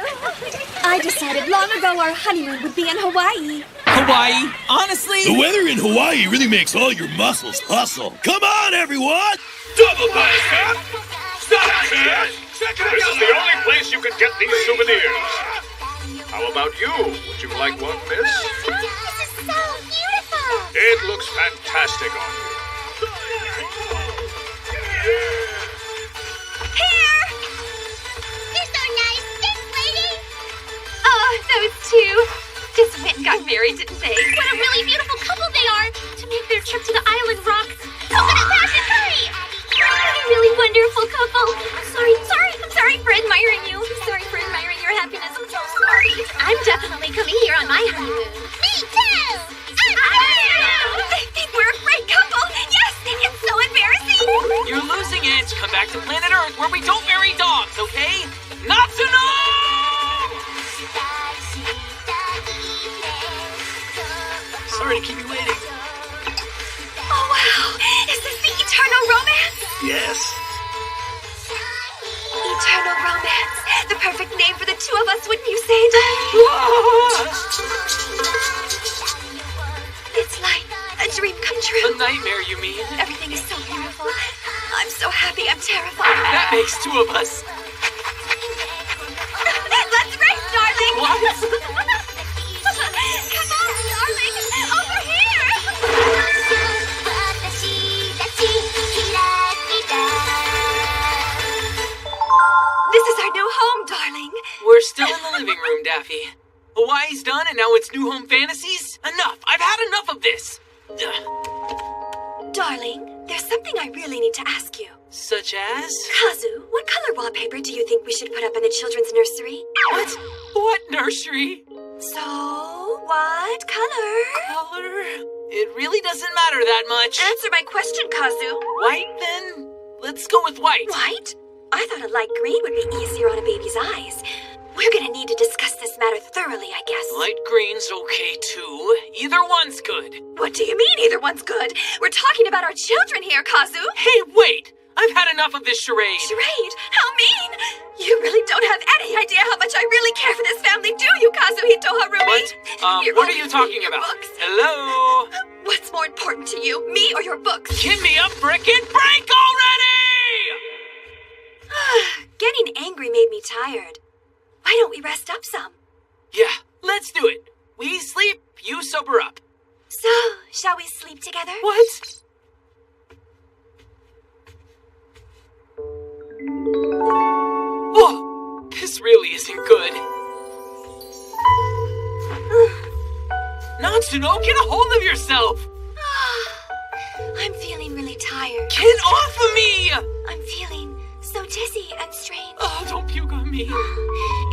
I decided long ago our honeymoon would be in Hawaii. Hawaii? Honestly? The weather in Hawaii really makes all your muscles hustle. Come on, everyone! Double bicep! Stop it! This is the only place you can get these souvenirs. How about you? Would you like one, miss? This is so beautiful! It looks fantastic on you. Here! You're so nice. Thanks, lady! Oh, those two just went and got married, didn't they? What a really beautiful couple they are to make their trip to the island rock. Coconut Passion, hurry! What a really wonderful couple. I'm sorry for admiring you. I'm sorry for admiring your happiness. I'm so sorry. I'm definitely coming here on my honeymoon. Me too! They think we're a great couple. Yes, it's so embarrassing. You're losing it. Come back to planet Earth where we don't marry dogs, okay? Natsuno! Sorry to keep you waiting. Oh, wow. Is this the eternal romance? Yes. Eternal romance. The perfect name for the two of us, wouldn't you say, Daddy? It's like a dream come true. A nightmare, you mean? Everything is so beautiful. I'm so happy, I'm terrified. That makes two of us. Let's race, darling! What? Come on, darling! Over here! This is our new home, darling. We're still in the living room, Daffy. Hawaii's done and now it's new home fantasies? Enough! I've had enough of this! Darling, there's something I really need to ask you. Such as? Kazu, what color wallpaper do you think we should put up in the children's nursery? What? What nursery? So, what color? Color? It really doesn't matter that much. Answer my question, Kazu. White, then? Let's go with white. White? I thought a light green would be easier on a baby's eyes. We're gonna need to discuss this matter thoroughly, I guess. Light green's okay, too. Either one's good. What do you mean either one's good? We're talking about our children here, Kazu. Hey, wait! I've had enough of this charade. Charade? How mean! You really don't have any idea how much I really care for this family, do you, Kazuhito Harumi? What? What are you talking about? Books. Hello? What's more important to you, me or your books? Give me a frickin' break already! Getting angry made me tired. Why don't we rest up some? Yeah, let's do it. We sleep, you sober up. So, shall we sleep together? What? Whoa, this really isn't good. Natsuno, get a hold of yourself! I'm feeling really tired. Get off of me! I'm feeling so dizzy and strange. Oh, don't puke on me.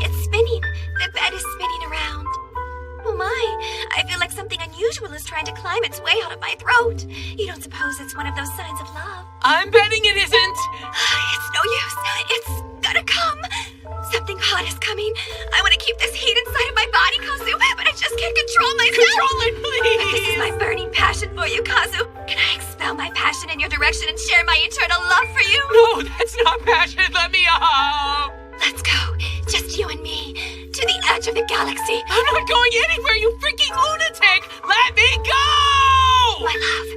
It's spinning. The bed is spinning around. Oh my, I feel like something unusual is trying to climb its way out of my throat. You don't suppose it's one of those signs of love? I'm betting it isn't. It's no use. It's gonna come. Something hot is coming. I want to keep this heat inside of my body, Kazu, but I just can't control myself. Control it, please. This is my burning passion for you, Kazu. Can I expel my passion in your direction and share my eternal love for you? No, that's not passion. Let me up. Let's go. Just you and me. To the edge of the galaxy. I'm not going anywhere, you freaking lunatic! Let me go! My love,